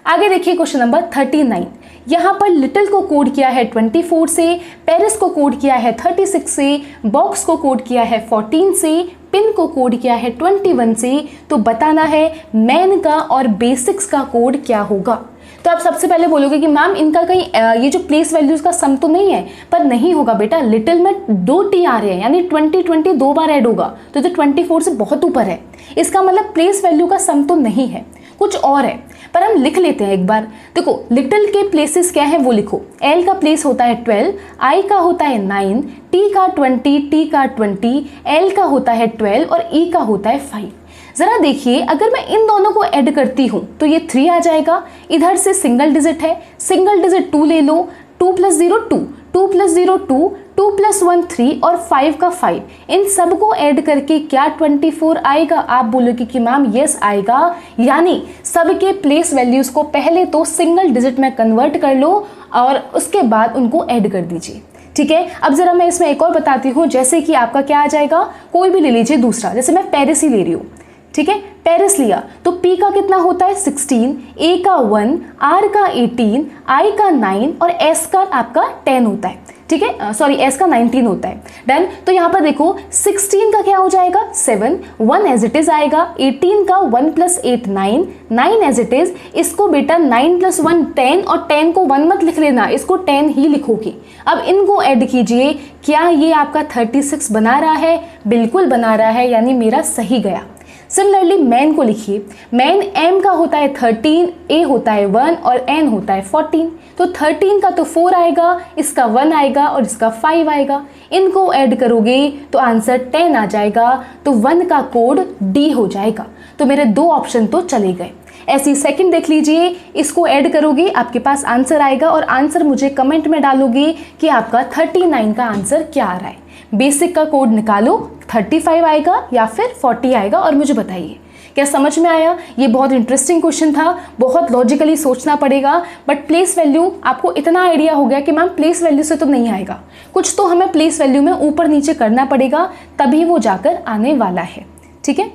आगे देखिए क्वेश्चन नंबर 39। यहाँ पर लिटिल को कोड किया है 24 से, पेरिस को कोड किया है 36 से, बॉक्स को कोड किया है 14 से, पिन को कोड किया है 21 से। तो बताना है मैन का और बेसिक्स का कोड क्या होगा। तो आप सबसे पहले बोलोगे कि मैम इनका कहीं ये जो प्लेस वैल्यूज का सम तो नहीं है, पर नहीं होगा बेटा। लिटिल में 2 T आ रहे हैं, यानी 20 2 बार ऐड होगा, तो 24 से बहुत ऊपर है। इसका मतलब प्लेस वैल्यू का सम तो नहीं है, कुछ और है। पर हम लिख लेते हैं एक बार। देखो लिटिल के प्लेसेस क्या है वो लिखो। L का प्लेस होता है 12, I का होता है 9, T का 20, T का 20, L का होता है 12 और E का होता है 5। जरा देखिए, अगर मैं इन दोनों को ऐड करती हूँ तो ये 3 आ जाएगा। इधर से सिंगल डिजिट है, सिंगल डिजिट 2 ले लो, 2 + 0 2, 2 + 0 2, 2 + 1 3 और 5 का 5। इन सबको ऐड करके क्या 24 आएगा? आप बोलोगे कि मैम यस आएगा। यानी सबके प्लेस वैल्यूज को पहले तो सिंगल डिजिट में कन्वर्ट कर लो और उसके बाद उनको ऐड कर दीजिए, ठीक है। अब जरा मैं इसमें एक और बताती हूँ। जैसे कि आपका क्या आ जाएगा, कोई भी ले लीजिए दूसरा, जैसे मैं पेरिस ही ले रही हूँ, ठीक है। पेरिस लिया तो P का कितना होता है 16, A का 1, R का 18, I का 9 और S का आपका 10 होता है, ठीक है। सॉरी, S का 19 होता है। डन। तो यहाँ पर देखो 16 का क्या हो जाएगा 7, 1 एज इट इज आएगा। 18 का 1 + 8 9, 9 एज इट इज। इसको बेटा 9 + 1 10 और 10 को 1 मत लिख लेना, इसको 10 ही लिखोगे। अब इनको ऐड कीजिए, क्या ये आपका 36 बना रहा है? बिल्कुल बना रहा है, यानी मेरा सही गया। सिमिलरली मैन को लिखिए, मैन एम का होता है 13, ए होता है 1 और एन होता है 14। तो 13 का तो 4 आएगा, इसका 1 आएगा और इसका 5 आएगा। इनको ऐड करोगे तो आंसर 10 आ जाएगा। तो 1 का कोड डी हो जाएगा। तो मेरे 2 ऑप्शन तो चले गए। ऐसी सेकंड देख लीजिए, इसको ऐड करोगे आपके पास आंसर आएगा और आंसर मुझे कमेंट में डालोगे कि आपका 39 का आंसर क्या आ रहा है। बेसिक का कोड निकालो, 35 आएगा या फिर 40 आएगा और मुझे बताइए। क्या समझ में आया? ये बहुत इंटरेस्टिंग क्वेश्चन था, बहुत लॉजिकली सोचना पड़ेगा, बट प्लेस वैल्यू आपको इतना आइडिया हो गया कि मैम प्लेस वैल्यू से तो नहीं आएगा, कुछ तो हमें प्लेस वैल्यू में ऊपर नीचे करना पड़ेगा, तभी वो जाकर आने वाला है। ठीक है,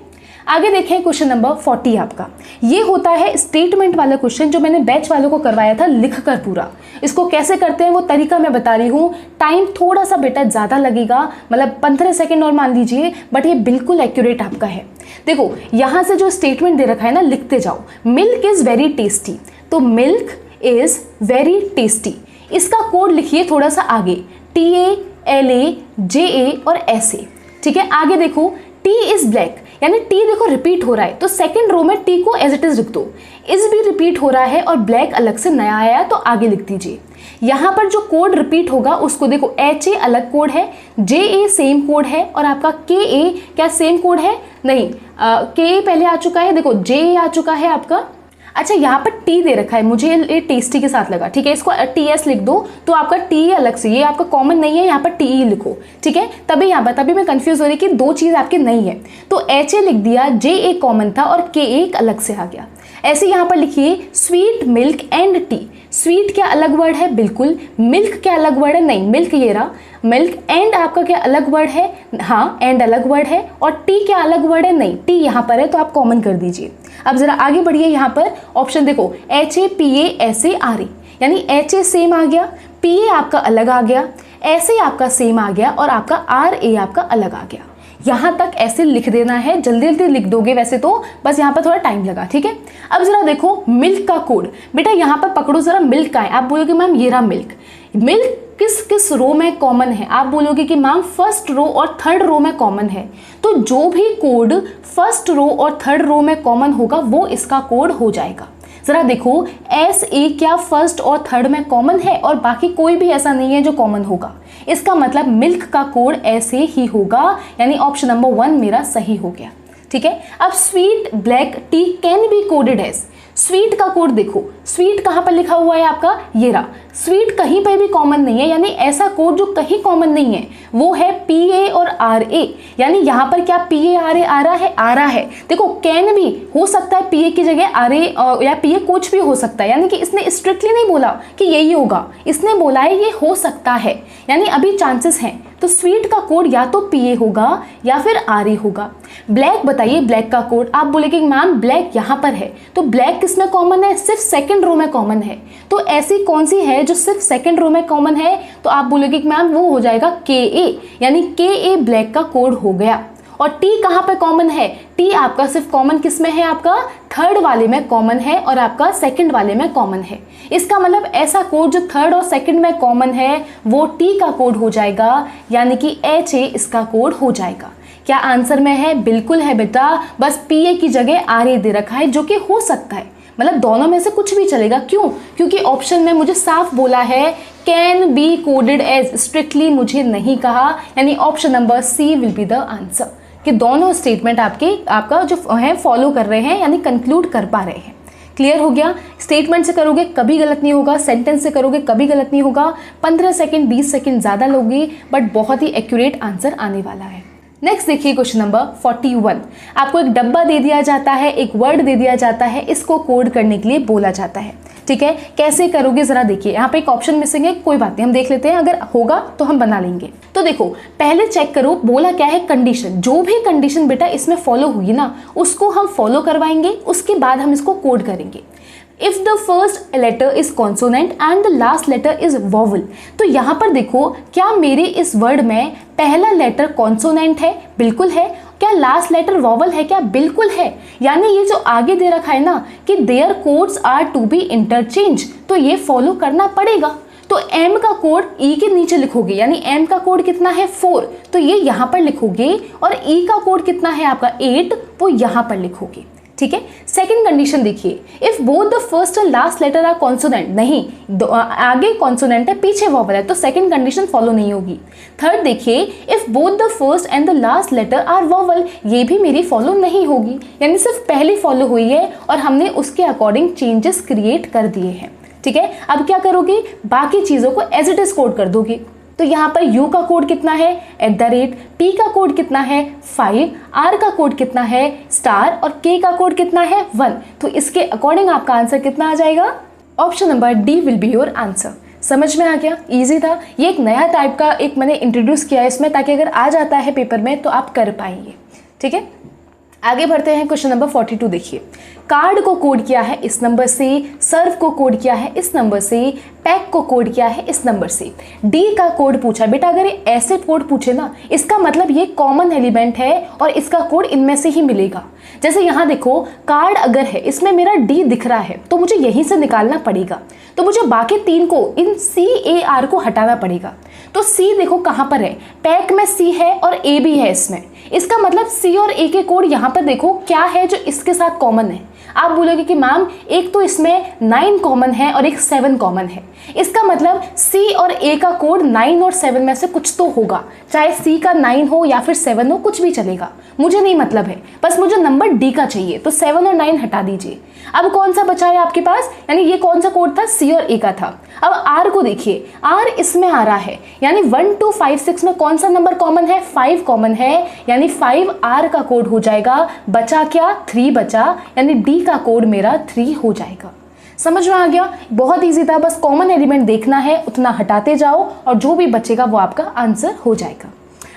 आगे देखें क्वेश्चन नंबर 40 आपका। ये होता है स्टेटमेंट वाला क्वेश्चन जो मैंने बैच वालों को करवाया था लिखकर पूरा। इसको कैसे करते हैं वो तरीका मैं बता रही हूँ। टाइम थोड़ा सा बेटा ज़्यादा लगेगा, मतलब 15 सेकेंड और मान लीजिए, बट ये बिल्कुल एक्यूरेट आपका है। देखो यहाँ से जो स्टेटमेंट दे रखा है ना, लिखते जाओ। मिल्क इज़ वेरी टेस्टी, तो मिल्क इज़ वेरी टेस्टी, इसका कोड लिखिए थोड़ा सा आगे, TALAJA और SA। ठीक है, आगे देखो टी इज़ ब्लैक, यानी टी देखो रिपीट हो रहा है, तो सेकंड रो में टी को एज इट इज लिख दो। इज भी रिपीट हो रहा है और ब्लैक अलग से नया आया है तो आगे लिख दीजिए। यहाँ पर जो कोड रिपीट होगा उसको देखो, HA अलग कोड है, JA सेम कोड है और आपका KA क्या सेम कोड है? नहीं, KA पहले आ चुका है, देखो JA आ चुका है आपका। अच्छा यहाँ पर टी दे रखा है, मुझे ये टेस्टी के साथ लगा, ठीक है, इसको TS लिख दो तो आपका टी अलग से, ये आपका कॉमन नहीं है, यहाँ पर TE लिखो। ठीक है, तभी यहाँ पर तभी मैं कंफ्यूज हो रही कि 2 चीज़ आपकी नहीं है, तो HA लिख दिया, JA कॉमन था और KA एक अलग से आ गया। ऐसे यहाँ पर लिखिए sweet milk and T. Sweet क्या अलग वर्ड है? बिल्कुल। मिल्क क्या अलग वर्ड है? नहीं, मिल्क ये रहा मिल्क। एंड आपका क्या अलग वर्ड है? हाँ, एंड अलग वर्ड है। और टी क्या अलग वर्ड है? नहीं, टी यहाँ पर है तो आप कॉमन कर दीजिए। अब जरा आगे बढ़िए, यहाँ पर ऑप्शन देखो, HAPASARE, यानी HA सेम आ गया, PA आपका अलग आ गया, SA आपका सेम आ गया और आपका RA आपका अलग आ गया। यहाँ तक ऐसे लिख देना है, जल्दी जल्दी लिख दोगे वैसे तो, बस यहाँ पर थोड़ा टाइम लगा। ठीक है, अब जरा देखो मिल्क का कोड। बेटा यहाँ पर पकड़ो जरा, मिल्क का है, आप बोलोगे मैम ये रहा मिल्क। मिल्क किस किस रो में कॉमन है? आप बोलोगे कि मैम फर्स्ट रो और थर्ड रो में कॉमन है, तो जो भी कोड फर्स्ट रो और थर्ड रो में कॉमन होगा वो इसका कोड हो जाएगा। जरा देखो SA क्या फर्स्ट और थर्ड में कॉमन है और बाकी कोई भी ऐसा नहीं है जो कॉमन होगा, इसका मतलब मिल्क का कोड ऐसे ही होगा, यानी ऑप्शन नंबर 1 मेरा सही हो गया। ठीक है, अब sweet black tea can be coded as. Sweet का कोड देखो, स्वीट कहाँ पर लिखा हुआ है आपका? ये रहा। स्वीट कहीं पर भी कॉमन नहीं है, यानी ऐसा कोड जो कहीं कॉमन नहीं है वो है PA और RA, यानी यहाँ पर क्या PA RA आ रहा है? आ रहा है। देखो कैन भी हो सकता है PA की जगह RA या PA कुछ भी हो सकता है, यानी कि इसने स्ट्रिक्टली नहीं बोला कि यही होगा, इसने बोला है ये हो सकता है, यानी अभी चांसेस हैं। तो स्वीट का कोड या तो PA होगा या फिर RA होगा। ब्लैक बताइए, ब्लैक का कोड आप बोलेंगे मैम ब्लैक यहाँ पर है, तो ब्लैक किस में कॉमन है? सिर्फ सेकंड रो में कॉमन है, तो ऐसी कौन सी है जो सिर्फ सेकंड रो में कॉमन है? तो आप बोलोगे कि मैम वो हो जाएगा KA, यानी KA ब्लैक का कोड हो गया। और टी कहाँ पे कॉमन है? टी आपका सिर्फ कॉमन किस में है? आपका थर्ड वाले में कॉमन है और आपका सेकंड वाले में कॉमन है। इसका मतलब ऐसा कोड जो थर्ड और सेकंड में कॉमन है वो टी का कोड हो जाएगा, यानी कि HA इसका कोड हो जाएगा। क्या आंसर में है? बिल्कुल है बेटा, बस PA की जगह RA दे रखा है, जो कि हो सकता है, मतलब दोनों में से कुछ भी चलेगा। क्यों? क्योंकि ऑप्शन में मुझे साफ बोला है can be coded as, strictly मुझे नहीं कहा, यानी option number C will be the answer, कि दोनों स्टेटमेंट आपका जो है फॉलो कर रहे हैं, यानी कंक्लूड कर पा रहे हैं। क्लियर हो गया? स्टेटमेंट से करोगे कभी गलत नहीं होगा, सेंटेंस से करोगे कभी गलत नहीं होगा, 15 सेकंड 20 सेकंड ज़्यादा लोगे, बट बहुत ही एक्यूरेट आंसर आने वाला है। नेक्स्ट देखिए क्वेश्चन नंबर 41। आपको एक डब्बा दे दिया जाता है, एक वर्ड दे दिया जाता है, इसको कोड करने के लिए बोला जाता है। ठीक है, कैसे करोगे जरा देखिए, यहाँ पे एक ऑप्शन मिसिंग है, कोई बात नहीं, हम देख लेते हैं, अगर होगा तो हम बना लेंगे। तो देखो पहले चेक करो, बोला क्या है? कंडीशन। जो भी कंडीशन बेटा इसमें फॉलो हुई ना उसको हम फॉलो करवाएंगे, उसके बाद हम इसको कोड करेंगे। If the first letter is consonant and the last letter is vowel, तो यहाँ पर देखो क्या मेरे इस वर्ड में पहला लेटर कॉन्सोनेंट है? बिल्कुल है। क्या लास्ट लेटर वॉवल है? क्या? बिल्कुल है। यानी ये जो आगे दे रखा है ना कि their codes are to be interchange, तो ये फॉलो करना पड़ेगा। तो तो m का कोड e के नीचे लिखोगे, यानी m का कोड कितना है 4, तो ये यहाँ पर लिखोगे, और e का कोड कितना है आपका 8, वो यहाँ पर लिखोगे। ठीक है। सेकंड कंडीशन देखिए, if both the first and last letter are consonant, नहीं आगे कॉन्सोनेंट है पीछे वॉवल है, तो सेकंड कंडीशन फॉलो नहीं होगी। थर्ड देखिए, if both the first and the last letter are vowel, ये भी मेरी फॉलो नहीं होगी, यानी सिर्फ पहली फॉलो हुई है और हमने उसके अकॉर्डिंग चेंजेस क्रिएट कर दिए हैं। ठीक है। अब क्या करोगे, बाकी चीजों को एज इट इज कोड कर दोगे। तो यहाँ पर U का कोड कितना है @ P का कोड कितना है 5, R का कोड कितना है स्टार, और K का कोड कितना है 1। तो इसके अकॉर्डिंग आपका आंसर कितना आ जाएगा, option number D will be your answer. समझ में आ गया, इजी था। ये एक नया टाइप का एक मैंने इंट्रोड्यूस किया है इसमें, ताकि अगर आ जाता है पेपर में तो आप कर पाएंगे। ठीक है। आगे बढ़ते हैं, क्वेश्चन नंबर 42 देखिए। कार्ड को कोड किया है इस नंबर से, सर्व को कोड किया है इस नंबर से, पैक को कोड किया है इस नंबर से। डी का कोड पूछा, बेटा अगर ये ऐसे कोड पूछे ना, इसका मतलब ये कॉमन एलिमेंट है और इसका कोड इनमें से ही मिलेगा। जैसे यहाँ देखो, कार्ड अगर है, इसमें मेरा डी दिख रहा है, तो मुझे यहीं से निकालना पड़ेगा, तो मुझे बाकी 3 को, इन CAR को हटाना पड़ेगा। तो C देखो कहाँ पर है, पैक में C है और A भी है इसमें, इसका मतलब C और A के कोड यहाँ पर देखो क्या है जो इसके साथ कॉमन है। आप बोलोगे कि मैम एक तो इसमें 9 कॉमन है और एक 7 कॉमन है, इसका मतलब C और A का कोड 9 और 7 में से कुछ तो होगा, चाहे C का 9 हो या फिर 7 हो, कुछ भी चलेगा, मुझे नहीं मतलब है, बस मुझे नंबर D का चाहिए। तो 7 और 9 हटा दीजिए। अब कौन सा बचा है आपके पास, यानी ये कौन सा कोड था, C और A का था। अब R को देखिए, R इसमें आ रहा है, यानी 1 2 5 6 में कौन सा नंबर कॉमन है, 5 कॉमन है, यानी 5 R का कोड हो जाएगा। बचा क्या, 3 बचा, यानी D का कोड मेरा 3 हो जाएगा। समझ में आ गया, बहुत इजी था, बस कॉमन एलिमेंट देखना है, उतना हटाते जाओ और जो भी बचेगा वो आपका आंसर हो जाएगा।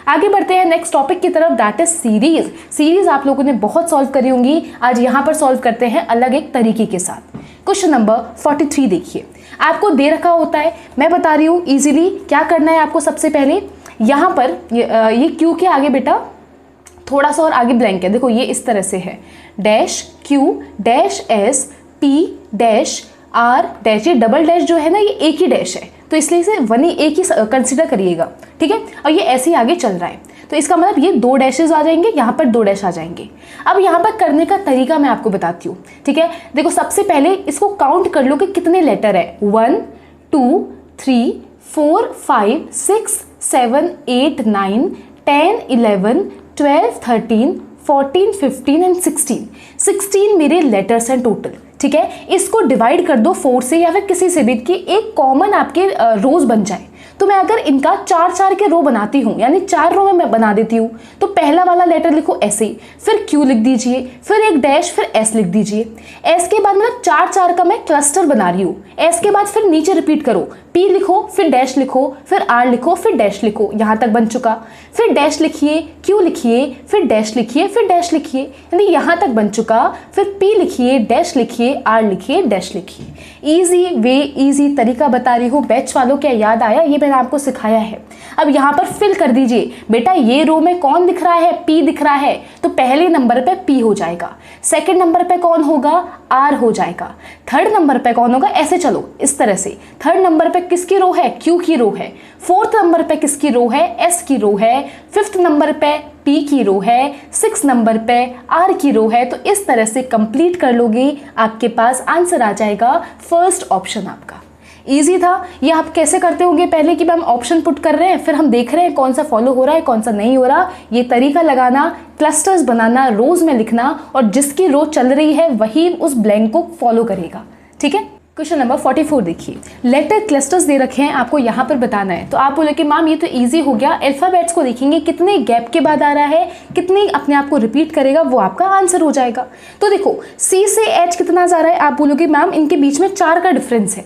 आगे बढ़ते हैं नेक्स्ट टॉपिक की तरफ, दैट इज सीरीज। सीरीज आप लोगों ने बहुत सॉल्व करी होंगी, आज यहाँ पर सॉल्व करते हैं अलग एक तरीके के साथ। क्वेश्चन नंबर 43 देखिए, आपको दे रखा होता है, मैं बता रही हूँ इजीली क्या करना है आपको। सबसे पहले यहाँ पर ये क्यू के आगे बेटा थोड़ा सा और आगे ब्लैंक है, देखो ये इस तरह से है, dash Q dash S P dash R dash, ये डबल डैश जो है ना ये एक ही डैश है, तो इसलिए इसे वन ही एक ही कंसिडर करिएगा। ठीक है। और ये ऐसे ही आगे चल रहा है, तो इसका मतलब ये 2 डैशेज आ जाएंगे, यहाँ पर 2 डैश आ जाएंगे। अब यहाँ पर करने का तरीका मैं आपको बताती हूँ। ठीक है। देखो सबसे पहले इसको काउंट कर लो कि कितने लेटर है, 1 2 3 4 5 6 7 8 9 10 11 12 13 14 15 एंड 16 मेरे लेटर्स हैं टोटल। ठीक है। इसको डिवाइड कर दो 4 से या फिर किसी से भी, कि एक कॉमन आपके रोज बन जाए। तो मैं अगर इनका 4 के रो बनाती हूँ, यानी 4 रो में मैं बना देती हूँ, तो पहला वाला लेटर लिखो ऐसे ही, फिर Q लिख दीजिए, फिर एक डैश, फिर S लिख दीजिए। S के बाद मतलब 4 का मैं क्लस्टर बना रही हूँ। S के बाद फिर नीचे रिपीट करो, P लिखो, फिर डैश लिखो, फिर R लिखो, फिर डैश लिखो, यहाँ तक बन चुका। फिर डैश लिखिए, Q लिखिए, फिर डैश लिखिए, फिर डैश लिखिए, यानी यहाँ तक बन चुका। फिर P लिखिए, डैश लिखिए, R लिखिए, डैश लिखिए। ईजी वे, ईजी तरीका बता रही हूँ। बैच वालों क्या याद आया, ये मैंने आपको सिखाया है। अब यहाँ पर फिल कर दीजिए, बेटा ये रो में कौन दिख रहा है, P दिख रहा है, तो पहले नंबर पे P हो जाएगा, सेकंड नंबर पे कौन होगा, R हो जाएगा, थर्ड नंबर पे कौन होगा, ऐसे चलो इस तरह से। थर्ड नंबर पे किसकी रो है, Q की रो है। फोर्थ नंबर पे किसकी रो है, S की रो है। फिफ्थ नंबर पे P की रो है। 6 नंबर पे R की रो है। तो इस तरह से कंप्लीट कर लोगे, आपके पास आंसर आ जाएगा फर्स्ट ऑप्शन आपका। इजी था। ये आप कैसे करते होंगे पहले कि हम ऑप्शन पुट कर रहे हैं, फिर हम देख रहे हैं कौन सा फॉलो हो रहा है कौन सा नहीं हो रहा। ये तरीका लगाना, क्लस्टर्स बनाना, रोज में लिखना, और जिसकी रो चल रही है वही उस ब्लैंक को फॉलो करेगा। ठीक है। क्वेश्चन नंबर 44 देखिए, लेटर क्लस्टर्स दे रखे हैं, आपको यहाँ पर बताना है। तो आप बोले कि मैम ये तो इजी हो गया, अल्फाबेट्स को देखेंगे कितने गैप के बाद आ रहा है, कितने अपने आप को रिपीट करेगा, वो आपका आंसर हो जाएगा। तो देखो C से H कितना जा रहा है, आप बोलोगे मैम इनके बीच में 4 का डिफरेंस है।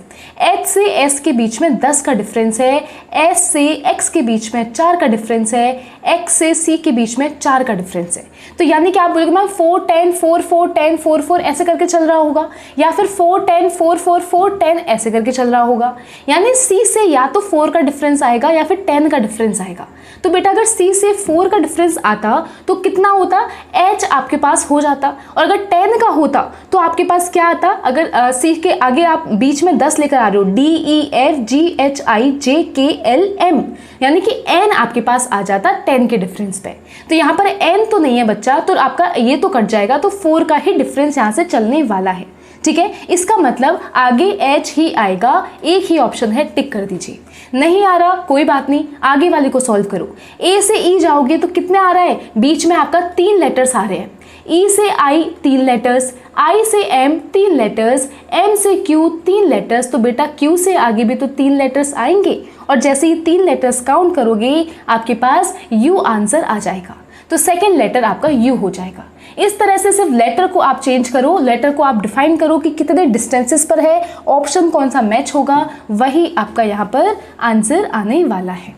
H से S के बीच में 10 का डिफरेंस है। S से X के बीच में 4 का डिफरेंस है। X से C के बीच में 4 का डिफरेंस है। तो यानी कि आप बोलोगे मैम 4 10 4 4 10 4 4 ऐसे करके चल रहा होगा, या फिर 4 10 4 4 4 4 10 ऐसे करके चल रहा होगा, यानी C से या तो 4 का डिफरेंस आएगा या फिर 10 का डिफरेंस आएगा। तो बेटा अगर C से 4 का डिफरेंस आता तो कितना होता, H आपके पास हो जाता, और अगर 10 का होता तो आपके पास क्या आता, अगर C के आगे आप बीच में 10 लेकर आ रहे हो, D E F G H I J K L M, यानी कि N आपके पास आ जाता 10 के डिफरेंस पे। तो यहाँ पर N तो नहीं है बच्चा, तो आपका ये तो कट जाएगा, तो 4 का ही डिफरेंस यहाँ से चलने वाला है। ठीक है, इसका मतलब आगे H ही आएगा, एक ही ऑप्शन है, टिक कर दीजिए। नहीं आ रहा कोई बात नहीं, आगे वाले को सॉल्व करो। A से E जाओगे तो कितने आ रहा है, बीच में आपका 3 लेटर्स आ रहे हैं। E से I 3 लेटर्स, I से M 3 लेटर्स, M से Q 3 लेटर्स, तो बेटा Q से आगे भी तो 3 लेटर्स आएंगे, और जैसे ही 3 लेटर्स काउंट करोगे आपके पास U आंसर आ जाएगा। तो सेकेंड लेटर आपका U हो जाएगा। इस तरह से सिर्फ लेटर को आप चेंज करो, लेटर को आप डिफाइन करो कि कितने डिस्टेंसेस पर है, ऑप्शन कौन सा मैच होगा, वही आपका यहाँ पर आंसर आने वाला है।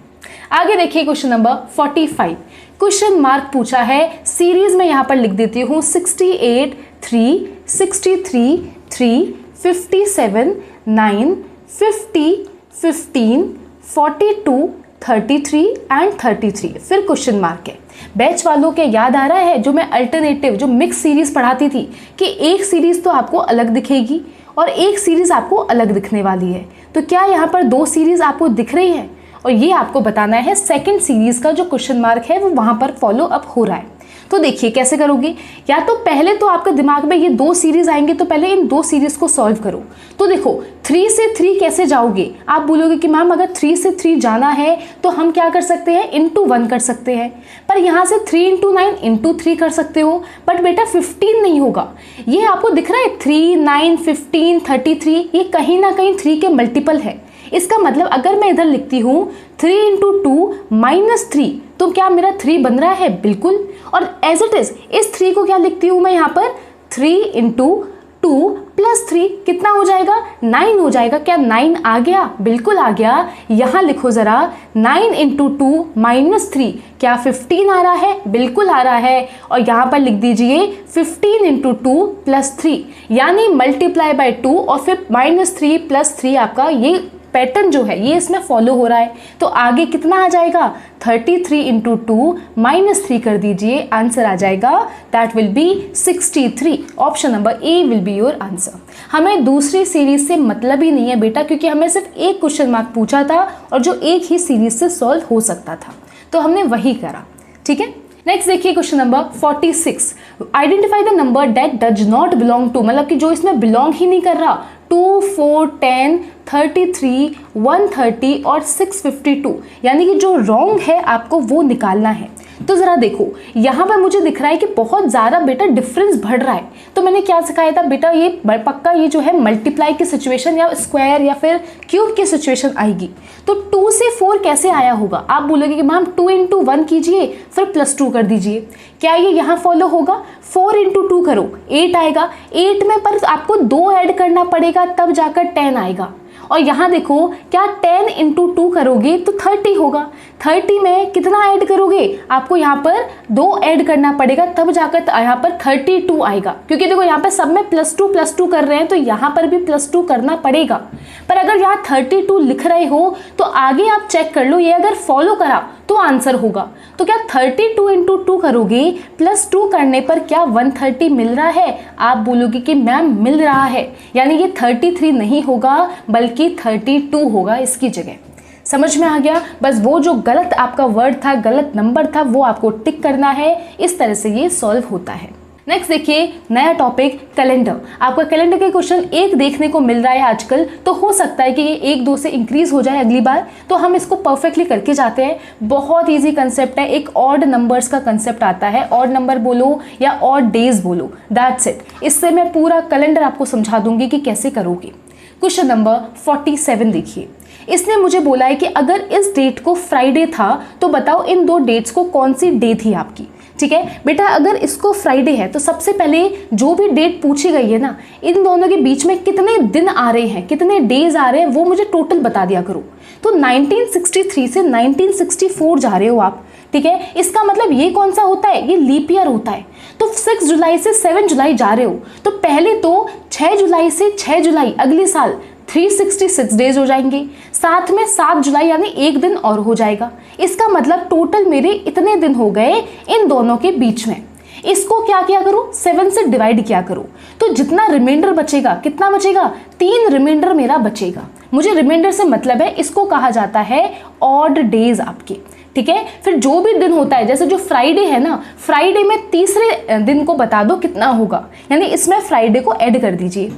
आगे देखिए क्वेश्चन नंबर 45। क्वेश्चन मार्क पूछा है, सीरीज में यहाँ पर लिख देती हूँ 68 3 63 3 57 9 50 15 42 33 एंड 33, फिर क्वेश्चन मार्क है। बैच वालों के याद आ रहा है जो मैं अल्टरनेटिव जो मिक्स सीरीज पढ़ाती थी कि एक सीरीज तो आपको अलग दिखेगी और एक सीरीज आपको अलग दिखने वाली है। तो क्या यहाँ पर 2 सीरीज आपको दिख रही है, और ये आपको बताना है सेकंड सीरीज का जो क्वेश्चन मार्क है वो वहाँ पर फॉलो अप हो रहा है। तो देखिए कैसे करोगे, या तो पहले तो आपके दिमाग में ये 2 सीरीज आएंगे, तो पहले इन 2 सीरीज को सॉल्व करो। तो देखो 3 से 3 कैसे जाओगे, आप बोलोगे कि मैम अगर 3 से 3 जाना है तो हम क्या कर सकते हैं, इंटू 1 कर सकते हैं, पर यहाँ से 3 इंटू 9 इंटू 3 कर सकते हो, बट बेटा 15 नहीं होगा। ये आपको दिख रहा है 3 9 15 33, ये कहीं ना कहीं 3 के मल्टीपल है। इसका मतलब अगर मैं इधर लिखती हूँ 3 इंटू 2 माइनस 3, तो क्या मेरा 3 बन रहा है, बिल्कुल। और एज इट इज इस 3 को क्या लिखती हूँ मैं यहाँ पर, 3 इंटू 2 प्लस 3 कितना हो जाएगा, 9 हो जाएगा। क्या 9 आ गया, बिल्कुल आ गया। यहाँ लिखो जरा 9 इंटू 2 माइनस 3, क्या 15 आ रहा है, बिल्कुल आ रहा है। और यहाँ पर लिख दीजिए 15 इंटू 2 प्लस 3, यानी मल्टीप्लाई बाय 2 और फिर माइनस 3 प्लस 3, आपका ये पैटर्न जो है ये इसमें फॉलो हो रहा है। तो आगे कितना आ जाएगा, 33 इंटू 2 माइनस 3 कर दीजिए, आंसर आ जाएगा that will B 63। Option number A will be your answer. हमें दूसरी सीरीज से मतलब ही नहीं है बेटा, क्योंकि हमें सिर्फ एक क्वेश्चन मार्क पूछा था और जो एक ही सीरीज से सॉल्व हो सकता था, तो हमने वही करा। ठीक है, नेक्स्ट देखिए question number 46। Identify the number that does not belong to, मतलब कि जो इसमें बिलोंग ही नहीं कर रहा, 2 4 10 33 130 और 652, यानी कि जो रॉन्ग है आपको वो निकालना है। तो ज़रा देखो यहाँ पर मुझे दिख रहा है कि बहुत ज़्यादा बेटा डिफरेंस बढ़ रहा है। तो मैंने क्या सिखाया था बेटा, ये पक्का ये जो है मल्टीप्लाई की सिचुएशन या स्क्वायर या फिर क्यूब की सिचुएशन आएगी। तो 2 से 4 कैसे आया होगा, आप बोलोगे कि मैम 2 इंटू 1 कीजिए फिर प्लस 2 कर दीजिए, क्या ये यहाँ फॉलो होगा। 4 इंटू 2 करो 8 आएगा, 8 में पर आपको 2 ऐड करना पड़ेगा तब जाकर 10 आएगा। और यहाँ देखो क्या 10 इंटू 2 करोगे तो 30 होगा, 30 में कितना ऐड करोगे, आपको यहाँ पर 2 ऐड करना पड़ेगा तब जाकर यहाँ पर 32 आएगा। क्योंकि देखो यहाँ पर सब में प्लस टू कर रहे हैं, तो यहाँ पर भी प्लस 2 करना पड़ेगा। पर अगर यहाँ 32 लिख रहे हो तो आगे आप चेक कर लो, ये अगर फॉलो करा तो आंसर होगा। तो क्या 32 इंटू 2 करोगे प्लस 2 करने पर क्या 130 मिल रहा है, आप बोलोगे कि मैम मिल रहा है, यानी ये 33 नहीं होगा बल्कि 32 होगा इसकी जगह। समझ में आ गया, बस वो जो गलत आपका वर्ड था, गलत नंबर था, वो आपको टिक करना है। इस तरह से ये सॉल्व होता है। नेक्स्ट देखिए नया टॉपिक कैलेंडर। आपका कैलेंडर के क्वेश्चन एक देखने को मिल रहा है आजकल, तो हो सकता है कि ये 1-2 से इंक्रीज हो जाए अगली बार, तो हम इसको परफेक्टली करके जाते हैं। बहुत इजी कंसेप्ट है, एक ऑड नंबर्स का कंसेप्ट आता है, ऑड नंबर बोलो या ऑड डेज बोलो, दैट्स इट। इससे मैं पूरा कैलेंडर आपको समझा दूंगी कि कैसे करोगे। क्वेश्चन नंबर 47 देखिए, इसने मुझे बोला है कि अगर इस डेट को फ्राइडे था तो बताओ इन 2 डेट्स को कौन सी डे थी आपकी। ठीक है बेटा, अगर इसको फ्राइडे है तो सबसे पहले जो भी डेट पूछी गई है ना, इन दोनों के बीच में कितने दिन आ रहे हैं, कितने डेज आ रहे हैं, वो मुझे टोटल बता दिया करो। तो 1963 से 1964 जा रहे हो आप, ठीक है। इसका मतलब ये कौन सा होता है, ये लीप ईयर होता है। तो 6 जुलाई से 7 जुलाई जा रहे हो तो पहले तो 6 जुलाई से 6 जुलाई अगले साल 366 डेज हो जाएंगे, साथ में 7 जुलाई यानी एक दिन और हो जाएगा। इसका मतलब टोटल मेरे इतने दिन हो गए इन दोनों के बीच में। इसको क्या किया करो, 7 से डिवाइड किया करो, तो जितना रिमाइंडर बचेगा, कितना बचेगा, 3 रिमाइंडर मेरा बचेगा। मुझे रिमाइंडर से मतलब है, इसको कहा जाता है ऑड डेज आपके, ठीक है। फिर जो भी दिन होता है, जैसे जो फ्राइडे है ना, फ्राइडे में तीसरे दिन को बता दो कितना होगा, यानी इसमें फ्राइडे को ऐड कर दीजिए।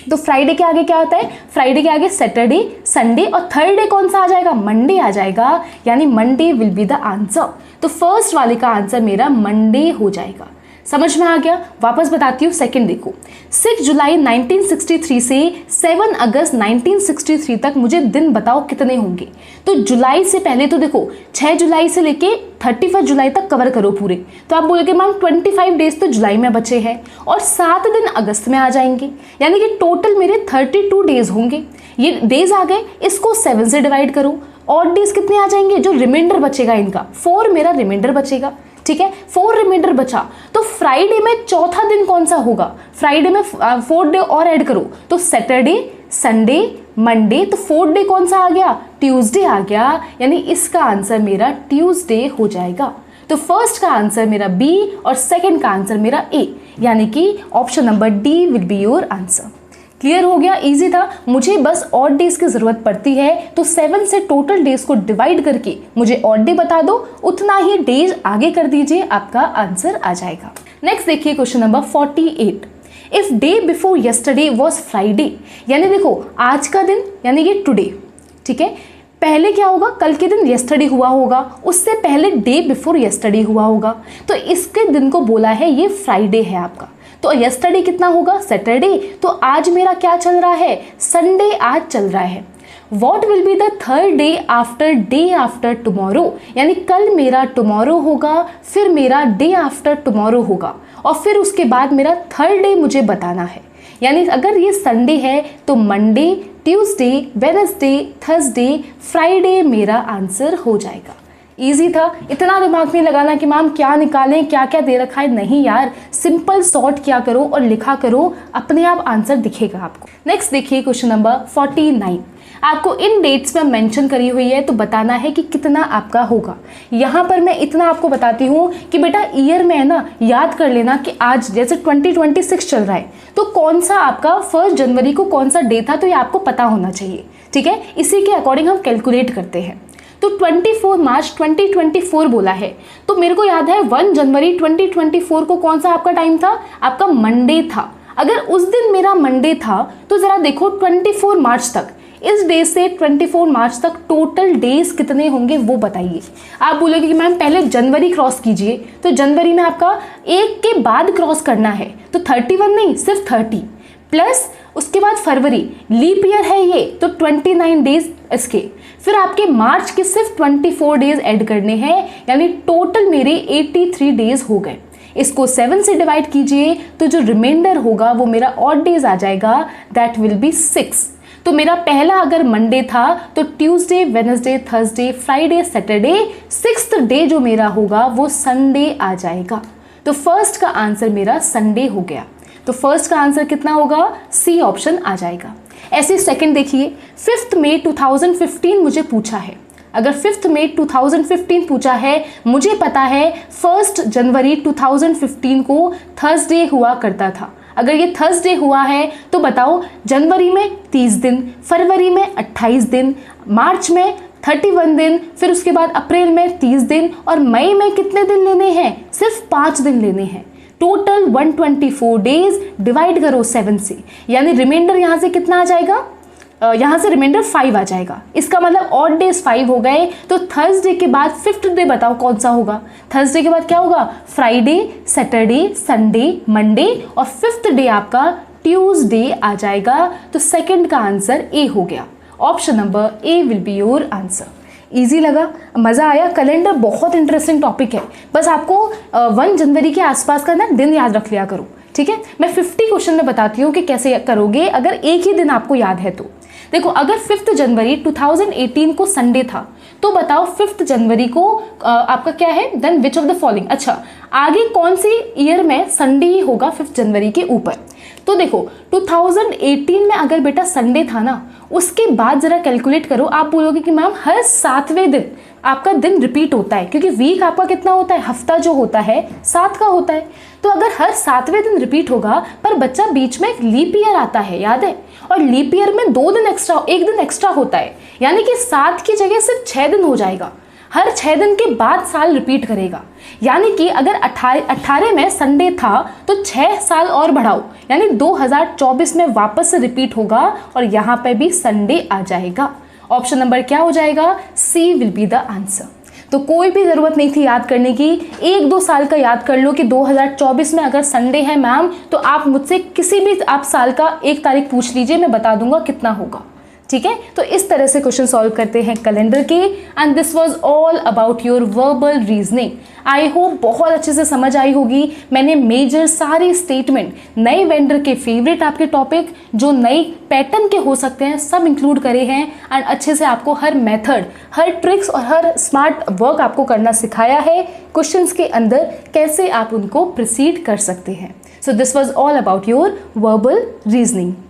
तो फ्राइडे के आगे क्या होता है, फ्राइडे के आगे सैटरडे, संडे और थर्ड डे कौन सा आ जाएगा, मंडे आ जाएगा, यानी Monday will be the answer. तो फर्स्ट वाले का आंसर मेरा मंडे हो जाएगा। समझ में आ गया। वापस बताती हूँ, सेकंड देखो, 6 जुलाई 1963 से 7 अगस्त 1963 तक मुझे दिन बताओ कितने होंगे। तो जुलाई से पहले तो देखो 6 जुलाई से लेके 31 जुलाई तक कवर करो पूरे, तो आप बोलोगे मैम 25 डेज तो जुलाई में बचे हैं और 7 दिन अगस्त में आ जाएंगे, यानी कि टोटल मेरे 32 डेज होंगे। ये डेज आ गए, इसको 7 से डिवाइड करो, और डेज कितने आ जाएंगे, जो रिमाइंडर बचेगा इनका 4 मेरा रिमाइंडर बचेगा, ठीक है। 4 रिमाइंडर बचा, तो फ्राइडे में चौथा दिन कौन सा होगा, फ्राइडे में 4th डे और ऐड करो, तो सैटरडे, संडे, मंडे, तो 4th डे कौन सा आ गया, ट्यूसडे आ गया, यानी इसका आंसर मेरा ट्यूसडे हो जाएगा। तो फर्स्ट का आंसर मेरा बी और सेकंड का आंसर मेरा ए, यानी कि option number D will be your answer. Clear हो गया, इजी था। मुझे बस ऑड डेज की जरूरत पड़ती है, तो 7 से टोटल डेज को डिवाइड करके मुझे ऑड डे बता दो, उतना ही डेज आगे कर दीजिए, आपका आंसर आ जाएगा। नेक्स्ट देखिए question number 48। If day before yesterday was Friday, यानी देखो आज का दिन यानी ये टुडे, ठीक है, पहले क्या होगा, कल के दिन यस्टरडे हुआ होगा, उससे पहले डे बिफोर यस्टरडे हुआ होगा, तो इसके दिन को बोला है ये फ्राइडे है आपका। तो यस्टरडे कितना होगा, सैटरडे, तो आज मेरा क्या चल रहा है, संडे आज चल रहा है। What will be the third day after tomorrow, यानी कल मेरा टुमारो होगा, फिर मेरा डे आफ्टर टुमारो होगा, और फिर उसके बाद मेरा थर्ड डे मुझे बताना है। यानी अगर ये संडे है तो Monday, Tuesday, Wednesday, Thursday, Friday मेरा आंसर हो जाएगा। इजी था, इतना दिमाग नहीं लगाना कि मैम क्या निकालें, क्या क्या दे रखा है, नहीं यार, सिंपल सॉर्ट किया करो और लिखा करो, अपने आप आंसर दिखेगा आपको। नेक्स्ट देखिए क्वेश्चन नंबर 49। आपको इन डेट्स में मेंशन करी हुई है, तो बताना है कि कितना आपका होगा। यहाँ पर मैं इतना आपको बताती हूँ कि बेटा ईयर में है ना, याद कर लेना कि आज जैसे 2026 चल रहा है, तो कौन सा आपका 1 जनवरी को कौन सा डे था, तो ये आपको पता होना चाहिए, ठीक है। इसी के अकॉर्डिंग हम कैलकुलेट करते हैं। तो 24 मार्च 2024 बोला है, तो मेरे को याद है 1 जनवरी 2024 को कौन सा आपका टाइम था, आपका मंडे था। अगर उस दिन मेरा मंडे था तो जरा देखो 24 मार्च तक, इस डे से 24 मार्च तक टोटल डेज कितने होंगे वो बताइए। आप बोलोगे कि मैम पहले जनवरी क्रॉस कीजिए, तो जनवरी में आपका 1 के बाद क्रॉस करना है, तो 31 नहीं, सिर्फ 30 प्लस उसके बाद फरवरी, लीप ईयर है ये, तो 29 डेज इसके, फिर आपके मार्च के सिर्फ 24 डेज ऐड करने हैं, यानी टोटल मेरे 83 डेज हो गए। इसको 7 से डिवाइड कीजिए, तो जो रिमाइंडर होगा वो मेरा ऑड डेज आ जाएगा, दैट विल बी 6। तो मेरा पहला अगर मंडे था तो Tuesday, Wednesday, Thursday, Friday, Saturday, 6th day जो मेरा होगा वो संडे आ जाएगा। तो फर्स्ट का आंसर मेरा संडे हो गया। तो फर्स्ट का आंसर कितना होगा, सी ऑप्शन आ जाएगा। ऐसे सेकंड देखिए, 5 मई 2015 मुझे पूछा है। अगर 5 मई 2015 पूछा है, मुझे पता है 1 जनवरी 2015 को थर्सडे हुआ करता था। अगर ये थर्सडे हुआ है तो बताओ जनवरी में 30 दिन, फरवरी में 28 दिन, मार्च में 31 दिन, फिर उसके बाद अप्रैल में 30 दिन, और मई में कितने दिन लेने हैं, सिर्फ 5 दिन लेने हैं। टोटल 124 डेज, डिवाइड करो 7 से, यानी रिमाइंडर यहाँ से कितना आ जाएगा, यहाँ से रिमाइंडर 5 आ जाएगा। इसका मतलब ऑड डेज 5 हो गए। तो थर्सडे के बाद 5th डे बताओ कौन सा होगा, थर्सडे के बाद क्या होगा, फ्राइडे, सैटरडे, संडे, मंडे, और 5th डे आपका ट्यूसडे आ जाएगा। तो सेकंड का आंसर ए हो गया। Option number A will be your answer. Easy लगा, मज़ा आया। कैलेंडर बहुत इंटरेस्टिंग टॉपिक है, बस आपको 1 जनवरी के आसपास का ना दिन याद रख लिया करो, ठीक है। मैं 50 क्वेश्चन में बताती हूँ कि कैसे करोगे अगर एक ही दिन आपको याद है तो। देखो अगर 5 जनवरी 2018 को संडे था तो बताओ 5 जनवरी को आपका क्या है, then which of the following. अच्छा, आगे कौन सी ईयर में संडे ही होगा 5 जनवरी के ऊपर। तो देखो 2018 में अगर बेटा संडे था ना, उसके बाद जरा कैलकुलेट करो, आप बोलोगे कि मैम हर 7वें दिन आपका दिन रिपीट होता है, क्योंकि वीक आपका कितना होता है, हफ्ता जो होता है 7 का होता है। तो अगर हर 7वें दिन रिपीट होगा, पर बच्चा बीच में एक लीप ईयर आता है, याद है, और लीप ईयर में 2 दिन एक्स्ट्रा, 1 दिन एक्स्ट्रा होता है, यानी कि 7 की जगह सिर्फ 6 दिन हो जाएगा। हर 6 दिन के बाद साल रिपीट करेगा, यानी कि अगर 18 में संडे था तो 6 साल और बढ़ाओ, यानी 2024 में वापस से रिपीट होगा और यहाँ पे भी संडे आ जाएगा। ऑप्शन नंबर क्या हो जाएगा, सी विल बी द आंसर। तो कोई भी ज़रूरत नहीं थी याद करने की, 1-2 साल का याद कर लो कि 2024 में अगर संडे है मैम, तो आप मुझसे किसी भी आप साल का 1 तारीख पूछ लीजिए, मैं बता दूंगा कितना होगा। ठीक है, तो इस तरह से क्वेश्चन सॉल्व करते हैं कैलेंडर के। And this was all about your verbal reasoning. I hope बहुत अच्छे से समझ आई होगी। मैंने मेजर सारे स्टेटमेंट, नए वेंडर के फेवरेट आपके टॉपिक जो नई पैटर्न के हो सकते हैं, सब इंक्लूड करे हैं एंड अच्छे से आपको हर मेथड, हर ट्रिक्स और हर स्मार्ट वर्क आपको करना सिखाया है। क्वेश्चंस के अंदर कैसे आप उनको प्रोसीड कर सकते हैं। So this was all about your verbal reasoning.